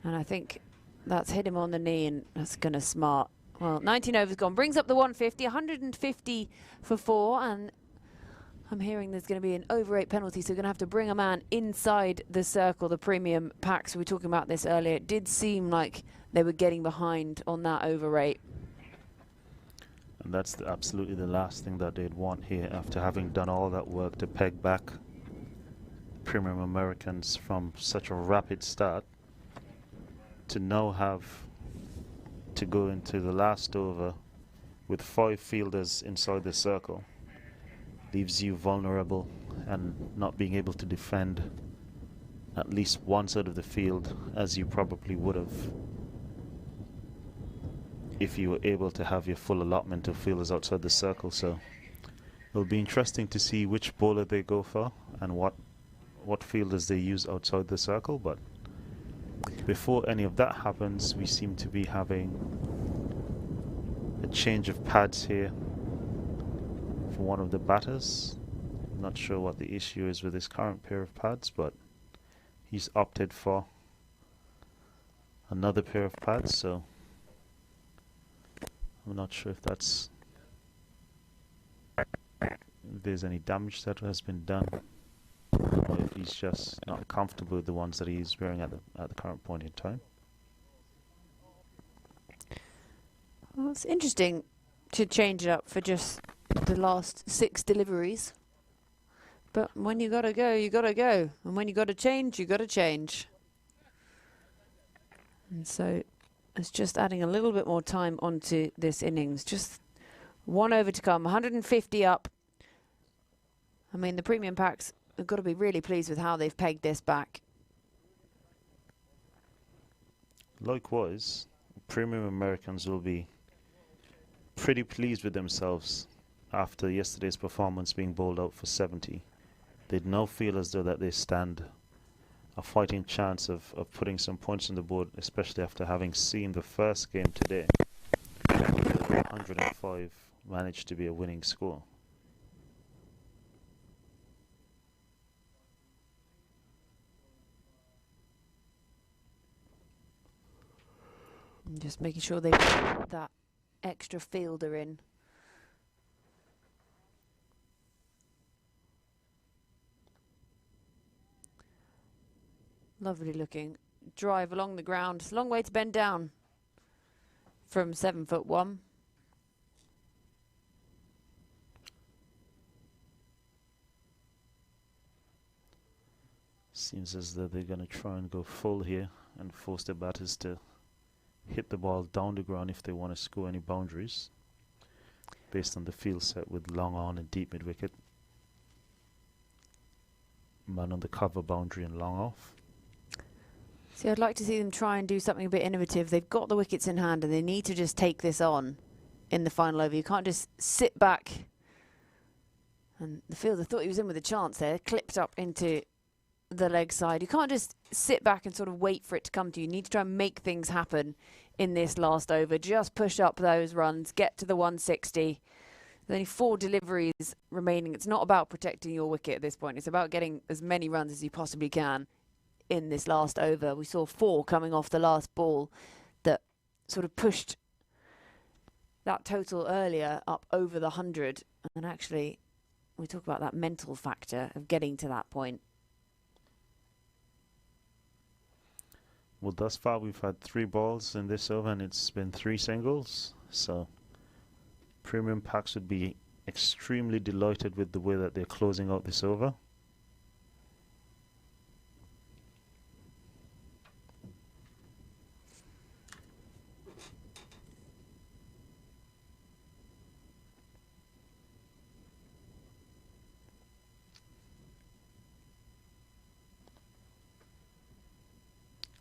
And I think that's hit him on the knee, and that's going to smart. Well, 19 overs gone. Brings up the 150, 150 for 4. And I'm hearing there's going to be an over 8 penalty, so we're going to have to bring a man inside the circle. The premium Paks, we were talking about this earlier, it did seem like they were getting behind on that over 8. And that's absolutely the last thing that they'd want here after having done all that work to peg back premium Americans from such a rapid start, to now have to go into the last over with 5 fielders inside the circle leaves you vulnerable and not being able to defend at least one side of the field as you probably would have if you were able to have your full allotment of fielders outside the circle. So it'll be interesting to see which bowler they go for and what fielders they use outside the circle. But before any of that happens, we seem to be having a change of pads here for one of the batters. I'm not sure what the issue is with his current pair of pads, but he's opted for another pair of pads, so I'm not sure if there's any damage that has been done, or if he's just not comfortable with the ones that he's wearing at the current point in time. Well, it's interesting to change it up for just the last 6 deliveries. But when you gotta go, you gotta go. And when you gotta change, you gotta change. And so it's just adding a little bit more time onto this innings. Just 1 over to come, 150 up. I mean, the premium Paks have got to be really pleased with how they've pegged this back. Likewise, premium Americans will be pretty pleased with themselves after yesterday's performance being bowled out for 70. They'd now feel as though that they stand a fighting chance of putting some points on the board, especially after having seen the first game today. 105 managed to be a winning score. And just making sure they put that extra fielder in. Lovely looking drive along the ground. It's a long way to bend down from 7'1". Seems as though they're going to try and go full here and force the batters to hit the ball down the ground if they want to score any boundaries, based on the field set with long on and deep mid wicket, man on the cover boundary and long off. See, I'd like to see them try and do something a bit innovative. They've got the wickets in hand and they need to just take this on in the final over. You can't just sit back. And the fielder thought he was in with a chance there, clipped up into the leg side. You can't just sit back and sort of wait for it to come to you. You need to try and make things happen in this last over. Just push up those runs, get to the 160. There's only 4 deliveries remaining. It's not about protecting your wicket at this point. It's about getting as many runs as you possibly can in this last over. We saw 4 coming off the last ball that sort of pushed that total earlier up over the 100. And actually, we talk about that mental factor of getting to that point. Well, thus far we've had 3 balls in this over and it's been 3 singles. So premium Paks would be extremely delighted with the way that they're closing out this over.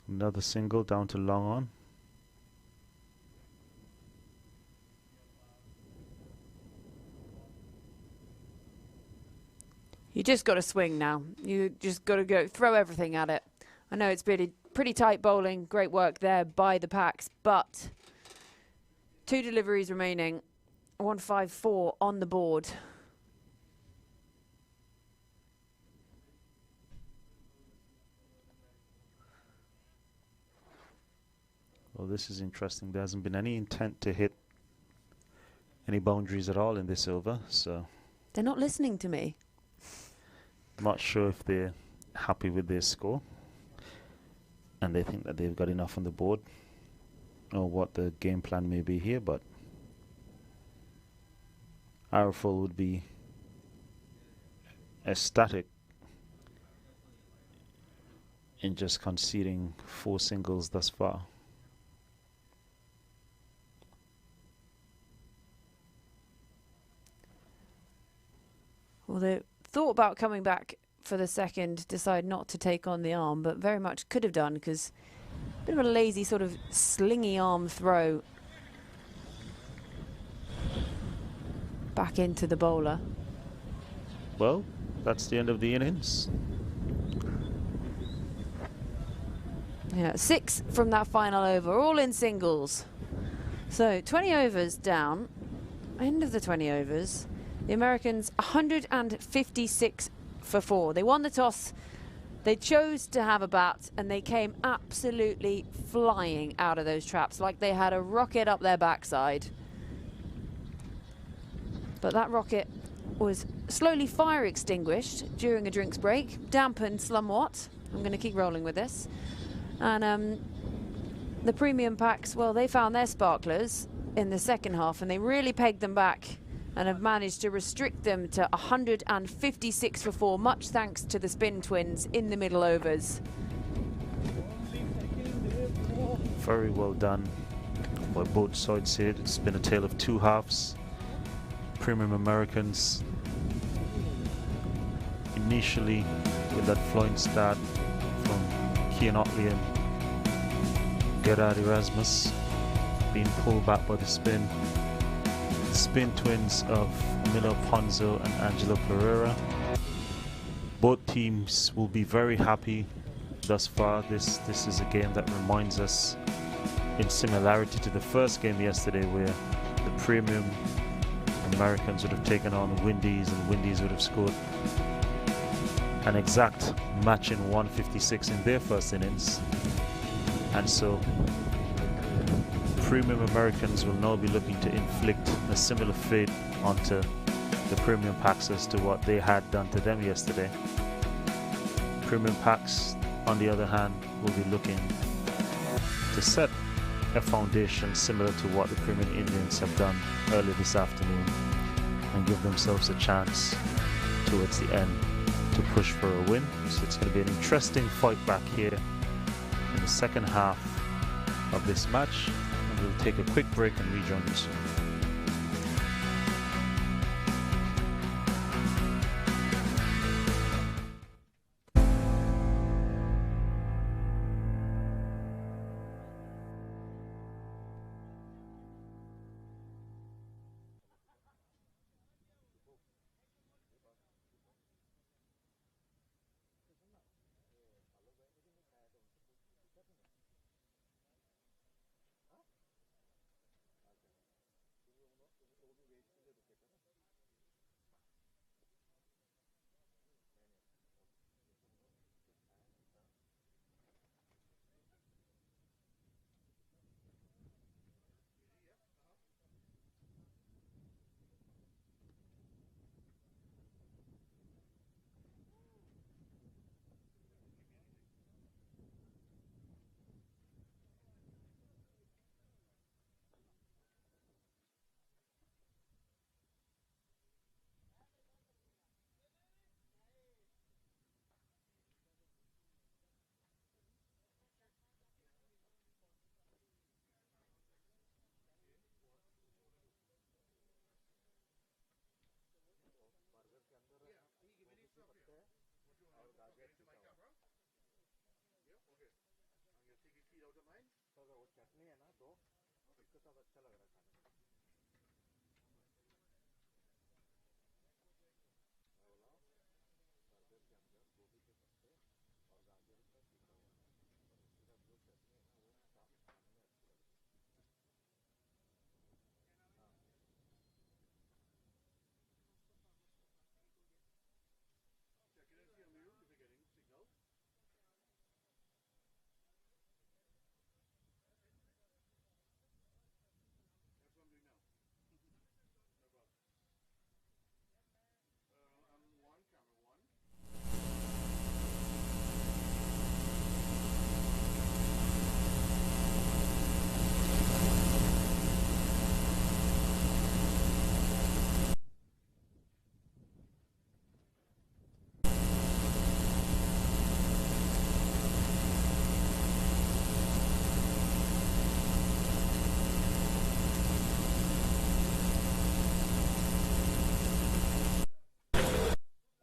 Another single down to long on. You just got to swing now. You just got to go throw everything at it. I know it's pretty tight bowling. Great work there by the Paks, but 2 deliveries remaining. 154 on the board. Well, this is interesting. There hasn't been any intent to hit any boundaries at all in this over, so They're not listening to me. I'm not sure if they're happy with their score and they think that they've got enough on the board, or what the game plan may be here, but Araful would be ecstatic in just conceding 4 singles thus far. Well, they thought about coming back for the second, decide not to take on the arm, but very much could have done, because a bit of a lazy sort of slingy arm throw back into the bowler. Well, that's the end of the innings. Yeah, 6 from that final over, all in singles. So 20 overs down, end of the 20 overs. The Americans 156 for 4. They won the toss. They chose to have a bat, and they came absolutely flying out of those traps like they had a rocket up their backside. But that rocket was slowly fire extinguished during a drinks break, dampened somewhat. I'm going to keep rolling with this. And the premium packs, well, they found their sparklers in the second half, and they really pegged them back and have managed to restrict them to 156 for 4, much thanks to the spin twins in the middle overs. Very well done by both sides here. It's been a tale of 2 halves. Premium Americans initially with that flying start from Keane Otley and Gerard Erasmus being pulled back by the spin twins of Milo Ponzo and Angelo Pereira. Both teams will be very happy thus far. This is a game that reminds us, in similarity to the first game yesterday, where the premium Americans would have taken on the Windies and Windies would have scored an exact match in 156 in their first innings. And so premium Americans will now be looking to inflict a similar fate onto the premium Paks as to what they had done to them yesterday. Premium Paks, on the other hand, will be looking to set a foundation similar to what the premium Indians have done earlier this afternoon and give themselves a chance towards the end to push for a win. So it's going to be an interesting fight back here in the second half of this match. We'll take a quick break and rejoin you soon.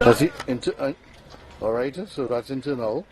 That's it. All right, so that's internal.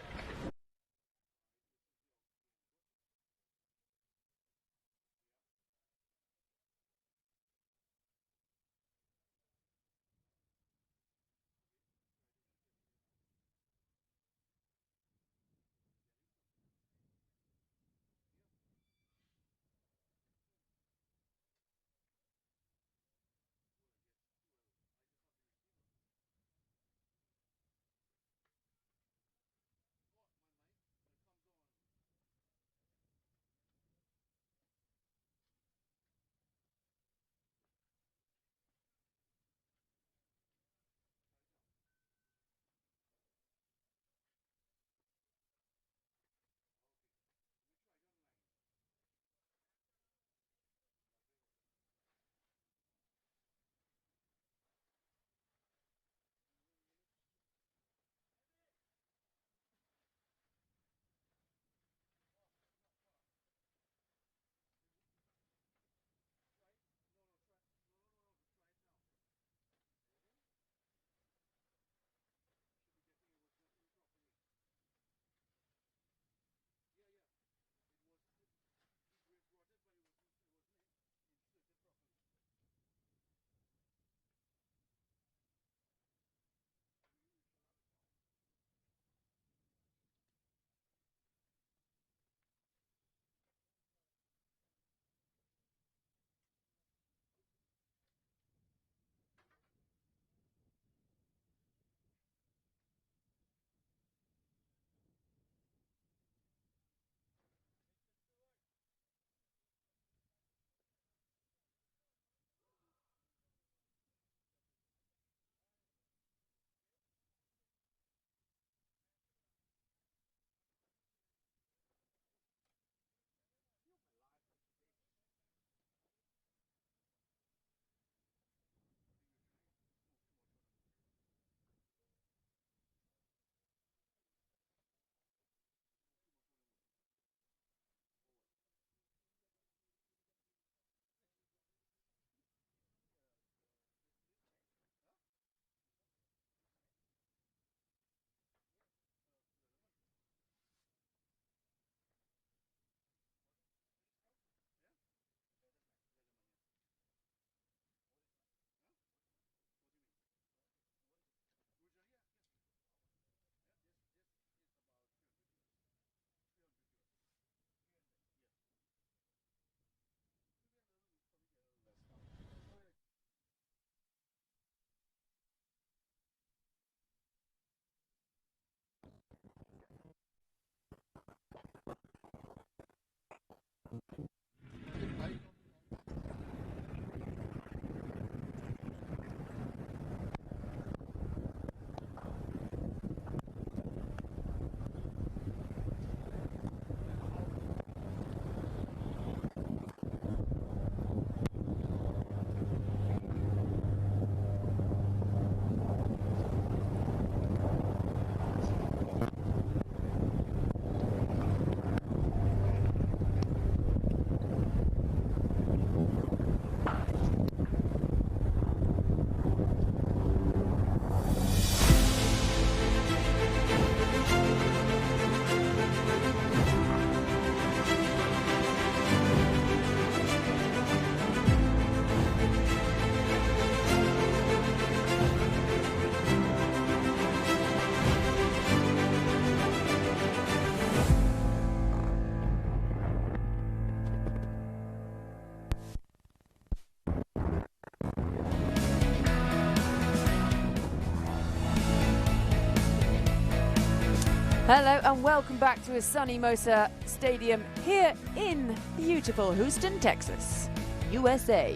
Hello and welcome back to a sunny Mosa Stadium here in beautiful Houston, Texas, USA.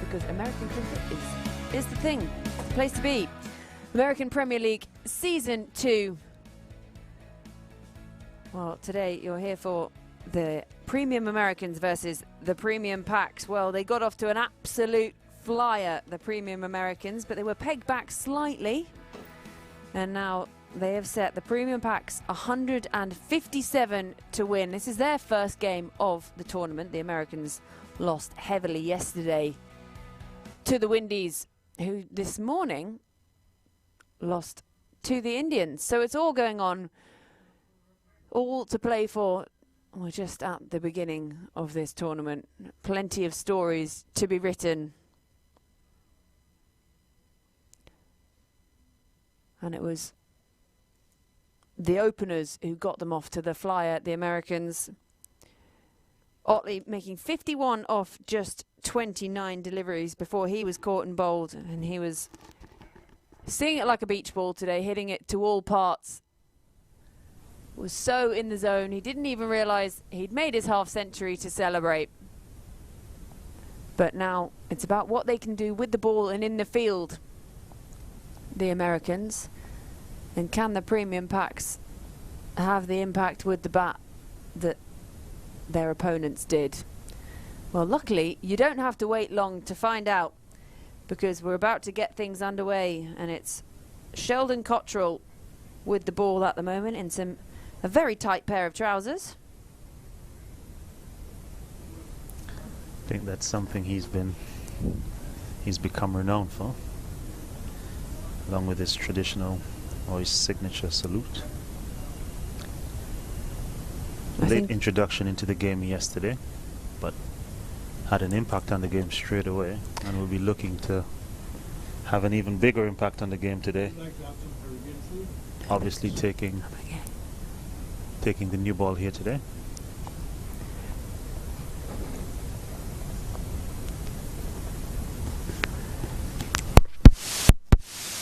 Because American cricket is the thing, it's the place to be. American Premier League Season 2. Well, today you're here for the Premium Americans versus the Premium Paks. Well, they got off to an absolute flyer, the Premium Americans, but they were pegged back slightly. And now they have set the Premium Paks 157 to win. This is their first game of the tournament. The Americans lost heavily yesterday to the Windies, who this morning lost to the Indians. So it's all going on, all to play for. We're just at the beginning of this tournament. Plenty of stories to be written. And it was the openers who got them off to the flyer, the Americans. Otley making 51 off just 29 deliveries before he was caught and bowled. And he was seeing it like a beach ball today, hitting it to all parts. Was so in the zone, he didn't even realise he'd made his half-century to celebrate. But now it's about what they can do with the ball and in the field, the Americans. And can the premium Paks have the impact with the bat that their opponents did? Well, luckily, you don't have to wait long to find out, because we're about to get things underway, and it's Sheldon Cottrell with the ball at the moment in a very tight pair of trousers. I think that's something he's become renowned for, along with his traditional or his signature salute. Late introduction into the game yesterday, but had an impact on the game straight away, and will be looking to have an even bigger impact on the game today. Obviously taking the new ball here today.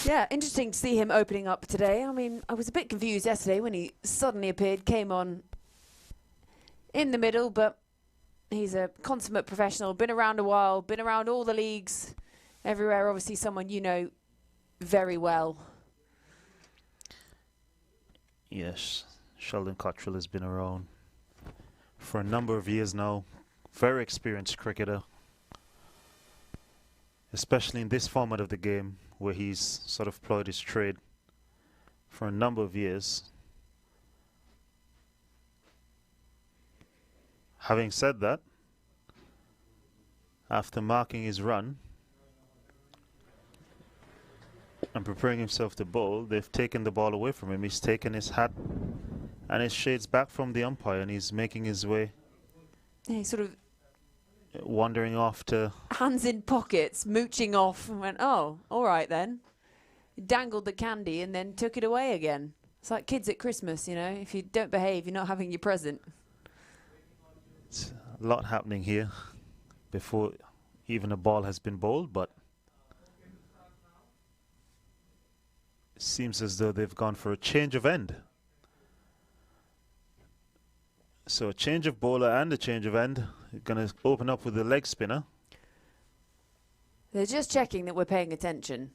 Yeah, interesting to see him opening up today. I mean, I was a bit confused yesterday when he suddenly appeared, came on in the middle, but he's a consummate professional, been around a while, been around all the leagues, everywhere. Obviously someone you know very well. Yes, Sheldon Cottrell has been around for a number of years now. Very experienced cricketer, especially in this format of the game, where he's sort of ployed his trade for a number of years. Having said that, after marking his run and preparing himself to bowl, they've taken the ball away from him. He's taken his hat and his shades back from the umpire, and he's making his way, He sort of wandering off to... hands in pockets, mooching off, and went, oh, all right then. He dangled the candy and then took it away again. It's like kids at Christmas, you know. If you don't behave, you're not having your present. It's a lot happening here before even a ball has been bowled, but it seems as though they've gone for a change of end. So a change of bowler and a change of end. Going to open up with the leg spinner. They're just checking that we're paying attention.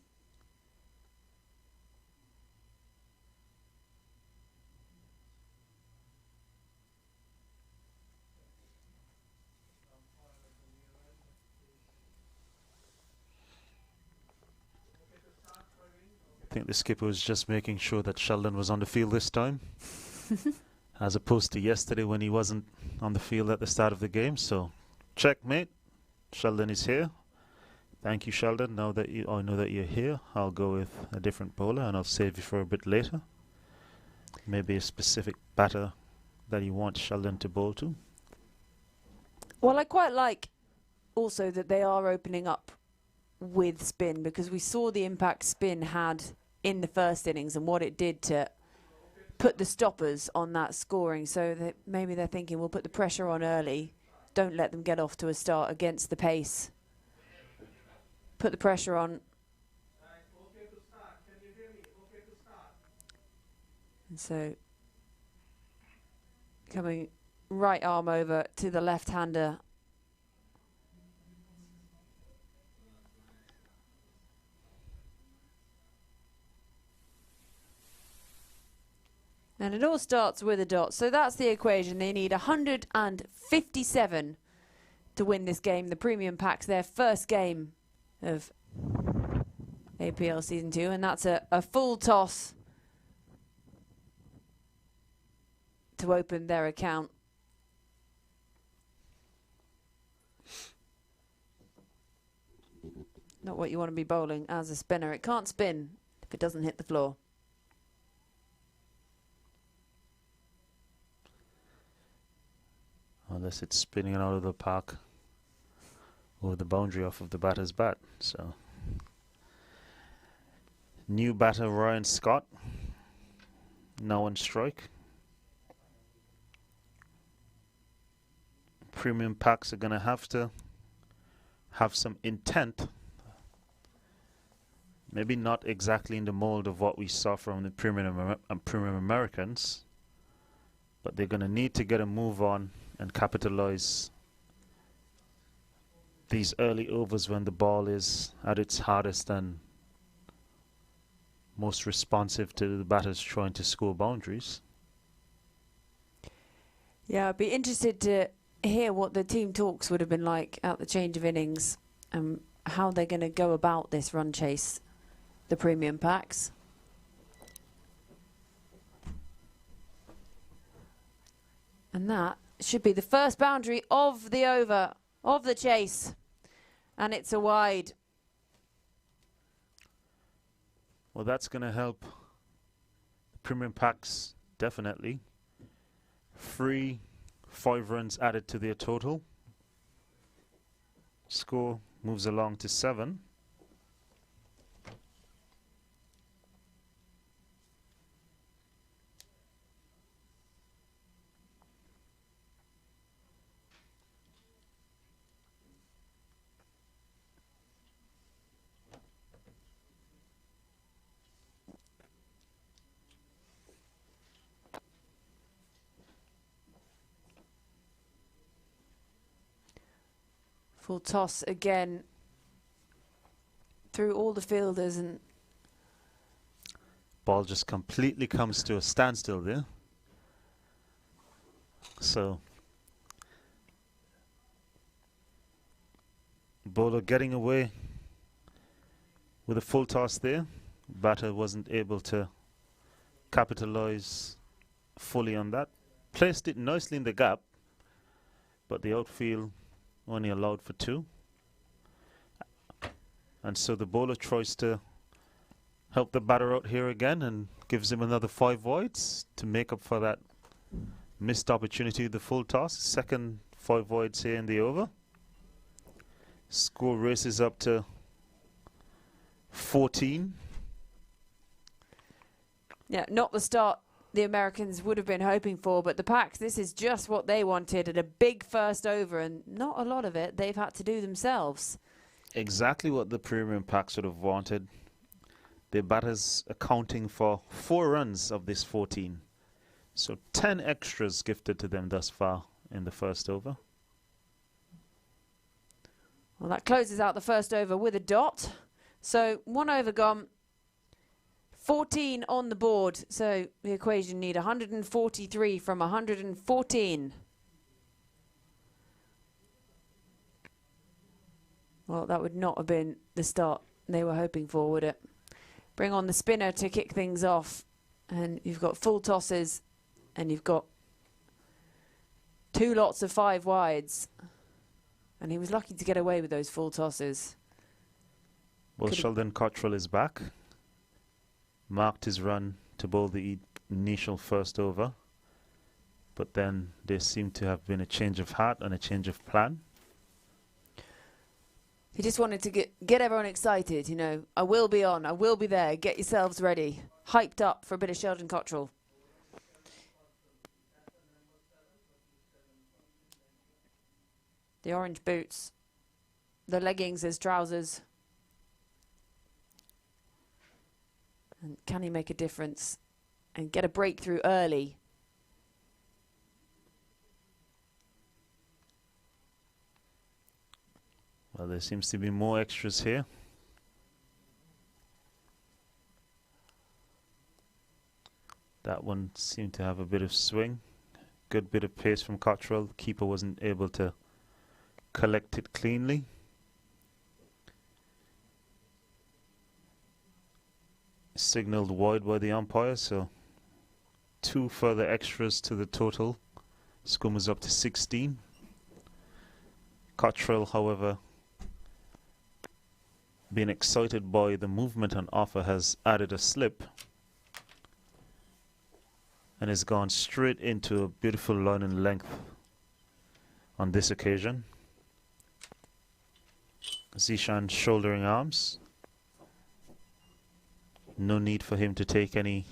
I think the skipper was just making sure that Sheldon was on the field this time, as opposed to yesterday when he wasn't on the field at the start of the game. So, checkmate. Sheldon is here. Thank you, Sheldon. Now that I know that you're here, I'll go with a different bowler, and I'll save you for a bit later. Maybe a specific batter that you want Sheldon to bowl to. Well, I quite like also that they are opening up with spin, because we saw the impact spin had in the first innings and what it did to put the stoppers on that scoring. So that maybe they're thinking, we'll put the pressure on early, don't let them get off to a start against the pace, put the pressure on. And so coming right arm over to the left-hander. And it all starts with a dot. So that's the equation. They need 157 to win this game. The Premium Paks, their first game of APL Season 2. And that's a full toss to open their account. Not what you want to be bowling as a spinner. It can't spin if it doesn't hit the floor. Unless it's spinning out of the park or the boundary off of the batter's bat. So, new batter Ryan Scott, now on strike. Premium Paks are going to have some intent. Maybe not exactly in the mold of what we saw from the Premium Americans, but they're going to need to get a move on and capitalize these early overs when the ball is at its hardest and most responsive to the batters trying to score boundaries. Yeah, I'd be interested to hear what the team talks would have been like at the change of innings and how they're going to go about this run chase, the Premium Paks. And that should be the first boundary of the over, of the chase. And it's a wide. Well, that's going to help the Premium Paks, definitely. 5 runs added to their total. Score moves along to 7. Full toss again through all the fielders, and Ball just completely comes to a standstill there. So bowler getting away with a full toss there. Batter wasn't able to capitalize fully on that. Placed it nicely in the gap, but the outfield only allowed for 2. And so the bowler tries to help the batter out here again and gives him another 5 wides to make up for that missed opportunity of the full toss. Second 5 wides here in the over. Score races up to 14. yeah, not the start the Americans would have been hoping for, but the Paks, this is just what they wanted at a big first over, and not a lot of it they've had to do themselves. Exactly what the Premium Paks would have wanted. Their batters accounting for 4 runs of this 14. So 10 extras gifted to them thus far in the first over. Well, that closes out the first over with a dot. So 1 over gone. 14 on the board, so the equation need 143 from 114. Well, that would not have been the start they were hoping for, would it? Bring on the spinner to kick things off, and you've got full tosses, and you've got 2 lots of 5 wides, and he was lucky to get away with those full tosses. Well, Sheldon Cottrell is back. Marked his run to bowl the initial first over, but then there seemed to have been a change of heart and a change of plan. He just wanted to get everyone excited, you know. I will be on, I will be there, get yourselves ready. Hyped up for a bit of Sheldon Cottrell. The orange boots, the leggings as trousers. And can he make a difference and get a breakthrough early? Well, there seems to be more extras here. That one seemed to have a bit of swing. Good bit of pace from Cottrell. The keeper wasn't able to collect it cleanly. Signaled wide by the umpire, so 2 further extras to the total. Score is up to 16. Cottrell, however, being excited by the movement on offer, has added a slip and has gone straight into a beautiful line and length on this occasion. Zishan shouldering arms. No need for him to take any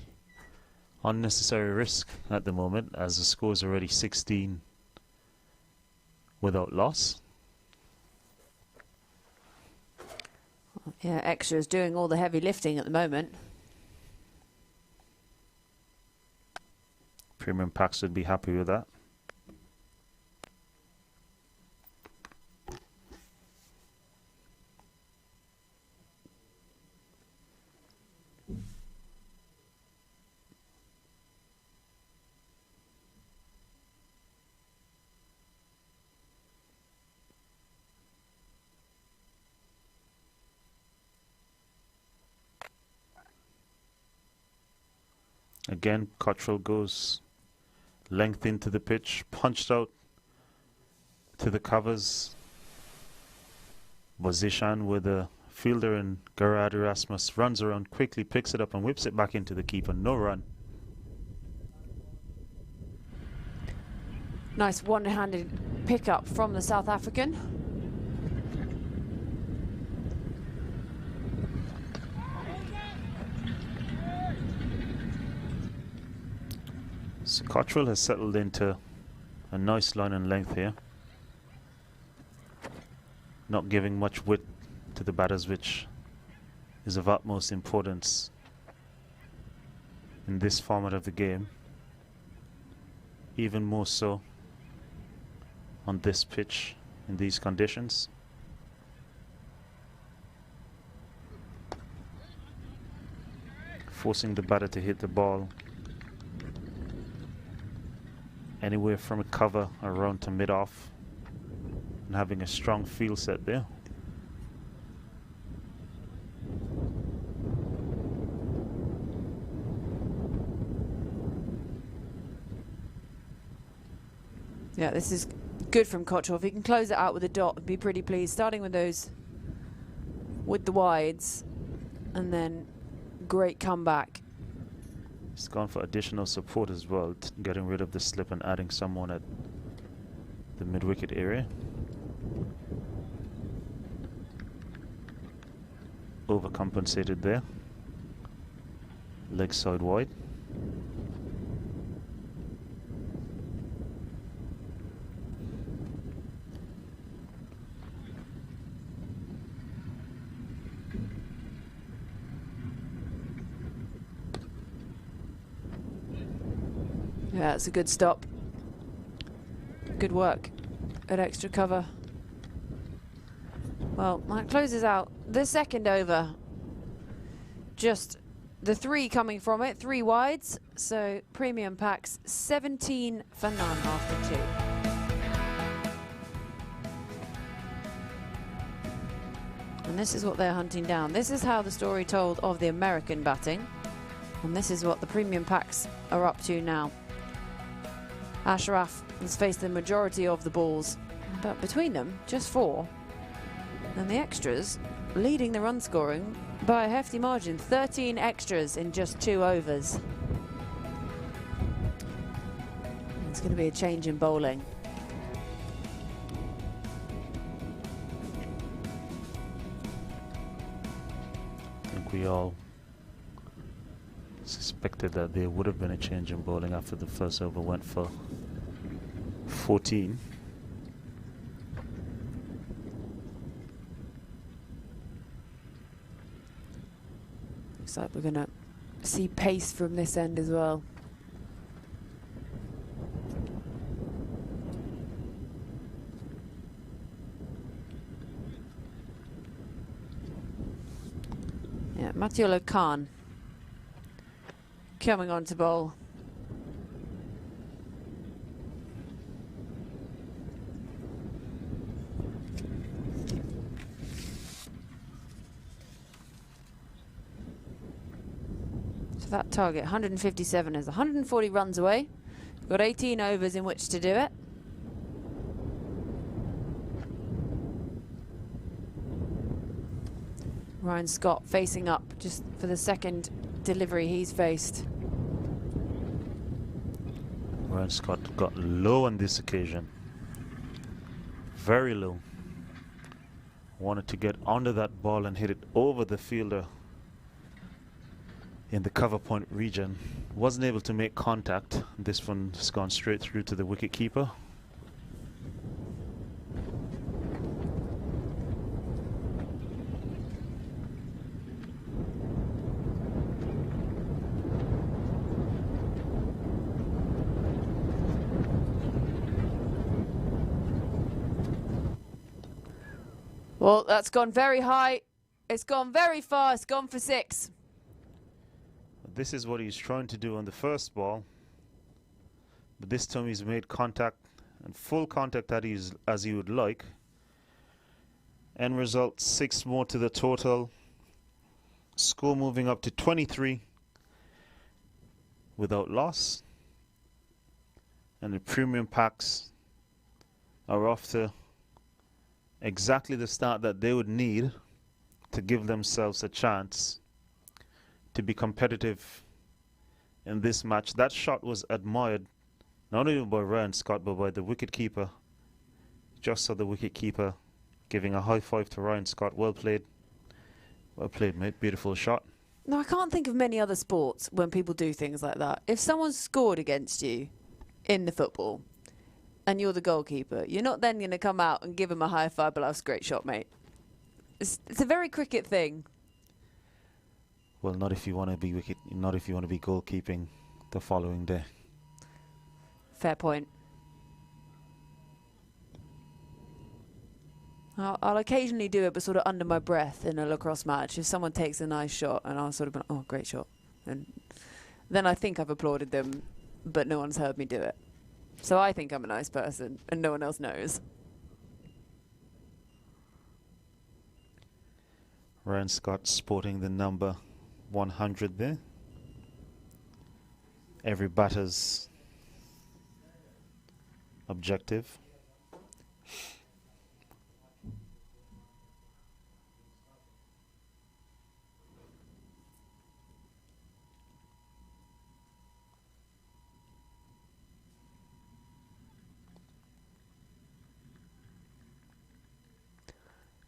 unnecessary risk at the moment, as the score is already 16 without loss. Yeah, Extra is doing all the heavy lifting at the moment. Premium Paks would be happy with that. Again, Cottrell goes length into the pitch, punched out to the covers. Zishan with a fielder, and Gerard Erasmus runs around quickly, picks it up and whips it back into the keeper. No run. Nice one-handed pickup from the South African. So Cottrell has settled into a nice line and length here, not giving much width to the batters, which is of utmost importance in this format of the game, even more so on this pitch in these conditions. Forcing the batter to hit the ball anywhere from a cover around to mid-off, and having a strong field set there. Yeah, this is good from Cottrell. If he can close it out with a dot, I'd be pretty pleased. Starting with those, with the wides, and then great comeback. He's gone for additional support as well, getting rid of the slip and adding someone at the mid-wicket area. Overcompensated there. Leg side wide. Yeah, it's a good stop. Good work at Extra cover. Well, that closes out the second over. Just the three coming from it, 3 wides. So Premium Paks 17 for none after 2. And this is what they're hunting down. This is how the story told of the American batting. And this is what the Premium Paks are up to now. Ashraf has faced the majority of the balls, but between them, just 4. And the Extras leading the run scoring by a hefty margin, 13 extras in just 2 overs. It's going to be a change in bowling. I think we all suspected that there would have been a change in bowling after the first over went for 14. Looks like we're going to see pace from this end as well. Yeah, Matiolo Khan coming on to bowl. So that target, 157, is 140 runs away. We've got 18 overs in which to do it. Ryan Scott facing up just for the second delivery he's faced. Ryan Scott got low on this occasion. Very low. Wanted to get under that ball and hit it over the fielder in the cover point region. Wasn't able to make contact. This one's gone straight through to the wicket keeper. Well, that's gone very high. It's gone very far. It's gone for 6. This is what he's trying to do on the first ball. But this time he's made contact, and full contact that as he would like. End result, 6 more to the total. Score moving up to 23 without loss. And the premium packs are off to exactly the start that they would need to give themselves a chance to be competitive in this match. That shot was admired not only by Ryan Scott but by the wicketkeeper. Just saw the wicketkeeper giving a high five to Ryan Scott. Well played. Well played, mate. Beautiful shot. No, I can't think of many other sports when people do things like that. If someone's scored against you in the football and you're the goalkeeper, you're not then going to come out and give him a high five, but that's a great shot, mate. It's a very cricket thing. Well, not if you want to be not if you want to be goalkeeping the following day. Fair point. I'll occasionally do it, but sort of under my breath in a lacrosse match. If someone takes a nice shot, and I'll sort of be like, oh, great shot. And then I think I've applauded them, but no one's heard me do it. So I think I'm a nice person, and no one else knows. Ryan Scott sporting the number 100 there. Every batter's objective.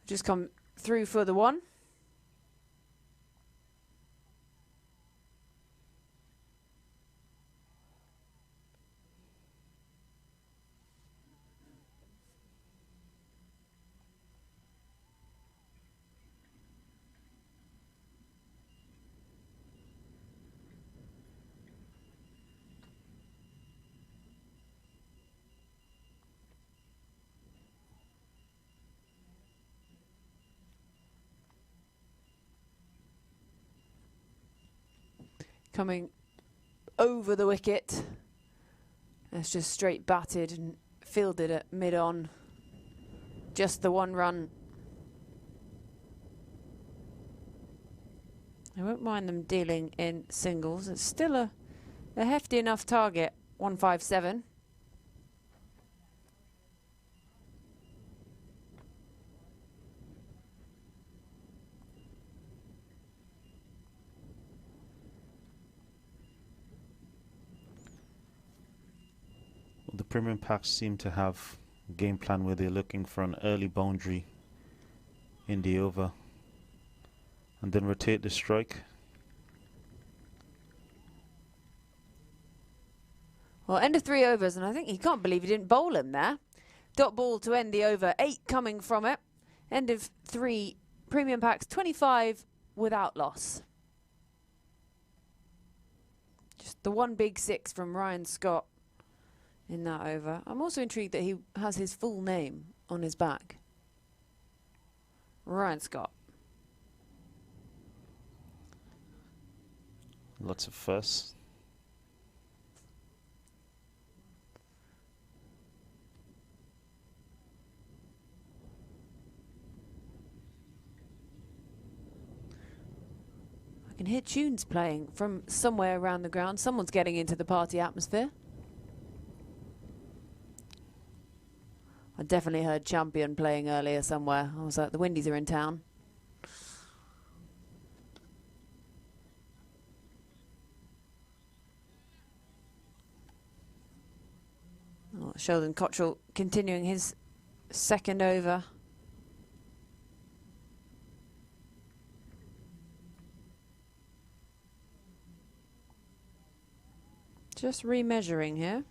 Just come through for the 1. Coming over the wicket. It's just straight batted and fielded at mid-on. Just the 1 run. I won't mind them dealing in singles. It's still a hefty enough target, 157. The premium packs seem to have a game plan where they're looking for an early boundary in the over and then rotate the strike. Well, end of 3 overs, and I think he can't believe he didn't bowl him there. Dot ball to end the over, 8 coming from it. End of 3, premium packs 25 without loss. Just the 1 big 6 from Ryan Scott in that over. I'm also intrigued that he has his full name on his back. Ryan Scott. Lots of fuss. I can hear tunes playing from somewhere around the ground. Someone's getting into the party atmosphere. I definitely heard Champion playing earlier somewhere. I was like, the Windies are in town. Sheldon Cottrell continuing his second over. Just remeasuring here.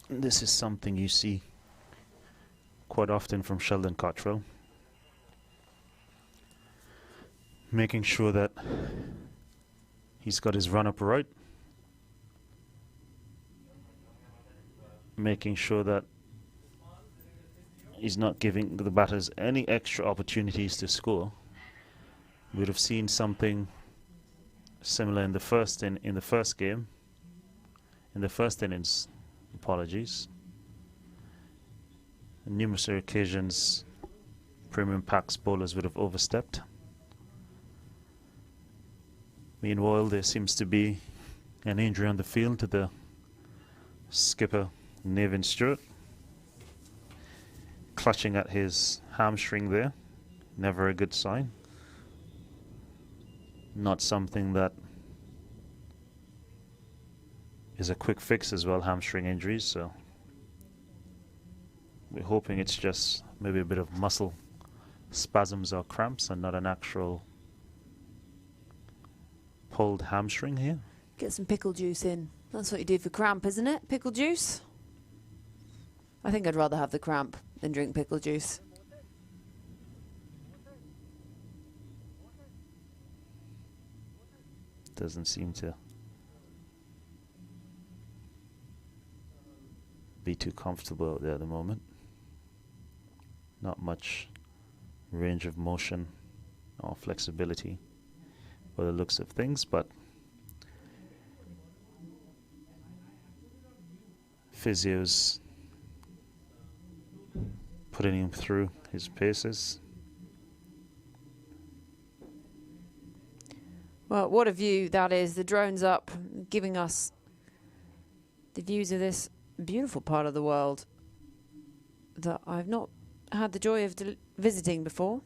This is something you see quite often from Sheldon Cottrell. Making sure that he's got his run-up right. Making sure that he's not giving the batters any extra opportunities to score. We would have seen something similar in the first game, in the first innings. Apologies. On numerous occasions, premium Paks bowlers would have overstepped. Meanwhile, there seems to be an injury on the field to the skipper, Navin Stewart. Clutching at his hamstring there. Never a good sign. Not something that is a quick fix as well, hamstring injuries, so we're hoping it's just maybe a bit of muscle spasms or cramps and not an actual pulled hamstring here. Get some pickle juice in. That's what you do for cramp, isn't it? Pickle juice? I think I'd rather have the cramp than drink pickle juice. Doesn't seem to be too comfortable out there at the moment. Not much range of motion or flexibility by the looks of things, but physio's putting him through his paces. Well, what a view that is. The drone's up, giving us the views of this beautiful part of the world that I've not had the joy of visiting before.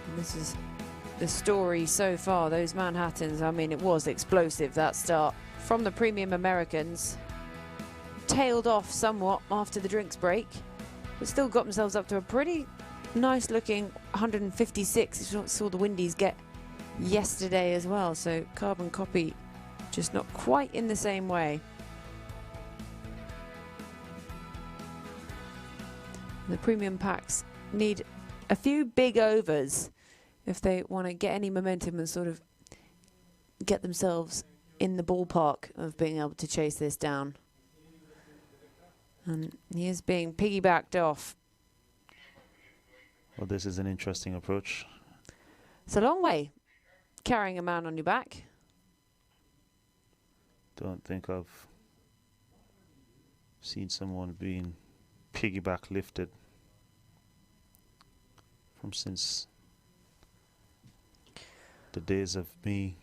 And this is the story so far. Those Manhattans, I mean, it was explosive, that start from the Premium Americans. Tailed off somewhat after the drinks break, but still got themselves up to a pretty nice looking 156. You saw the Windies get yesterday as well, so carbon copy just not quite in the same way. The Premium Paks need a few big overs if they want to get any momentum and sort of get themselves in the ballpark of being able to chase this down. And he is being piggybacked off. Well, this is an interesting approach. It's a long way, carrying a man on your back. Don't think I've seen someone being piggyback lifted from since the days of me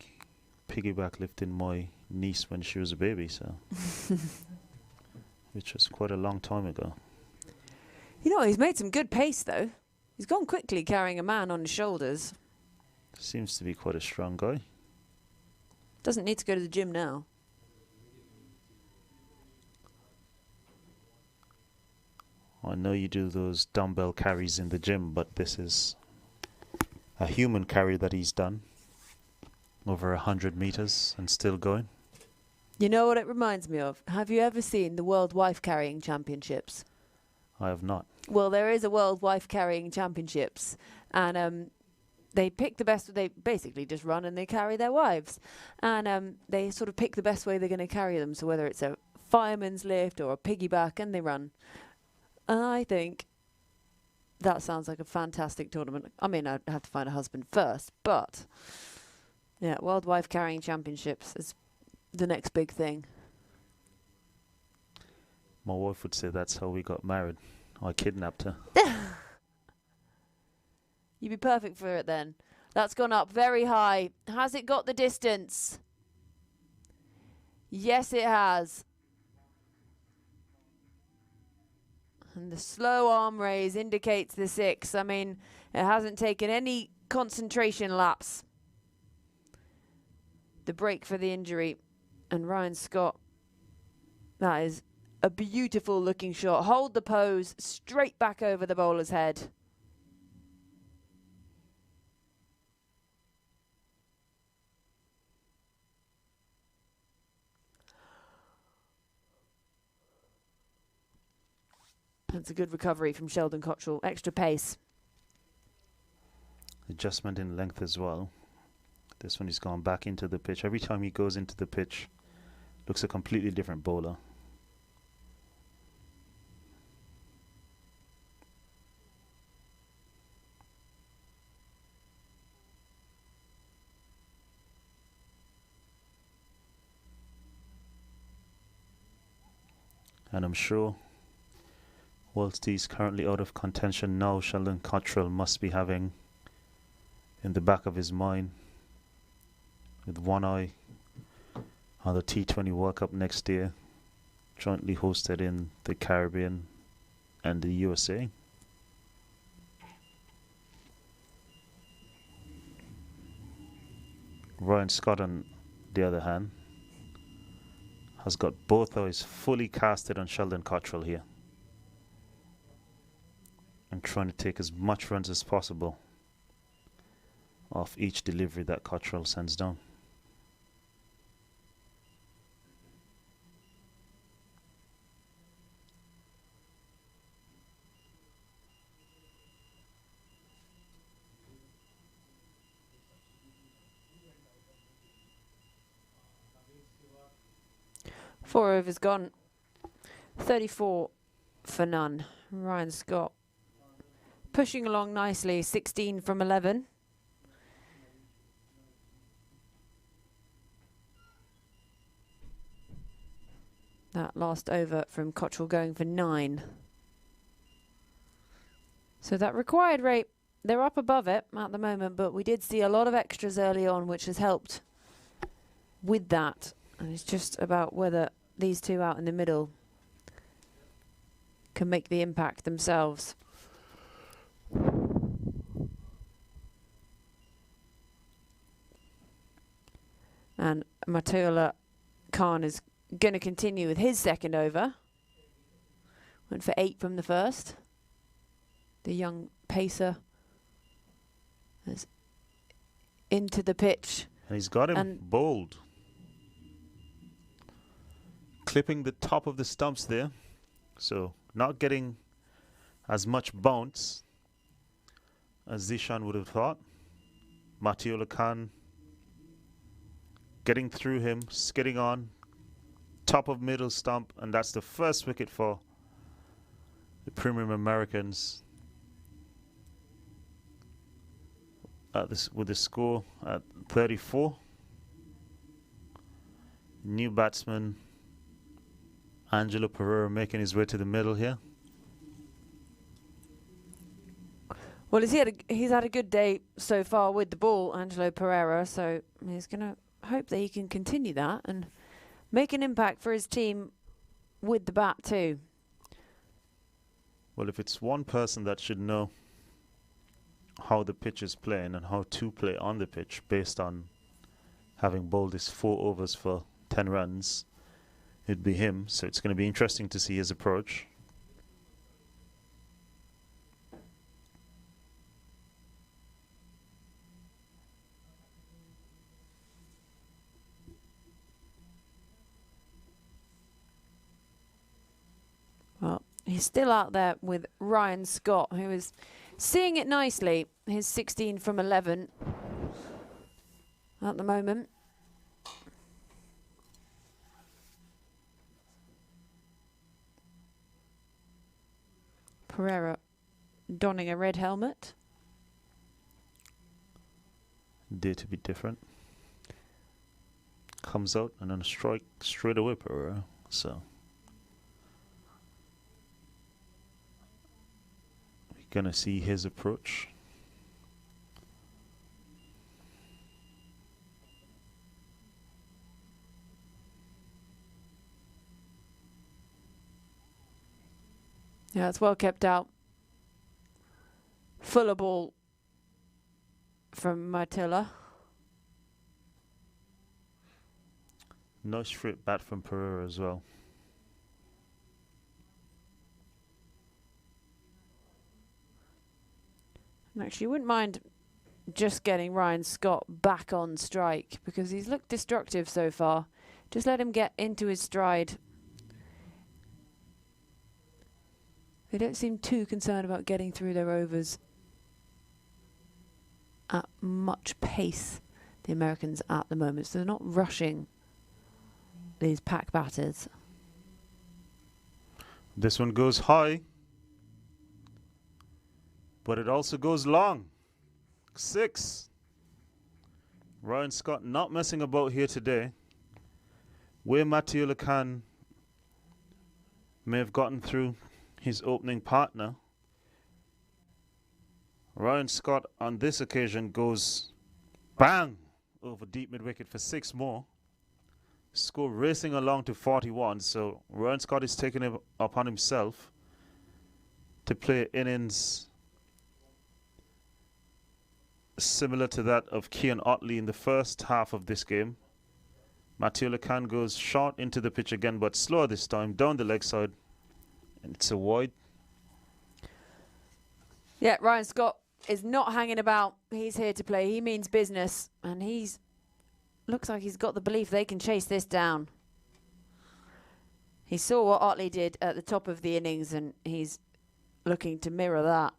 piggyback lifting my niece when she was a baby, so which was quite a long time ago. You know, he's made some good pace though. He's gone quickly carrying a man on his shoulders. Seems to be quite a strong guy. Doesn't need to go to the gym now. I know you do those dumbbell carries in the gym, but this is a human carry that he's done. Over 100 meters and still going. You know what it reminds me of? Have you ever seen the World Wife Carrying Championships? I have not. Well, there is a World Wife Carrying Championships, and they pick the best. They basically just run and they carry their wives, and they sort of pick the best way they're going to carry them. So whether it's a fireman's lift or a piggyback, and they run. And I think that sounds like a fantastic tournament. I mean, I'd have to find a husband first, but yeah, World Wife Carrying Championships is the next big thing. My wife would say that's how we got married. I kidnapped her. You'd be perfect for it then. That's gone up very high. Has it got the distance? Yes, it has. And the slow arm raise indicates the 6. I mean, it hasn't taken any concentration lapse. The break for the injury. And Ryan Scott, that is a beautiful looking shot. Hold the pose, straight back over the bowler's head. That's a good recovery from Sheldon Cottrell. Extra pace. Adjustment in length as well. This one he's gone back into the pitch. Every time he goes into the pitch, looks a completely different bowler. And I'm sure, whilst he's currently out of contention now, Sheldon Cottrell must be having in the back of his mind, with one eye on the T20 World Cup next year, jointly hosted in the Caribbean and the USA. Ryan Scott, on the other hand, has got both eyes fully casted on Sheldon Cottrell here, and trying to take as much runs as possible off each delivery that Cottrell sends down. Four overs gone. 34 for none. Ryan Scott pushing along nicely. 16 from 11. That last over from Cottrell going for 9. So that required rate, they're up above it at the moment, but we did see a lot of extras early on, which has helped with that. And it's just about whether these two out in the middle can make the impact themselves. And Matola Khan is going to continue with his second over. Went for 8 from the first. The young pacer is into the pitch. And he's got him bowled. Clipping the top of the stumps there. So not getting as much bounce as Zishan would have thought. Matiola Khan getting through him, skidding on, top of middle stump, and that's the first wicket for the Premium Americans with the score at 34. New batsman Angelo Pereira making his way to the middle here. Well, he's had a good day so far with the ball, Angelo Pereira, so he's going to hope that he can continue that and make an impact for his team with the bat too. Well, if it's one person that should know how the pitch is playing and how to play on the pitch based on having bowled his 4 overs for 10 runs, it'd be him. So it's going to be interesting to see his approach. Well, he's still out there with Ryan Scott, who is seeing it nicely. His 16 from 11 at the moment. Pereira donning a red helmet. Dare to be different. Comes out and then a strike straight away, Pereira. So we're gonna see his approach. Yeah, it's well kept out. Fuller ball from Matilla. Nice straight bat from Pereira as well. Actually, you wouldn't mind just getting Ryan Scott back on strike because he's looked destructive so far. Just let him get into his stride. They don't seem too concerned about getting through their overs at much pace, the Americans at the moment. So they're not rushing these pack batters. This one goes high, but it also goes long. 6. Ryan Scott not messing about here today. Where Matthew Lacan may have gotten through his opening partner, Ryan Scott on this occasion goes bang over deep mid-wicket for 6 more. Score racing along to 41, so Ryan Scott is taking it upon himself to play innings similar to that of Kean Otley in the first half of this game. Matthew Lacan goes short into the pitch again, but slower this time, down the leg side, and it's a wide. Yeah, Ryan Scott is not hanging about. He's here to play. He means business, and he's looks like he's got the belief they can chase this down. He saw what Otley did at the top of the innings, and he's looking to mirror that.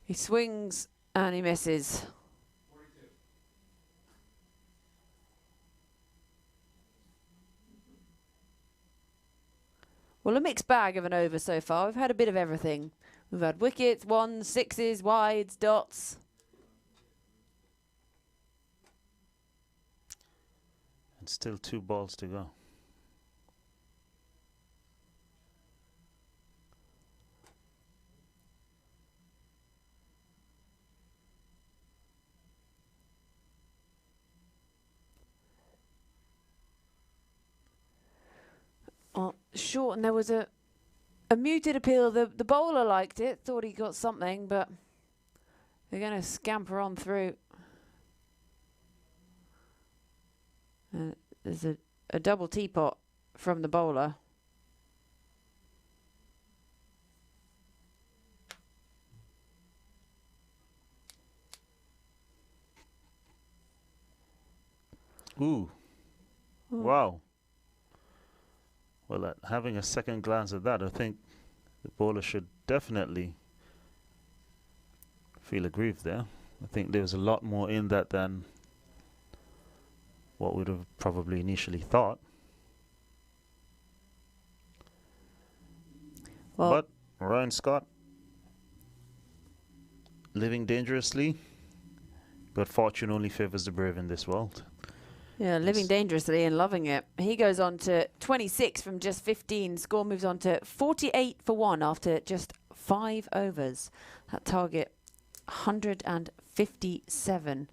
He swings and he misses. Well, a mixed bag of an over so far. We've had a bit of everything. We've had wickets, ones, sixes, wides, dots. And still 2 balls to go. Oh, short, and there was a muted appeal. The bowler liked it, thought he got something, but they're going to scamper on through. There's a double teapot from the bowler. Ooh. Wow. Well, having a second glance at that, I think the bowler should definitely feel aggrieved there. I think there was a lot more in that than what we'd have probably initially thought. Well, but Ryan Scott living dangerously, but fortune only favours the brave in this world. yeah, living dangerously and loving it. He goes on to 26 from just 15. Score moves on to 48 for 1 after just 5 overs. That target, 157.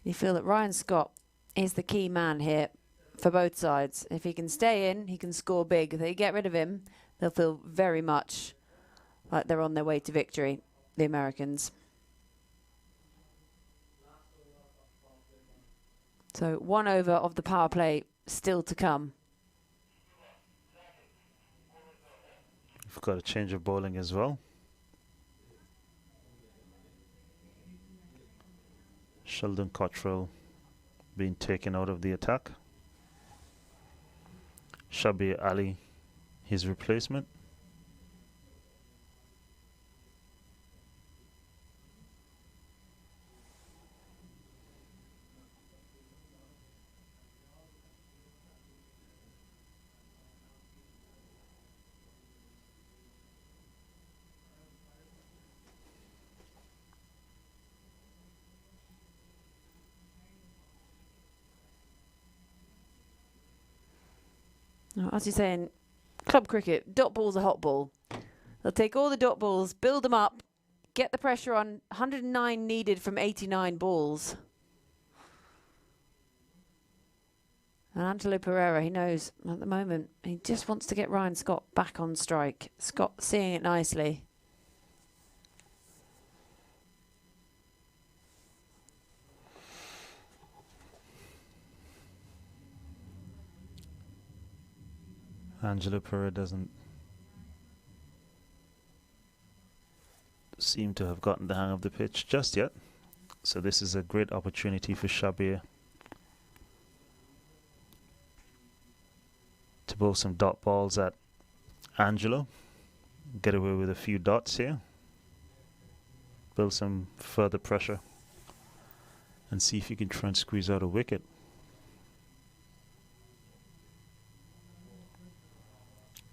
You feel that Ryan Scott is the key man here for both sides. If he can stay in, he can score big. If they get rid of him, they'll feel very much like they're on their way to victory, the Americans. So 1 over of the power play still to come. We've got a change of bowling as well. Sheldon Cottrell being taken out of the attack. Shabir Ali, his replacement. As you say in club cricket, dot ball's a hot ball. They'll take all the dot balls, build them up, get the pressure on. 109 needed from 89 balls. And Angelo Pereira, he knows at the moment, he just wants to get Ryan Scott back on strike. Scott seeing it nicely. Angelo Pereira doesn't seem to have gotten the hang of the pitch just yet. So this is a great opportunity for Shabir to bowl some dot balls at Angelo. Get away with a few dots here. Build some further pressure and see if you can try and squeeze out a wicket.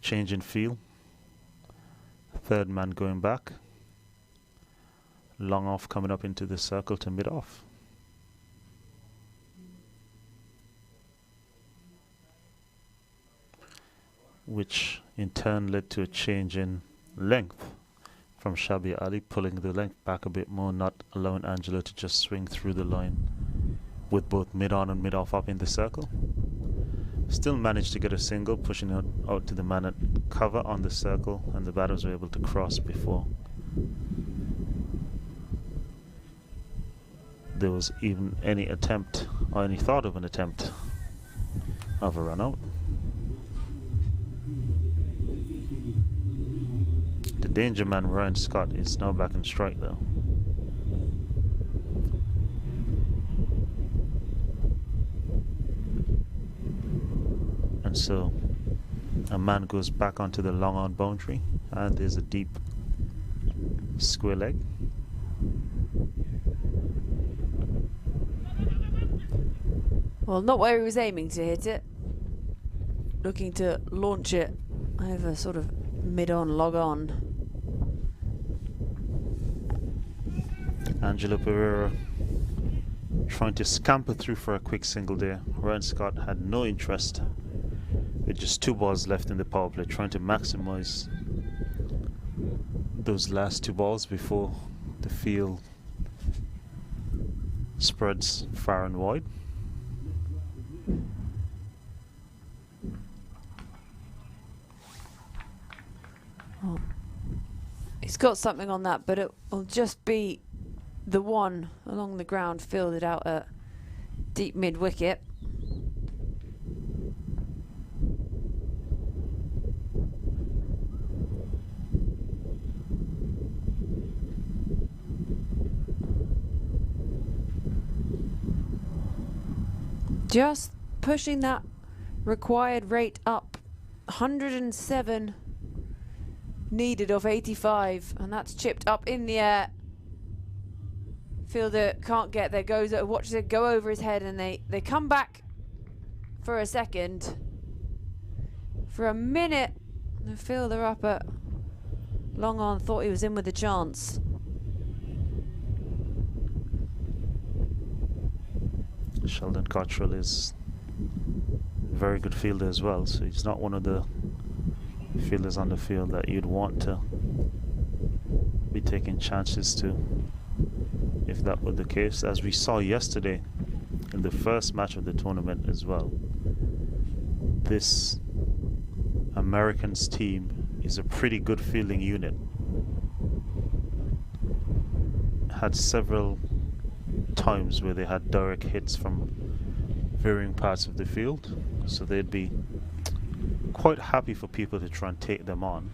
Change in feel. Third man going back. Long off coming up into the circle to mid off. Which in turn led to a change in length from Shabir Ali, pulling the length back a bit more, not allowing Angelo to just swing through the line with both mid on and mid off up in the circle. Still managed to get a single, pushing out to the man at cover on the circle, and the batters were able to cross before there was even any attempt or any thought of an attempt of a run out. The danger man Ryan Scott is now back in strike though. And so a man goes back onto the long on boundary, and there's a deep square leg. Well, not where he was aiming to hit it. Looking to launch it over sort of mid-on, log-on. Angelo Pereira trying to scamper through for a quick single there. Ryan Scott had no interest, with just 2 balls left in the power play, trying to maximize those last 2 balls before the field spreads far and wide. Well, he's got something on that, but it will just be the one along the ground, fielded out at deep mid-wicket. Just pushing that required rate up. 107 needed off 85, and that's chipped up in the air. Fielder can't get there, watches it go over his head, and they come back for a second. For a minute, the fielder up at long on thought he was in with a chance. Sheldon Cottrell is a very good fielder as well, so he's not one of the fielders on the field that you'd want to be taking chances to, if that were the case, as we saw yesterday in the first match of the tournament as well. This Americans team is a pretty good fielding unit. Had several times where they had direct hits from varying parts of the field, so they'd be quite happy for people to try and take them on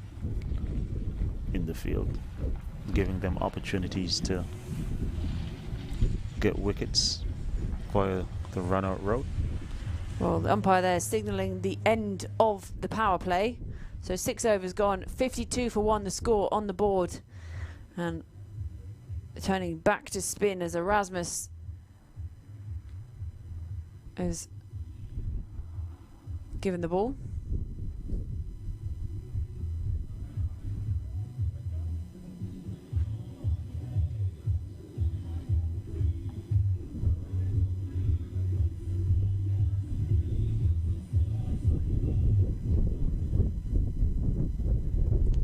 in the field, giving them opportunities to get wickets via the run-out route. Well, the umpire there signalling the end of the power play. So 6 overs gone, 52 for 1 the score on the board. And turning back to spin as Erasmus is given the ball.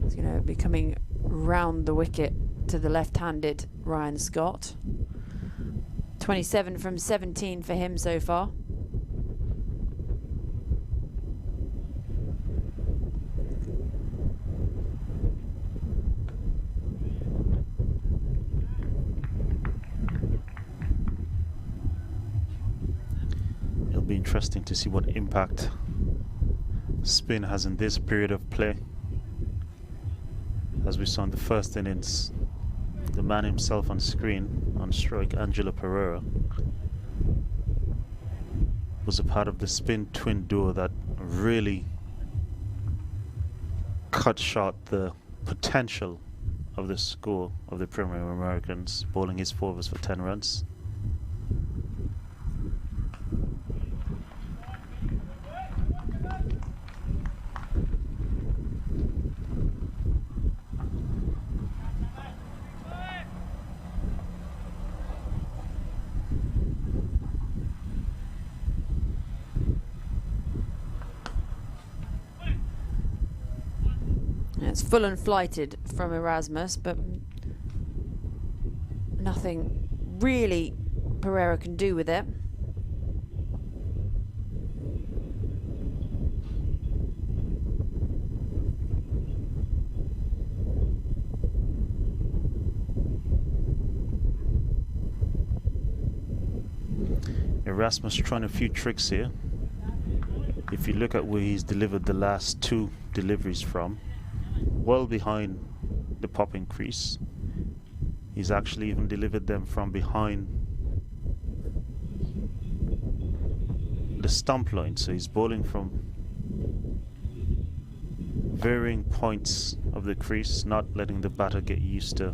It's going to be coming round the wicket to the left-handed Ryan Scott. 27 from 17 for him so far. It'll be interesting to see what impact spin has in this period of play. As we saw in the first innings, the man himself on screen, on strike, Angelo Pereira, was a part of the spin twin duo that really cut short the potential of the score of the Premier Americans, bowling his 4 overs for 10 runs. It's full and flighted from Erasmus, but nothing really Pereira can do with it. Erasmus trying a few tricks here. If you look at where he's delivered the last 2 deliveries from, well behind the popping crease. He's actually even delivered them from behind the stump line, so he's bowling from varying points of the crease, not letting the batter get used to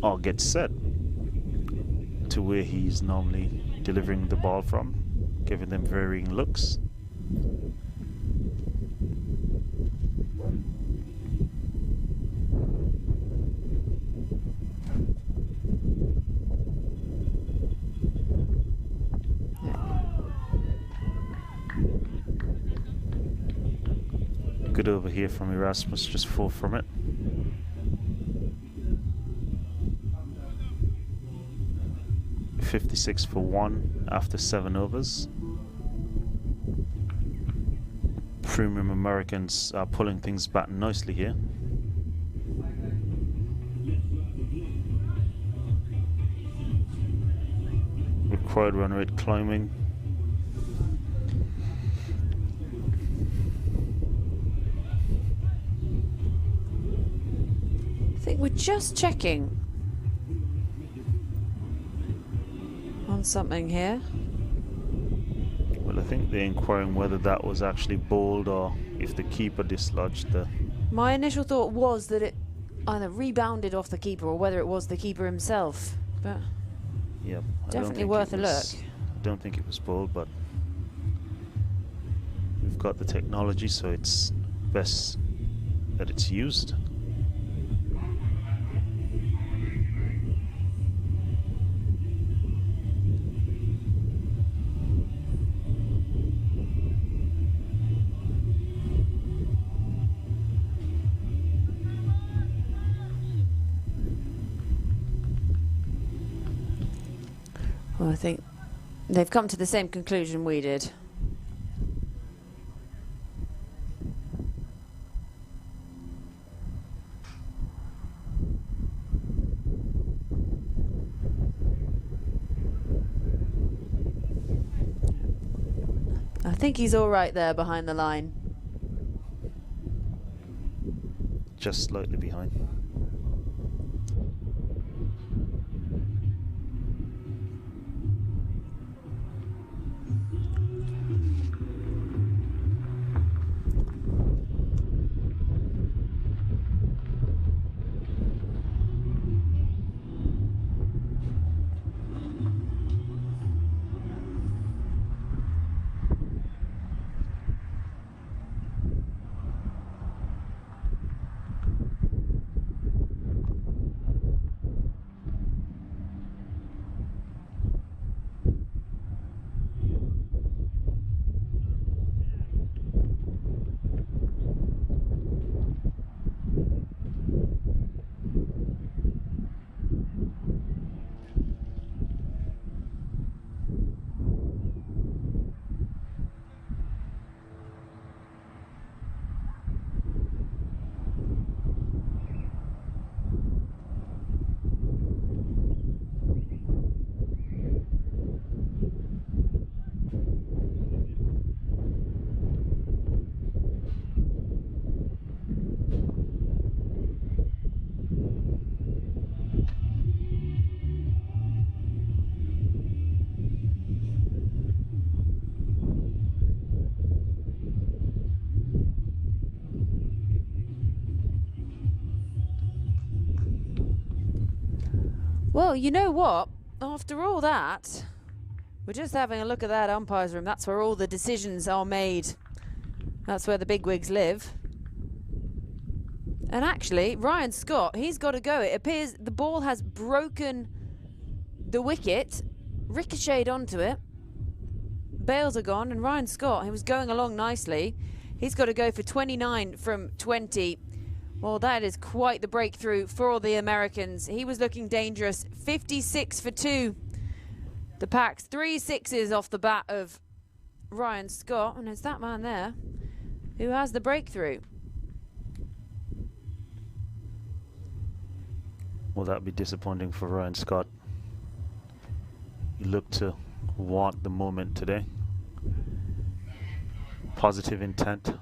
or get set to where he's normally delivering the ball from, giving them varying looks. Good over here from Erasmus, just 4 from it. .56 for 1 after 7 overs. Premium Americans are pulling things back nicely here. Required run rate climbing. I think we're just checking on something here. Well, I think they're inquiring whether that was actually bowled or if the keeper dislodged the... My initial thought was that it either rebounded off the keeper or whether it was the keeper himself, but Yep, definitely worth a look. I don't think it was bowled, but we've got the technology, so it's best that it's used. Well, I think they've come to the same conclusion we did. I think he's all right there behind the line. Just slightly behind. Well, you know what? After all that, we're just having a look at that umpire's room. That's where all the decisions are made. That's where the bigwigs live. And actually, Ryan Scott, he's got to go. It appears the ball has broken the wicket, ricocheted onto it. Bails are gone, and Ryan Scott, he was going along nicely. He's got to go for 29 from 20. Well, that is quite the breakthrough for the Americans. He was looking dangerous. 56 for 2. The Paks, 3 sixes off the bat of Ryan Scott. And it's that man there who has the breakthrough. Will that be disappointing for Ryan Scott? He looked to want the moment today. Positive intent.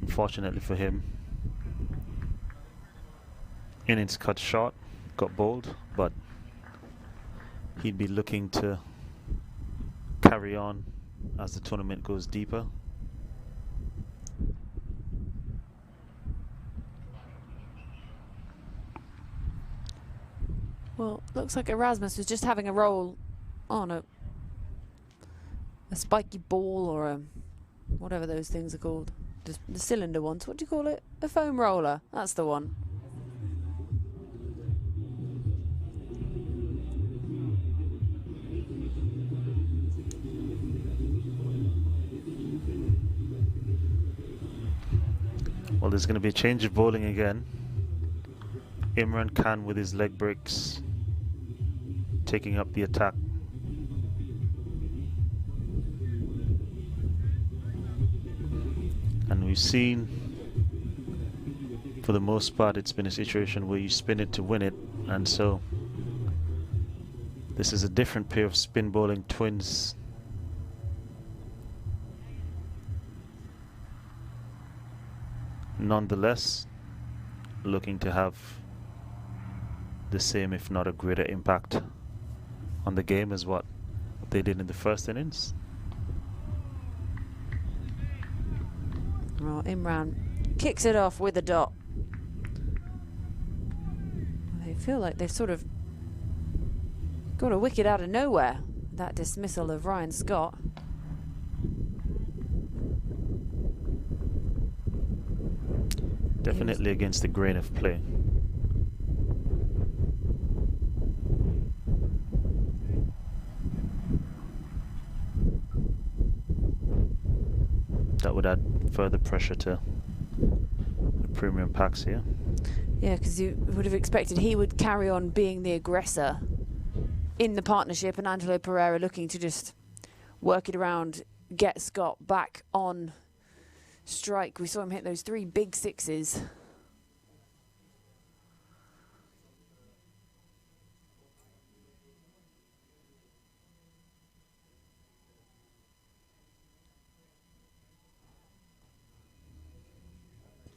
Unfortunately for him, innings cut short, got bowled, but he'd be looking to carry on as the tournament goes deeper. Well, looks like Erasmus was just having a roll on a spiky ball or a whatever those things are called. Just the cylinder ones. What do you call it? A foam roller. That's the one. Well, there's going to be a change of bowling again. Imran Khan with his leg breaks taking up the attack. And we've seen, for the most part, it's been a situation where you spin it to win it, and so this is a different pair of spin bowling twins. Nonetheless, looking to have the same, if not a greater impact on the game as what they did in the first innings. Well, Imran kicks it off with a dot. They feel like they've sort of got a wicket out of nowhere, that dismissal of Ryan Scott. Definitely against the grain of play. That would add further pressure to the premium Paks here. Yeah, because you would have expected he would carry on being the aggressor in the partnership, and Angelo Pereira looking to just work it around, get Scott back on strike. We saw him hit those 3 big sixes.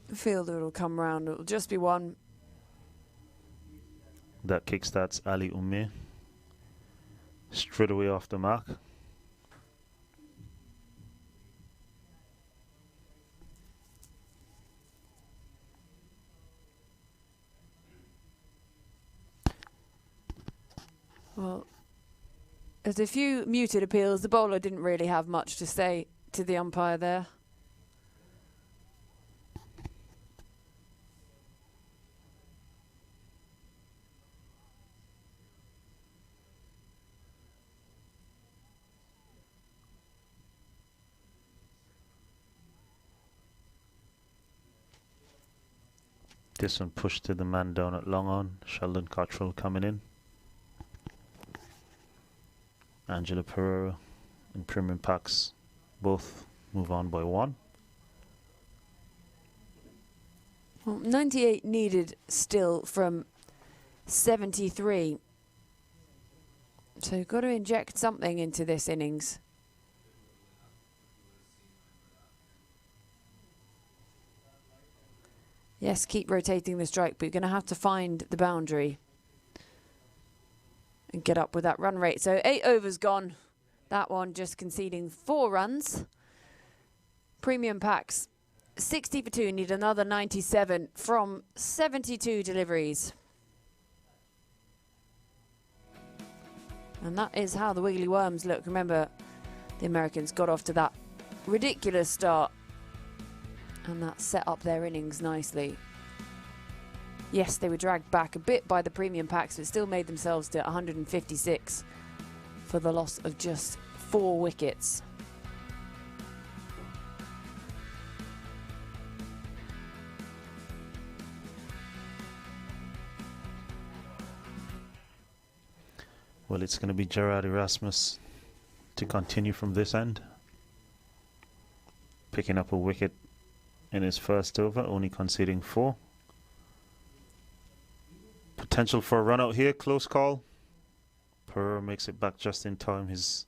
The fielder will come round. It'll just be one. That kickstarts Ali Ume straight away off the mark. Well, there's a few muted appeals. The bowler didn't really have much to say to the umpire there. This one pushed to the man down at long on. Sheldon Cottrell coming in. Angelo Pereira and Premium Paks both move on by 1. Well, 98 needed still from 73. So you've got to inject something into this innings. Yes, keep rotating the strike, but you're going to have to find the boundary and get up with that run rate. So 8 overs gone. That one just conceding 4 runs. Premium Paks 60 for 2, need another 97 from 72 deliveries. And that is how the Wiggly Worms look. Remember, the Americans got off to that ridiculous start, and that set up their innings nicely. Yes, they were dragged back a bit by the premium Paks, but still made themselves to 156 for the loss of just 4 wickets. Well, it's going to be Gerard Erasmus to continue from this end. Picking up a wicket in his first over, only conceding 4. Potential for a run out here, close call. Pereira makes it back just in time. His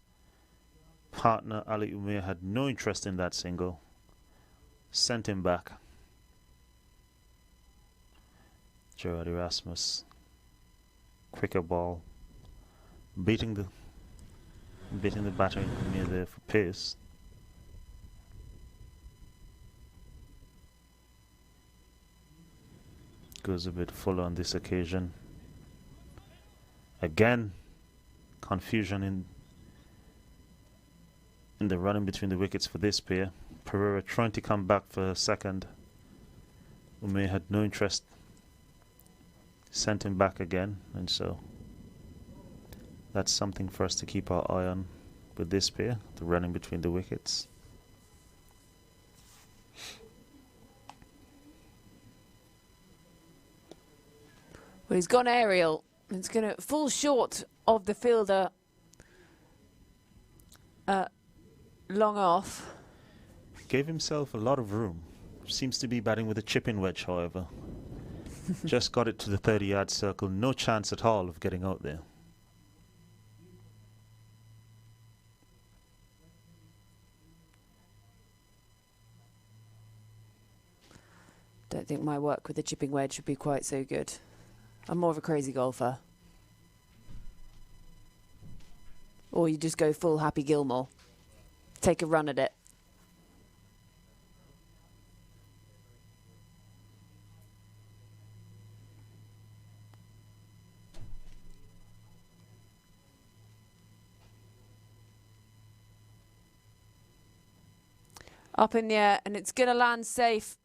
partner Ali Umair had no interest in that single. Sent him back. Gerard Erasmus. Quicker ball. Beating the batter near there for pace. Goes a bit full on this occasion. Again, confusion in the running between the wickets for this pair. Pereira trying to come back for a second. Umair had no interest. Sent him back again, and so that's something for us to keep our eye on with this pair, the running between the wickets. Well, he's gone aerial. It's going to fall short of the fielder long off. Gave himself a lot of room. Seems to be batting with a chip-in wedge, however. Just got it to the 30-yard circle. No chance at all of getting out there. Don't think my work with the chipping wedge would be quite so good. I'm more of a crazy golfer. Or you just go full Happy Gilmore. Take a run at it. Up in the air, and it's going to land safe.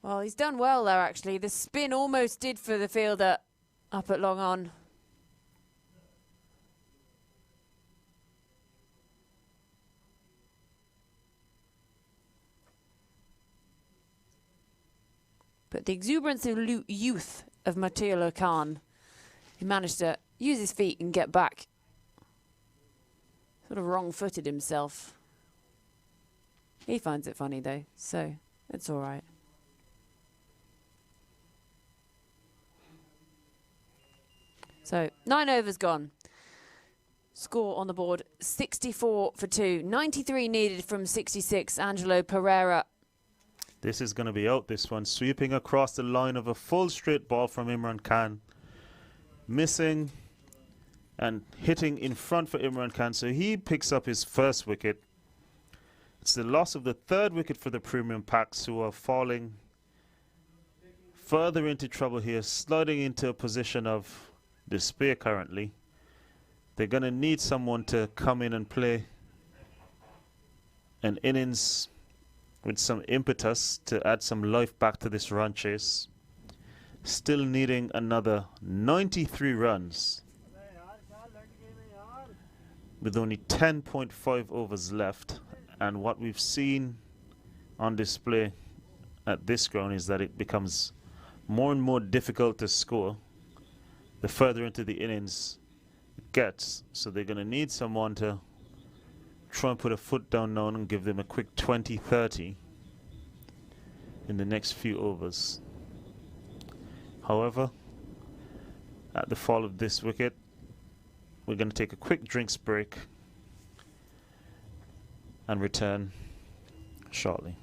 Well, he's done well there, actually. The spin almost did for the fielder up at long on. But the exuberance of youth of Matiullah Khan, he managed to use his feet and get back. Sort of wrong-footed himself. He finds it funny, though, so it's all right. So 9 overs gone. Score on the board, 64 for 2. 93 needed from 66. Angelo Pereira. This is going to be out, this one. Sweeping across the line of a full straight ball from Imran Khan. Missing and hitting in front for Imran Khan. So he picks up his first wicket. It's the loss of the 3rd wicket for the premium Paks, who are falling further into trouble here, sliding into a position of despair currently. They're going to need someone to come in and play an innings with some impetus to add some life back to this run chase. Still needing another 93 runs with only 10.5 overs left. And what we've seen on display at this ground is that it becomes more and more difficult to score the further into the innings it gets. So they're going to need someone to try and put a foot down now and give them a quick 20-30 in the next few overs. However, at the fall of this wicket, we're going to take a quick drinks break and return shortly.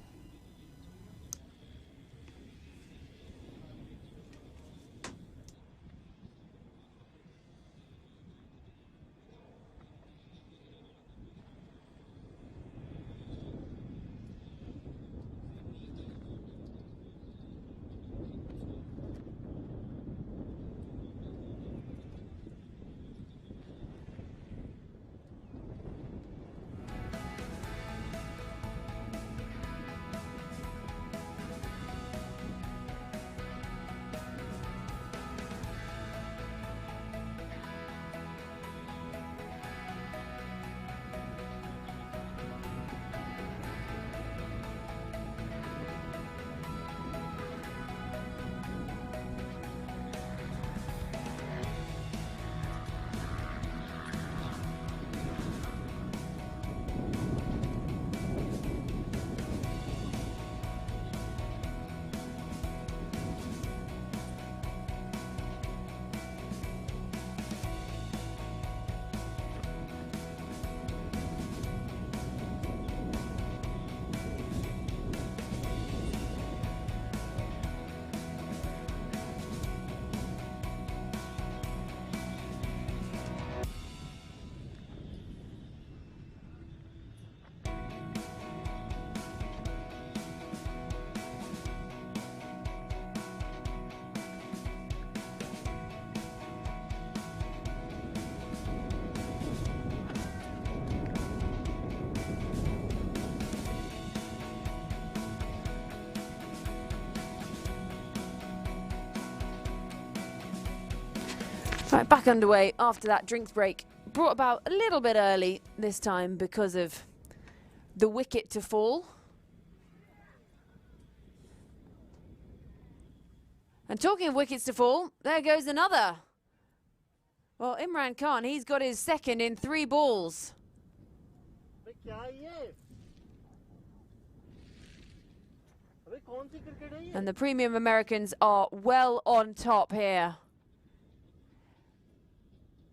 Right, back underway after that drinks break. Brought about a little bit early this time because of the wicket to fall. And talking of wickets to fall, there goes another. Well, Imran Khan, he's got his second in 3 balls. And the premium Americans are well on top here.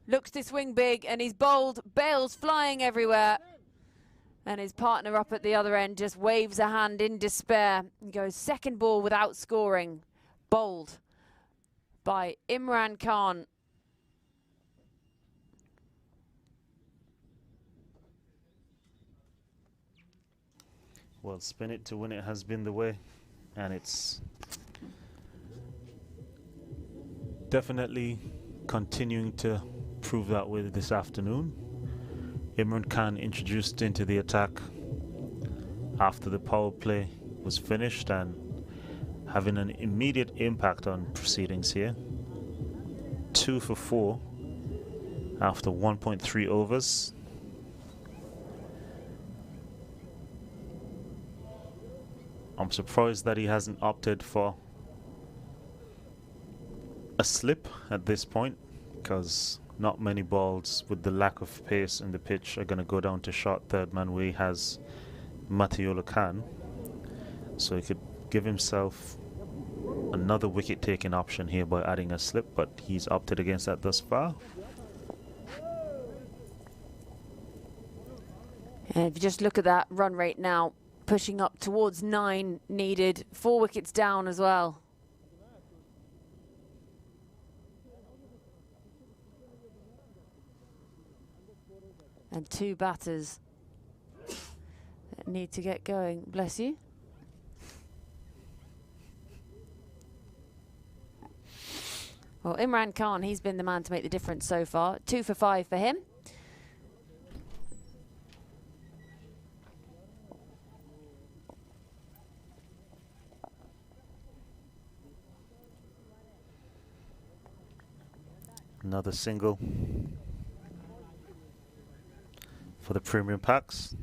Looks to swing big, and he's bowled, bails flying everywhere. And his partner up at the other end just waves a hand in despair. He goes second ball without scoring. Bowled by Imran Khan. Well, spin it to win it has been the way, and it's definitely continuing to prove that way this afternoon. Imran Khan introduced into the attack after the power play was finished and having an immediate impact on proceedings here. 2 for 4 after 1.3 overs. I'm surprised that he hasn't opted for a slip at this point, because not many balls with the lack of pace in the pitch are going to go down to short third man where he has Matiola Khan. So he could give himself another wicket taking option here by adding a slip, but he's opted against that thus far. And if you just look at that run rate now, pushing up towards 9 needed, 4 wickets down as well. And 2 batters that need to get going. Bless you. Well, Imran Khan, he's been the man to make the difference so far. 2 for 5 for him. Another single for the premium Paks.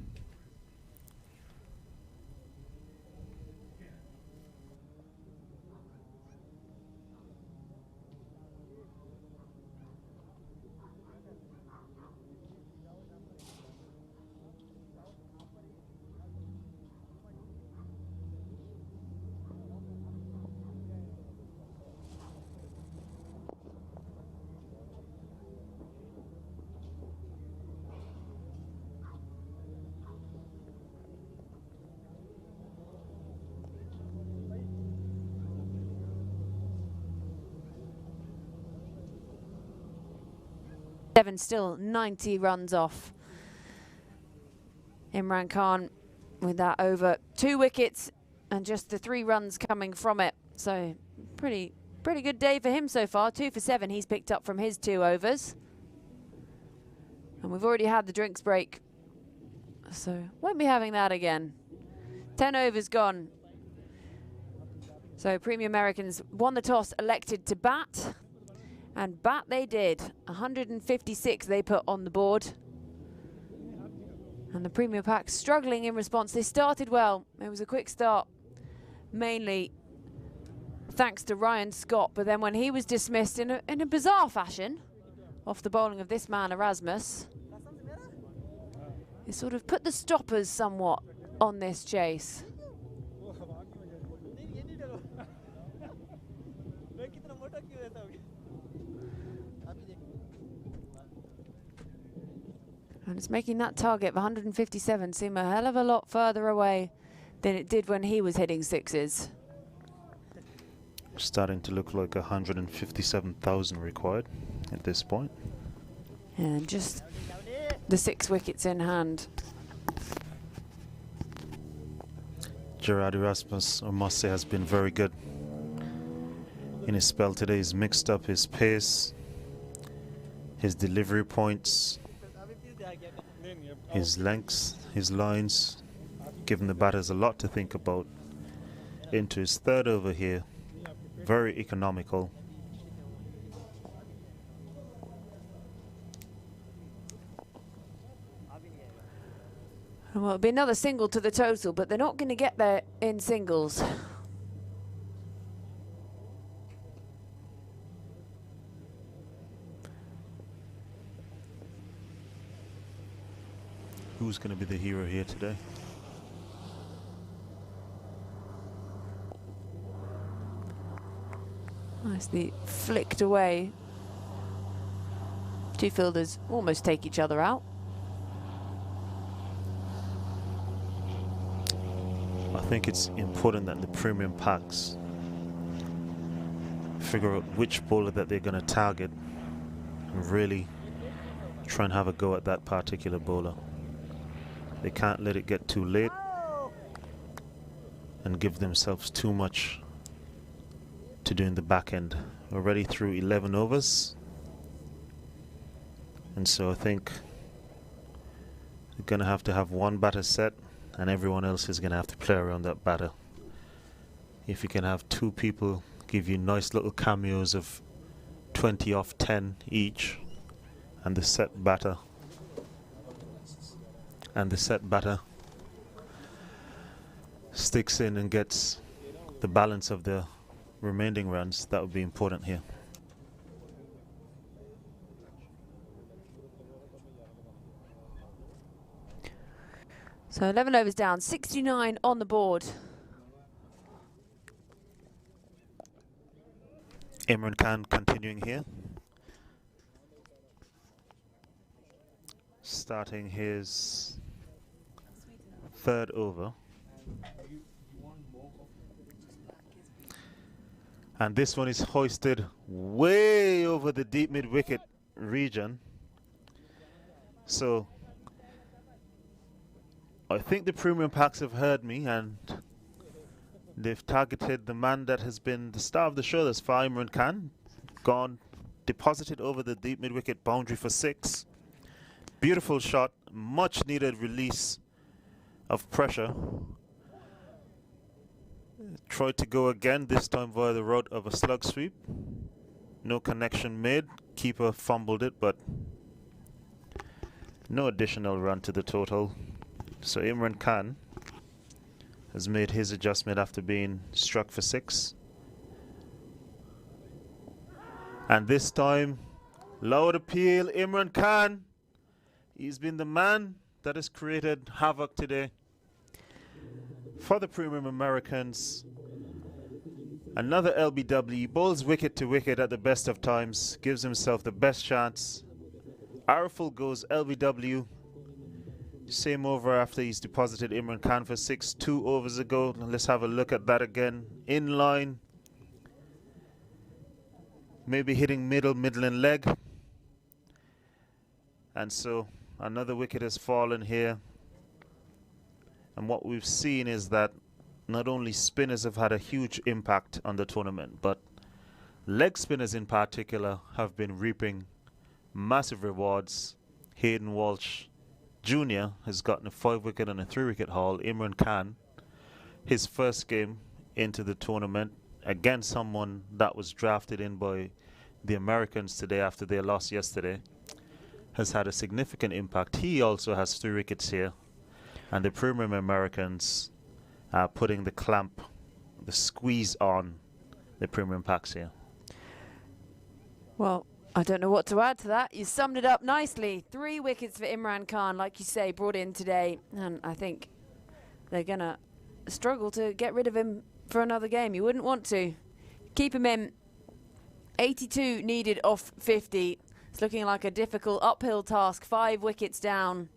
Seven still 90 runs off. Imran Khan with that over 2 wickets and just the 3 runs coming from it. So pretty good day for him so far. 2 for 7 he's picked up from his 2 overs. And we've already had the drinks break, so won't be having that again. 10 overs gone. So Premium Americans won the toss, elected to bat. And bat they did. 156 they put on the board. And the Premium Paks struggling in response. They started well. It was a quick start, mainly thanks to Ryan Scott. But then when he was dismissed in a bizarre fashion off the bowling of this man, Erasmus, it sort of put the stoppers somewhat on this chase. And it's making that target of 157 seem a hell of a lot further away than it did when he was hitting 6s. Starting to look like 157,000 required at this point. And just the 6 wickets in hand. Gerard Erasmus, I must say, has been very good in his spell today. He's mixed up his pace, his delivery points, his lengths, his lines, giving the batters a lot to think about. Into his 3rd over here, very economical. Well, it'll be another single to the total, but they're not going to get there in singles. Who's going to be the hero here today? Nicely flicked away. Two fielders almost take each other out. I think it's important that the premium packs figure out which bowler that they're going to target and really try and have a go at that particular bowler. They can't let it get too late and give themselves too much to do in the back end. We're already through 11 overs, and so I think they're going to have one batter set and everyone else is going to have to play around that batter. If you can have two people give you nice little cameos of 20 off 10 each, and the set batter sticks in and gets the balance of the remaining runs, that would be important here. So 11 overs down, 69 on the board. Imran Khan continuing here, starting his third over, and this one is hoisted way over the deep mid wicket region. So I think the premium packs have heard me and they've targeted the man that has been the star of the show thus far, Imran Khan. Gone, deposited over the deep mid wicket boundary for 6. Beautiful shot, much needed release of pressure. Tried to go again, this time via the route of a slug sweep. No connection made. Keeper fumbled it, but no additional run to the total. So Imran Khan has made his adjustment after being struck for 6. And this time, loud appeal, Imran Khan. He's been the man that has created havoc today for the premium Americans. Another LBW, bowls wicket to wicket at the best of times, gives himself the best chance. Ariful goes LBW. Same over after he's deposited Imran Khan for 6 2 overs ago. Let's have a look at that again. In line. Maybe hitting middle and leg. And so another wicket has fallen here. And what we've seen is that not only spinners have had a huge impact on the tournament, but leg spinners in particular have been reaping massive rewards. Hayden Walsh Jr. has gotten a 5-wicket and a 3-wicket haul. Imran Khan, his first game into the tournament against someone that was drafted in by the Americans today after their loss yesterday, has had a significant impact. He also has 3 wickets here, and the premium Americans are putting the clamp, the squeeze on the premium packs here. Well, I don't know what to add to that. You summed it up nicely. 3 wickets for Imran Khan, like you say, brought in today. And I think they're going to struggle to get rid of him for another game. You wouldn't want to. Keep him in. 82 needed off 50. It's looking like a difficult uphill task. 5 wickets down.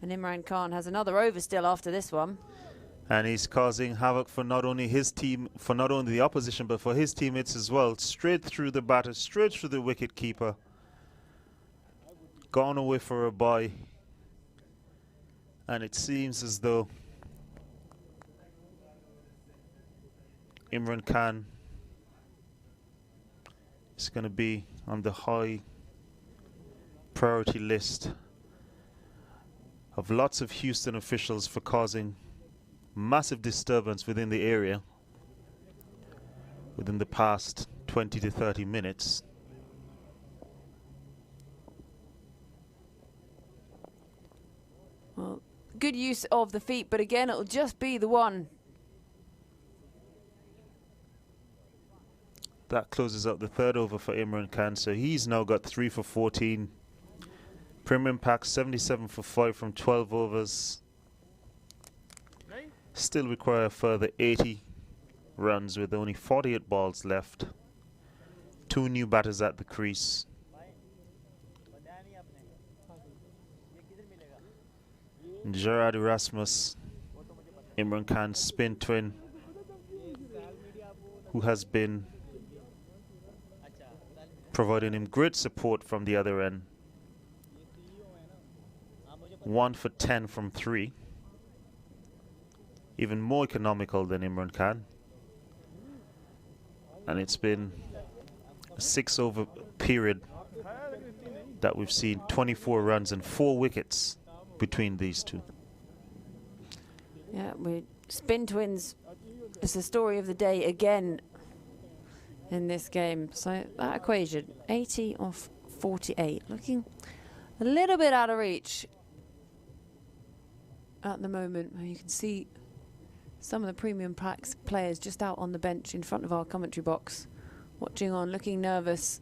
And Imran Khan has another over still after this one. And he's causing havoc for not only his team, for not only the opposition, but for his teammates as well. Straight through the batter, straight through the wicket keeper. Gone away for a bye. And it seems as though Imran Khan is going to be on the high priority list of lots of Houston officials for causing massive disturbance within the area within the past 20 to 30 minutes. good use of the feet, but again, it'll just be the one. That closes up the third over for Imran Khan, so he's now got 3 for 14. Premium Paks 77 for 5 from 12 overs. Still require a further 80 runs with only 48 balls left. 2 new batters at the crease. Gerard Erasmus, Imran Khan's spin twin, who has been providing him great support from the other end. 1 for 10 from 3. Even more economical than Imran Khan. And it's been a 6 over period that we've seen 24 runs and 4 wickets between these two. Yeah, we spin twins. It's the story of the day again in this game. So that equation, 80 off 48, looking a little bit out of reach at the moment. You can see some of the Premium Paks players just out on the bench in front of our commentary box, watching on, looking nervous.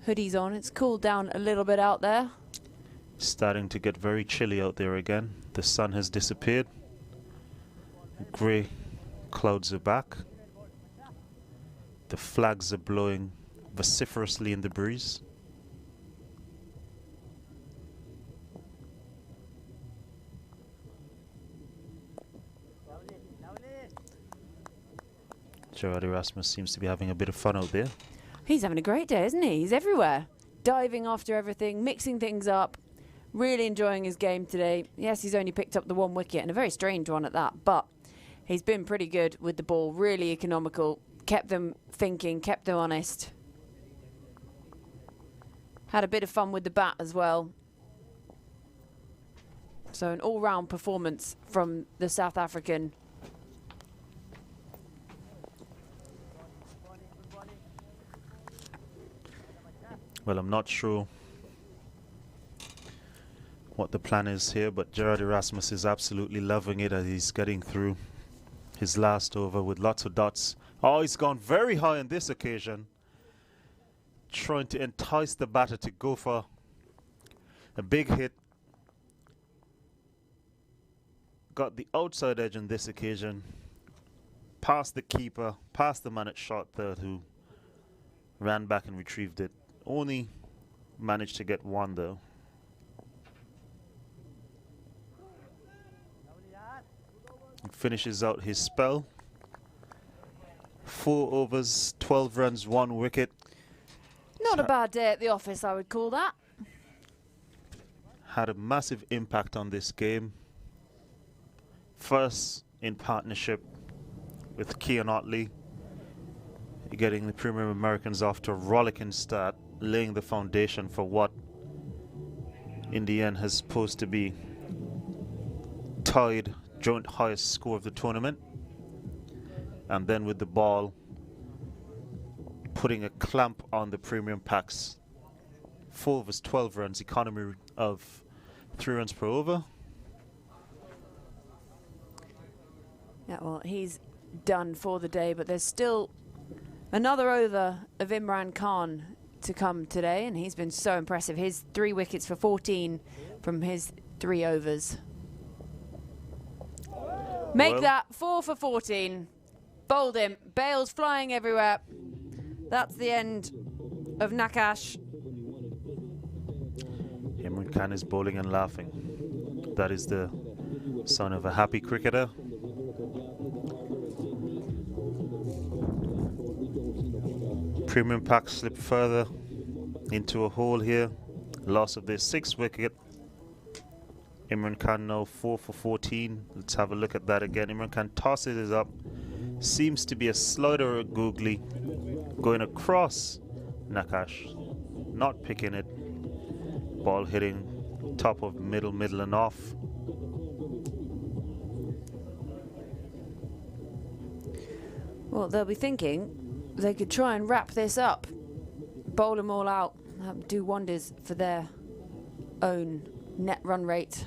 Hoodies on. It's cooled down a little bit out there. Starting to get very chilly out there again. The sun has disappeared. Grey clouds are back. The flags are blowing vociferously in the breeze. Gerard Erasmus seems to be having a bit of fun out there. He's having a great day, isn't he? He's everywhere. Diving after everything, mixing things up. Really enjoying his game today. Yes, he's only picked up the 1 wicket, and a very strange one at that, but he's been pretty good with the ball, really economical, kept them thinking, kept them honest. Had a bit of fun with the bat as well. So an all-round performance from the South African. Well, I'm not sure what the plan is here, but Gerard Erasmus is absolutely loving it as he's getting through his last over with lots of dots. Oh, he's gone very high on this occasion, trying to entice the batter to go for a big hit. Got the outside edge on this occasion, past the keeper, past the man at short third, who ran back and retrieved it. Only managed to get 1 though. Finishes out his spell. 4 overs, 12 runs, 1 wicket. Not a bad day at the office, I would call that. Had a massive impact on this game. First in partnership with Kean Otley, getting the Premium Americans off to a rollicking start, laying the foundation for what in the end has supposed to be tied joint highest score of the tournament. And then with the ball, putting a clamp on the Premium Paks. 4 overs, 12 runs, economy of 3 runs per over. Yeah, well, he's done for the day, but there's still another over of Imran Khan to come today, and he's been so impressive. His 3 wickets for 14 from his 3 overs. Make that 4 for 14. Bowled him. Bales flying everywhere. That's the end of Nakash. Imran Khan is bowling and laughing. That is the sign of a happy cricketer. Premium Paks slip further into a hole here. Loss of their 6th wicket. Imran Khan now 4 for 14. Let's have a look at that again. Imran Khan tosses it up. Seems to be a slider or googly going across Nakash. Not picking it. Ball hitting top of middle and off. Well, they'll be thinking they could try and wrap this up, bowl them all out, do wonders for their own net run rate.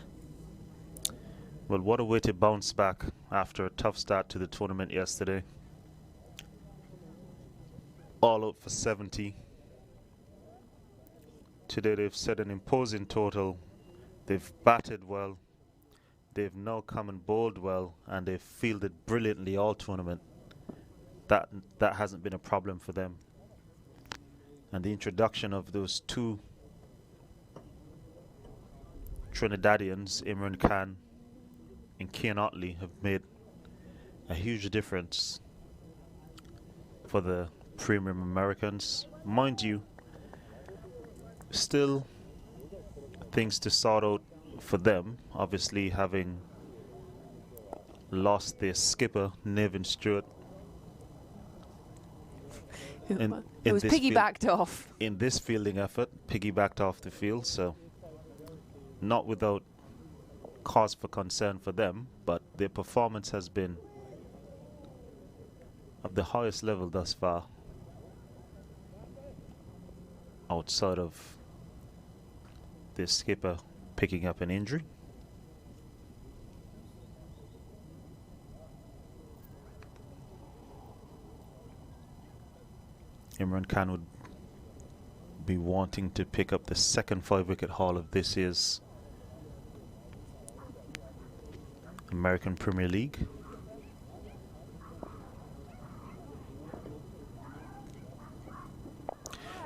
Well, what a way to bounce back after a tough start to the tournament yesterday. All out for 70. Today they've set an imposing total. They've batted well. They've now come and bowled well, and they've fielded brilliantly all tournament. That hasn't been a problem for them. And the introduction of those two Trinidadians, Imran Khan and Kian Otley, have made a huge difference for the Premium Americans. Mind you, still things to sort out for them, obviously having lost their skipper, Nevin Stewart. It was piggybacked off. In this fielding effort, piggybacked off the field, so not without cause for concern for them, but their performance has been of the highest level thus far, outside of their skipper picking up an injury. Imran Khan would be wanting to pick up the second 5-wicket haul of this year's American Premier League.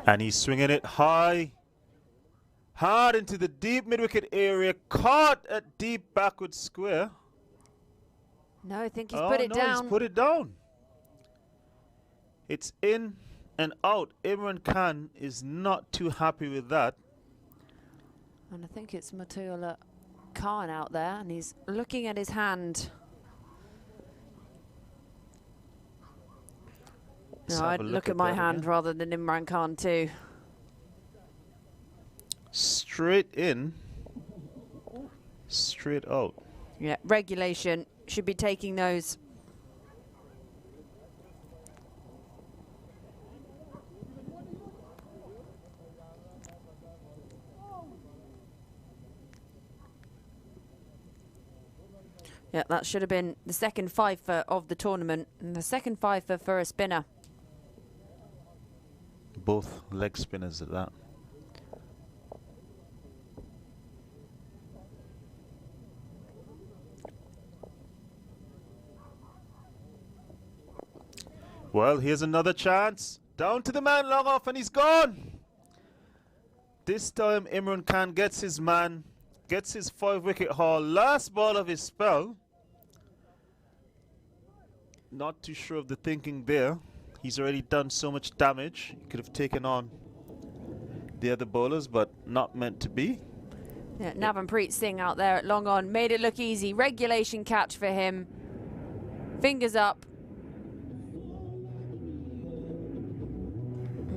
And he's swinging it high, hard into the deep mid-wicket area, caught at deep backward square. No, I think he's put it down. He's put it down. It's in and out. Imran Khan is not too happy with that. And I think it's Matula Khan out there, and he's looking at his hand. No, I'd look at my hand rather than Imran Khan too. Straight in, straight out. Yeah, regulation should be taking those. Yeah, that should have been the second fifer of the tournament, and the second fifer for a spinner. Both leg spinners at that. Well, here's another chance. Down to the man, long off, and he's gone. This time Imran Khan gets his man, gets his 5-wicket haul. Last ball of his spell. Not too sure of the thinking there. He's already done so much damage. He could have taken on the other bowlers, but not meant to be. Yeah, Navanpreet Singh out there at long on. Made it look easy. Regulation catch for him. Fingers up.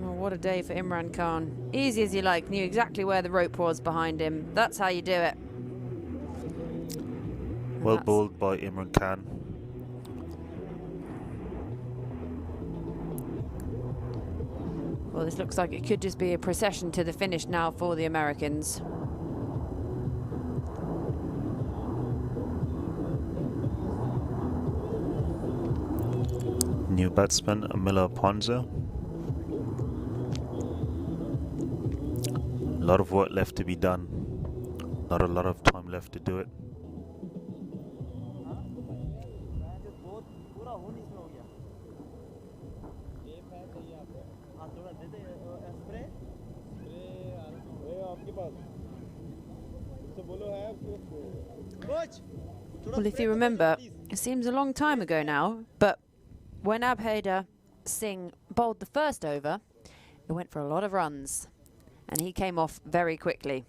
Oh, what a day for Imran Khan. Easy as you like. Knew exactly where the rope was behind him. That's how you do it. Well bowled by Imran Khan. Well, this looks like it could just be a procession to the finish now for the Americans. New batsman, Amila Ponza. A lot of work left to be done. Not a lot of time left to do it. Well, if you remember, it seems a long time ago now, but when Abhaider Singh bowled the first over, it went for a lot of runs, and he came off very quickly.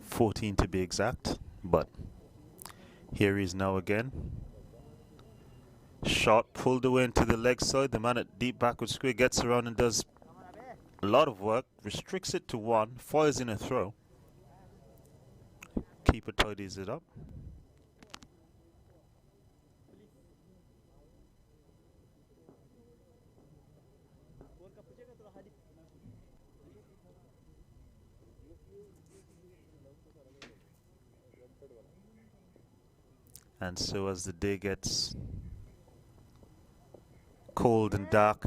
14 to be exact, but here he is now again. Shot pulled away into the leg side. The man at deep backward square gets around and does a lot of work, restricts it to one, fires in a throw. Keeper tidies it up. And so as the day gets cold and dark,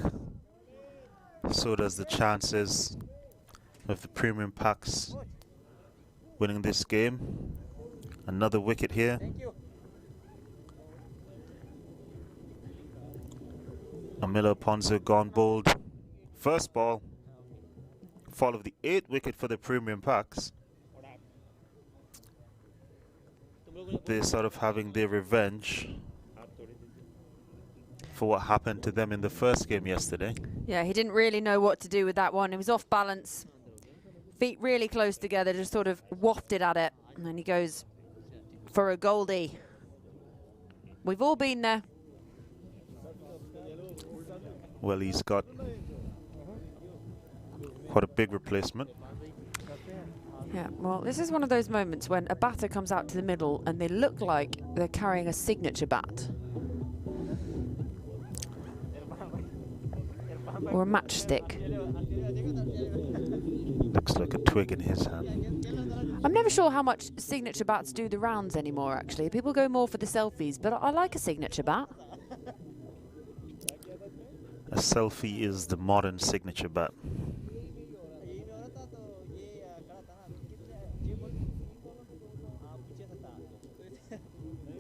so does the chances of the premium Paks winning this game. Another wicket here. Amila Ponzo gone bold. First ball. Fall of the 8th wicket for the premium Paks. They're sort of having their revenge for what happened to them in the first game yesterday. Yeah, he didn't really know what to do with that one. He was off balance. Feet really close together, just sort of wafted at it. And then he goes for a goldie. We've all been there. Well, he's got quite a big replacement. Yeah, well, this is one of those moments when a batter comes out to the middle and they look like they're carrying a signature bat. Or a matchstick. Looks like a twig in his hand. I'm never sure how much signature bats do the rounds anymore, actually. People go more for the selfies, but I like a signature bat. A selfie is the modern signature bat.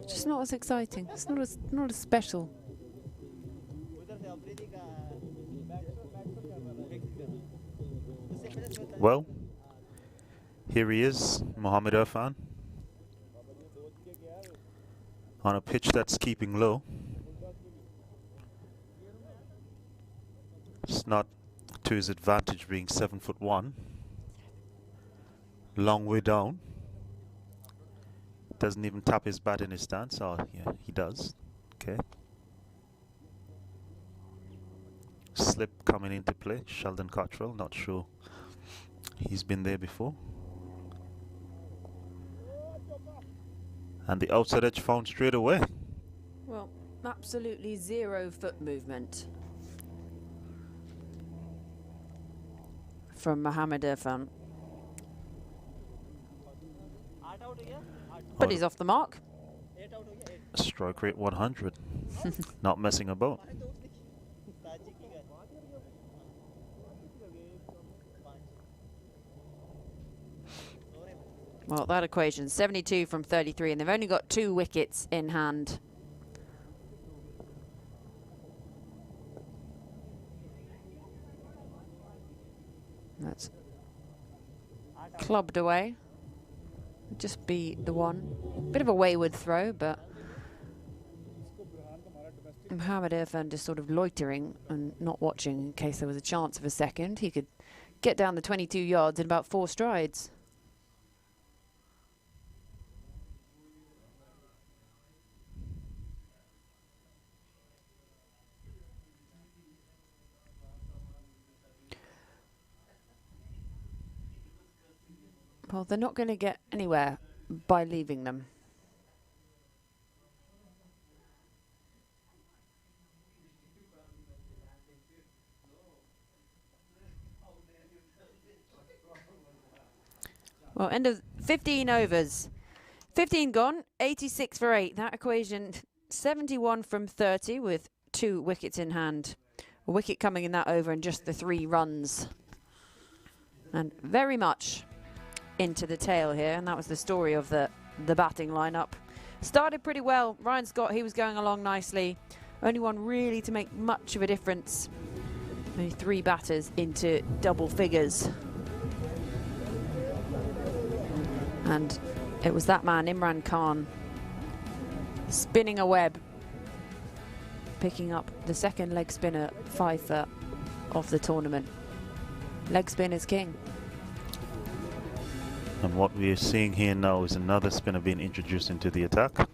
Just not as exciting. It's not as special. Well, here he is, Mohammad Irfan, on a pitch that's keeping low. It's not to his advantage being 7'1". Long way down. Doesn't even tap his bat in his stance. Oh, yeah, he does. Okay. Slip coming into play. Sheldon Cottrell, not sure he's been there before. And the outside edge found straight away. Well, absolutely 0 foot movement from Mohammad Irfan. But he's off the mark. Strike rate 100. Not messing about. Well, that equation, 72 from 33, and they've only got 2 wickets in hand. That's clubbed away. Just be the one. Bit of a wayward throw, but Mohammad Irfan just sort of loitering and not watching in case there was a chance of a second. He could get down the 22 yards in about 4 strides. Well, they're not going to get anywhere by leaving them. Well, end of 15 overs. 15 gone, 86 for 8. That equation, 71 from 30 with 2 wickets in hand. A wicket coming in that over and just the 3 runs. And very much into the tail here, and that was the story of the batting lineup. Started pretty well. Ryan Scott, he was going along nicely. Only one really to make much of a difference. Only 3 batters into double figures. And it was that man, Imran Khan, spinning a web, picking up the second leg spinner 5 foot of the tournament. Leg spin is king. And what we are seeing here now is another spinner being introduced into the attack.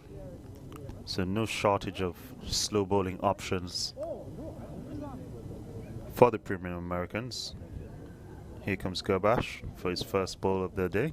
So no shortage of slow bowling options for the premium Americans. Here comes Gurbash for his first ball of the day.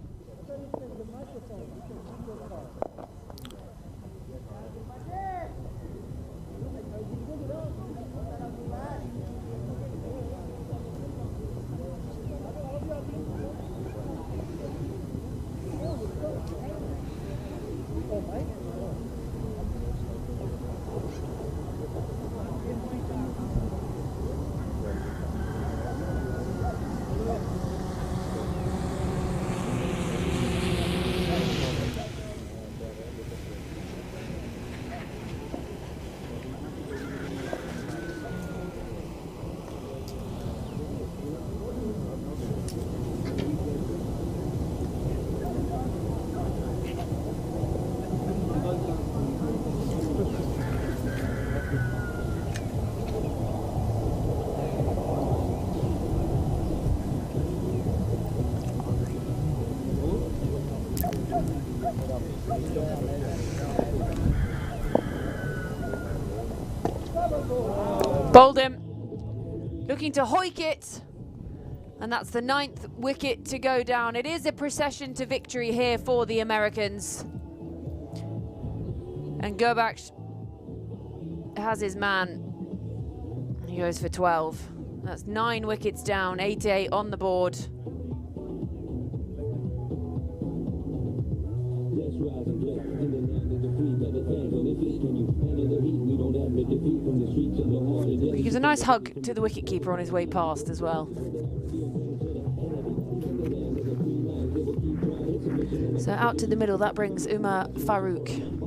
Bowled him. Looking to hoik it. And that's the 9th wicket to go down. It is a procession to victory here for the Americans. And Gobak has his man. He goes for 12. That's 9 wickets down, 88 on the board. He gives a nice hug to the wicketkeeper on his way past as well. So out to the middle, that brings Umar Farouk.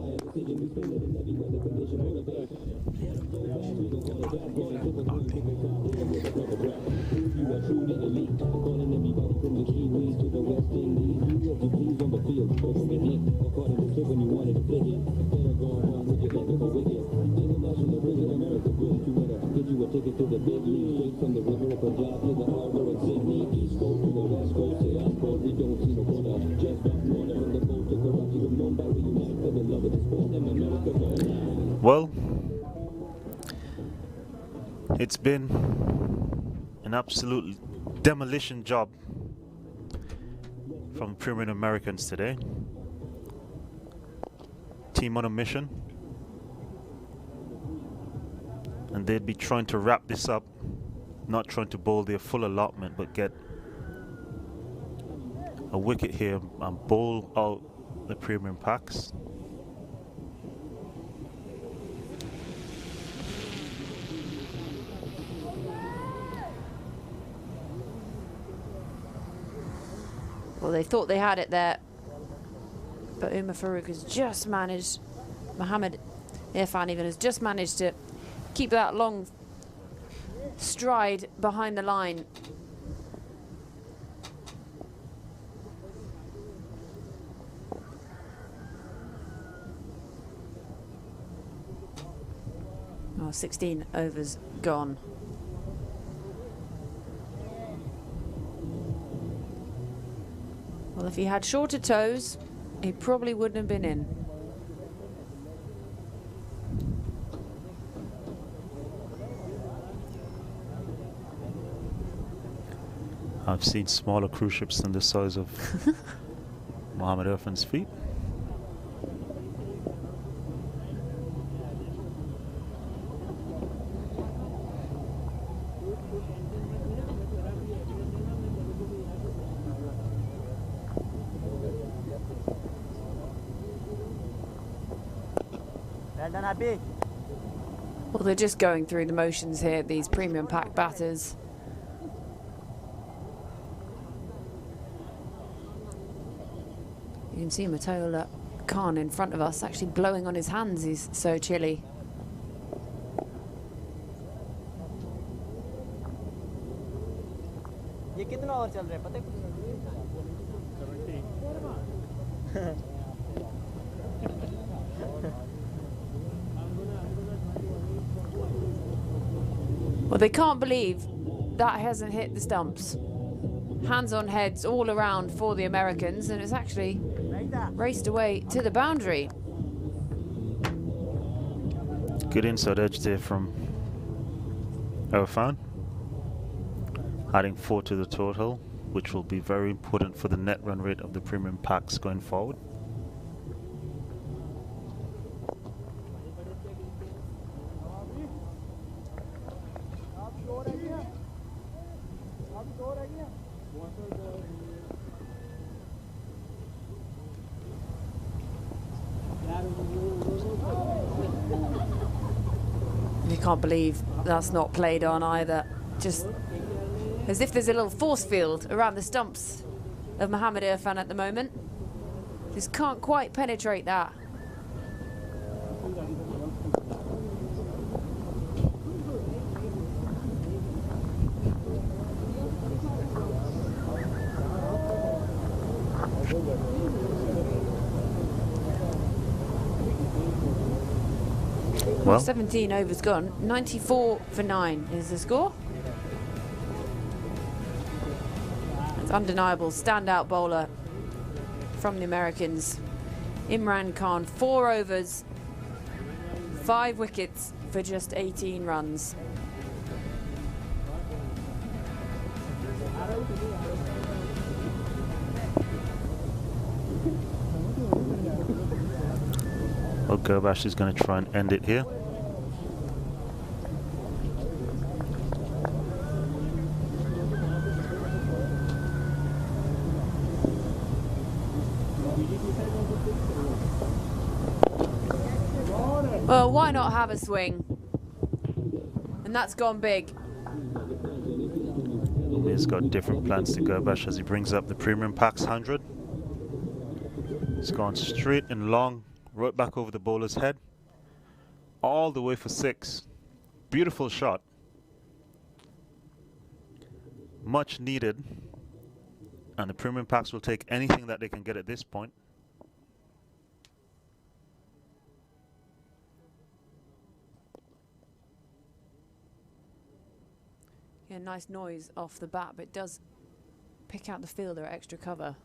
Well, it's been an absolute demolition job from Premium Americans today. Team on a mission, and they'd be trying to wrap this up, not trying to bowl their full allotment, but get a wicket here and bowl out the Premium Paks. Well, they thought they had it there, but Umar Farouk has just managed, Mohammed Irfan even has just managed to keep that long stride behind the line. Oh, 16 overs gone. Well, if he had shorter toes, he probably wouldn't have been in. I've seen smaller cruise ships than the size of Mohammed Irfan's feet. Well, they're just going through the motions here, these Premium Pak batters. You can see Matola Khan in front of us actually blowing on his hands. He's so chilly. ये कितना over चल रहा है पता है? Well, they can't believe that hasn't hit the stumps. Hands on heads all around for the Americans, and it's actually raced away to the boundary. Good inside edge there from Irfan, adding 4 to the total, which will be very important for the net run rate of the Premium Paks going forward. You can't believe that's not played on either. Just as if there's a little force field around the stumps of Mohammed Irfan at the moment. Just can't quite penetrate that. Well, 17 overs gone. 94 for 9 is the score. It's undeniable standout bowler from the Americans. Imran Khan, 4 overs, 5 wickets for just 18 runs. Well, Gurbash is going to try and end it here. Well, why not have a swing? And that's gone big. He's got different plans to Gurbash as he brings up the premium Paks 100. He's gone straight and long, right back over the bowler's head, all the way for 6. Beautiful shot. Much needed. And the premium Paks will take anything that they can get at this point. Yeah, nice noise off the bat, but it does pick out the fielder extra cover.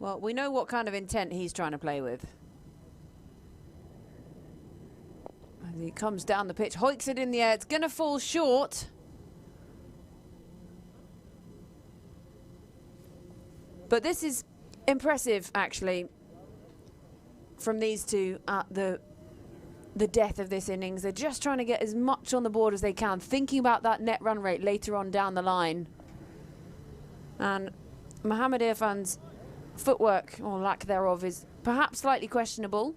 Well, we know what kind of intent he's trying to play with. As he comes down the pitch, hoiks it in the air. It's going to fall short. But this is impressive, actually, from these two at the death of this innings. They're just trying to get as much on the board as they can, thinking about that net run rate later on down the line. And Mohammad Irfan's footwork, or lack thereof, is perhaps slightly questionable.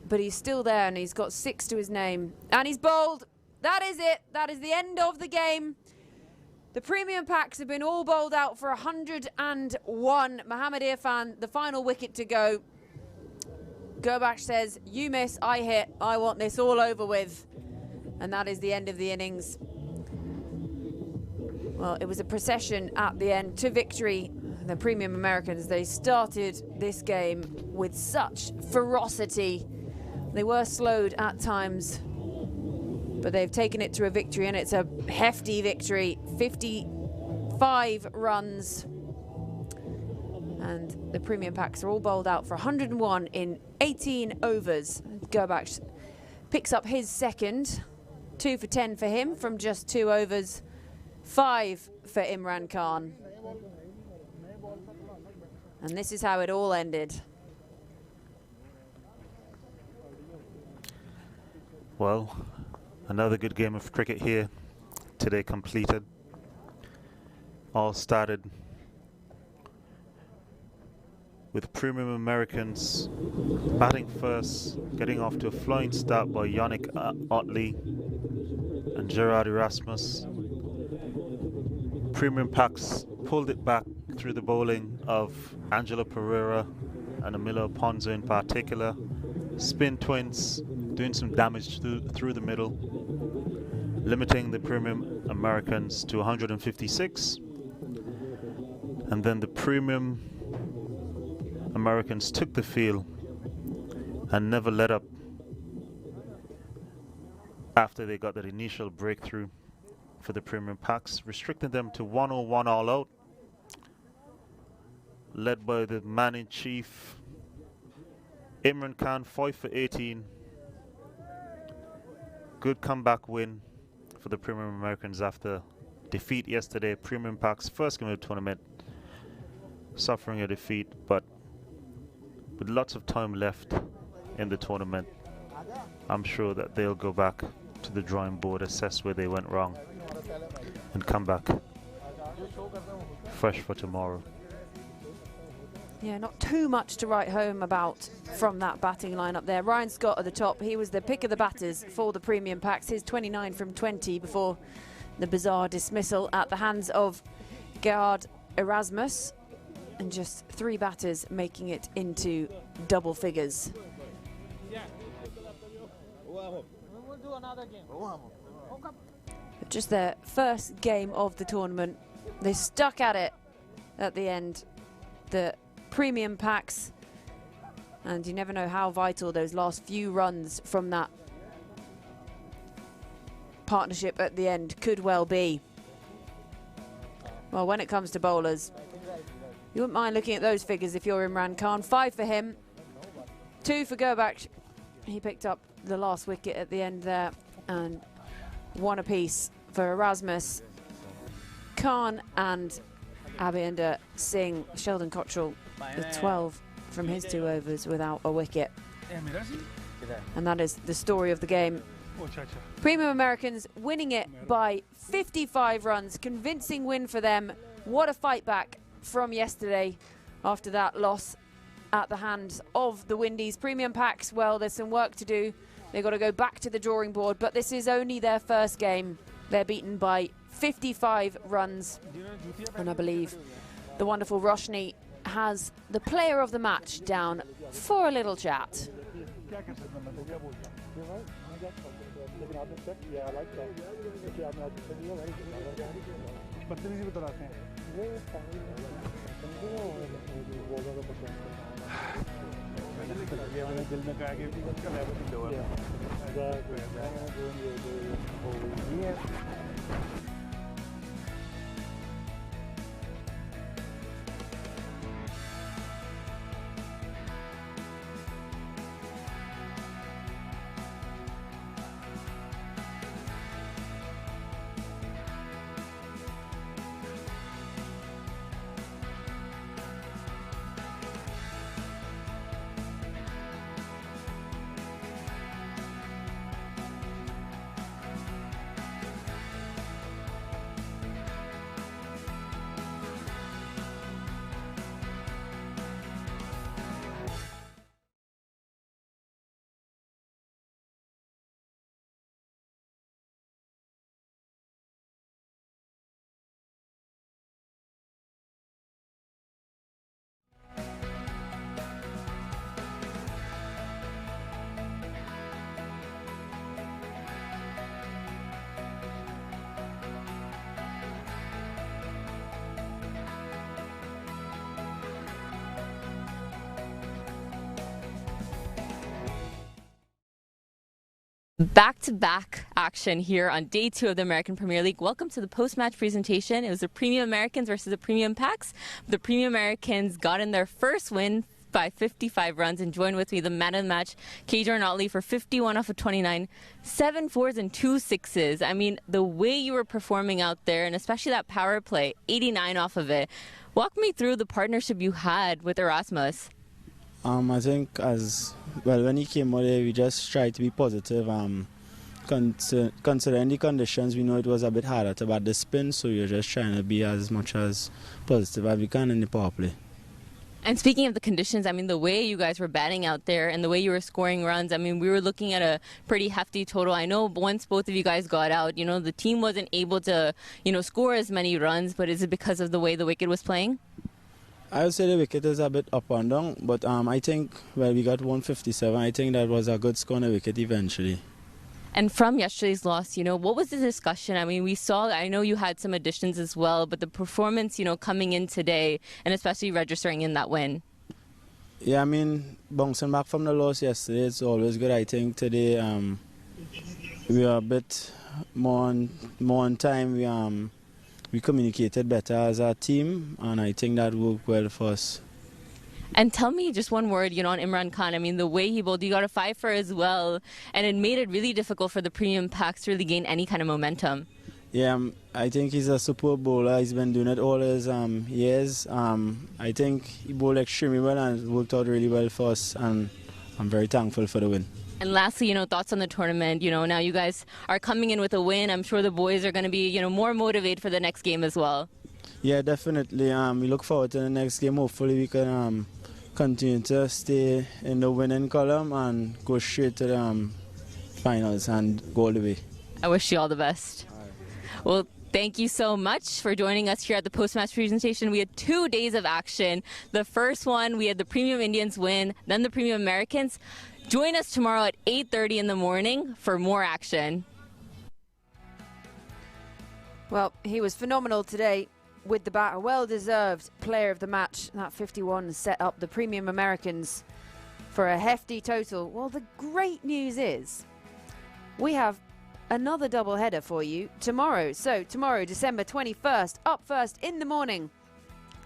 But he's still there, and he's got 6 to his name. And he's bowled. That is it. That is the end of the game. The premium Paks have been all bowled out for 101. Mohammad Irfan, the final wicket to go. Gurbash says, you miss, I hit, I want this all over with. And that is the end of the innings. Well, it was a procession at the end to victory. The premium Americans, they started this game with such ferocity. They were slowed at times, but they've taken it to a victory, and it's a hefty victory. 55 runs. And the premium Paks are all bowled out for 101 in 18 overs. Gurbash picks up his second. 2 for 10 for him from just 2 overs. 5 for Imran Khan. And this is how it all ended. Well, another good game of cricket here today completed. All started with premium Americans batting first, getting off to a flying start by Yannick Otley and Gerard Erasmus. Premium Paks pulled it back through the bowling of Angelo Pereira and Emilio Ponzo in particular. Spin twins doing some damage through the middle, limiting the premium Americans to 156. And then the premium Americans took the field and never let up after they got that initial breakthrough for the premium Paks, restricting them to 101 all out, led by the man-in-chief Imran Khan, 5 for 18. Good comeback win for the premium Americans after defeat yesterday. Premium Paks first game of the tournament, suffering a defeat, but with lots of time left in the tournament, I'm sure that they'll go back to the drawing board, assess where they went wrong, and come back fresh for tomorrow. Yeah, not too much to write home about from that batting lineup there. Ryan Scott at the top, he was the pick of the batters for the premium Paks. His 29 from 20 before the bizarre dismissal at the hands of Gerard Erasmus. And just 3 batters making it into double figures. Just their first game of the tournament. They stuck at it at the end. The premium Paks. And you never know how vital those last few runs from that partnership at the end could well be. Well, when it comes to bowlers, You wouldn't mind looking at those figures if you're Imran Khan. 5 for him, 2 for Gerbach. He picked up the last wicket at the end there, and 1 apiece for Erasmus, Khan and Abhinder Singh. Sheldon Cottrell with 12 from his 2 overs without a wicket. And that is the story of the game. Premium Americans winning it by 55 runs. Convincing win for them. What a fight back from yesterday after that loss at the hands of the Windies. Premium Paks, well, there's some work to do. They've got to go back to the drawing board, but this is only their first game. They're beaten by 55 runs. And I believe the wonderful Roshni has the player of the match down for a little chat. Back-to-back action here on day 2 of the American Premier League. Welcome to the post-match presentation. It was the Premium Americans versus the Premium Paks. The Premium Americans got in their first win by 55 runs, and join with me the man of the match, Kajor Notley, for 51 off of 29, 7 fours and 2 sixes. I mean, the way you were performing out there, and especially that power play, 89 off of it. Walk me through the partnership you had with Erasmus. I think when he came out there, we just tried to be positive. Considering the conditions, we know it was a bit harder to bat the spin, so you're just trying to be as much as positive as we can in the power play. And speaking of the conditions, I mean, the way you guys were batting out there and the way you were scoring runs, I mean, we were looking at a pretty hefty total. I know once both of you guys got out, you know, the team wasn't able to, you know, score as many runs, but is it because of the way the wicket was playing? I would say the wicket is a bit up and down, but I think, well, we got 157. I think that was a good score on the wicket eventually. And from yesterday's loss, you know, what was the discussion? I mean, we saw, I know you had some additions as well, but the performance, you know, coming in today and especially registering in that win. Yeah, I mean, bouncing back from the loss yesterday, it's always good. I think today we were a bit more on time. We communicated better as a team, and I think that worked well for us. And tell me just one word, you know, on Imran Khan. I mean, the way he bowled, you got a 5 for as well, and it made it really difficult for the Premium Paks to really gain any kind of momentum. Yeah, I think he's a superb bowler. He's been doing it all his years. I think he bowled extremely well and worked out really well for us, and I'm very thankful for the win. And lastly, you know, thoughts on the tournament. You know, now you guys are coming in with a win. I'm sure the boys are going to be, you know, more motivated for the next game as well. Yeah, definitely. We look forward to the next game. Hopefully we can continue to stay in the winning column and go straight to the finals and go all the way. I wish you all the best. Well, thank you so much for joining us here at the post-match presentation. We had 2 days of action. The first one, we had the Premium Indians win, then the Premium Americans. Join us tomorrow at 8:30 in the morning for more action. Well, he was phenomenal today with the bat. A well-deserved player of the match. That 51 set up the Premium Americans for a hefty total. Well, the great news is we have another doubleheader for you tomorrow. So tomorrow, December 21st, up first in the morning.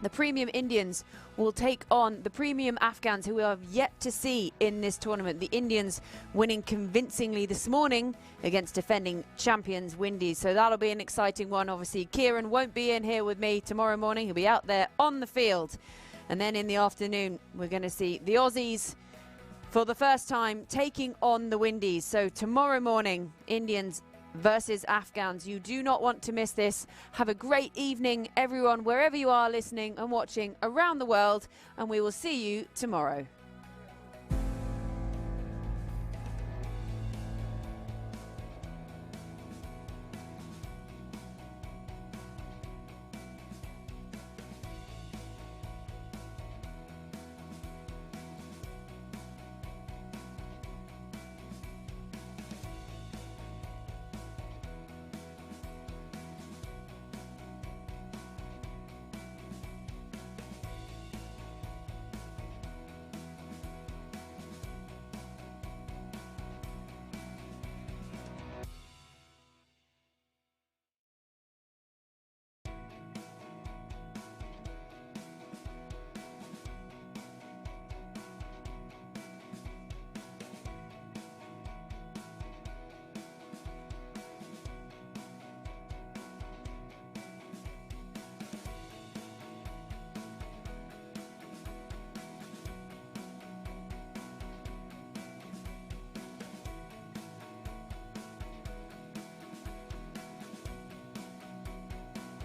The premium Indians will take on the premium Afghans, who we have yet to see in this tournament. The Indians winning convincingly this morning against defending champions Windies. So that'll be an exciting one. Obviously, Kieran won't be in here with me tomorrow morning. He'll be out there on the field. And then in the afternoon, we're going to see the Aussies for the first time taking on the Windies. So tomorrow morning, Indians versus Afghans. You do not want to miss this. Have a great evening, everyone, wherever you are listening and watching around the world, and we will see you tomorrow.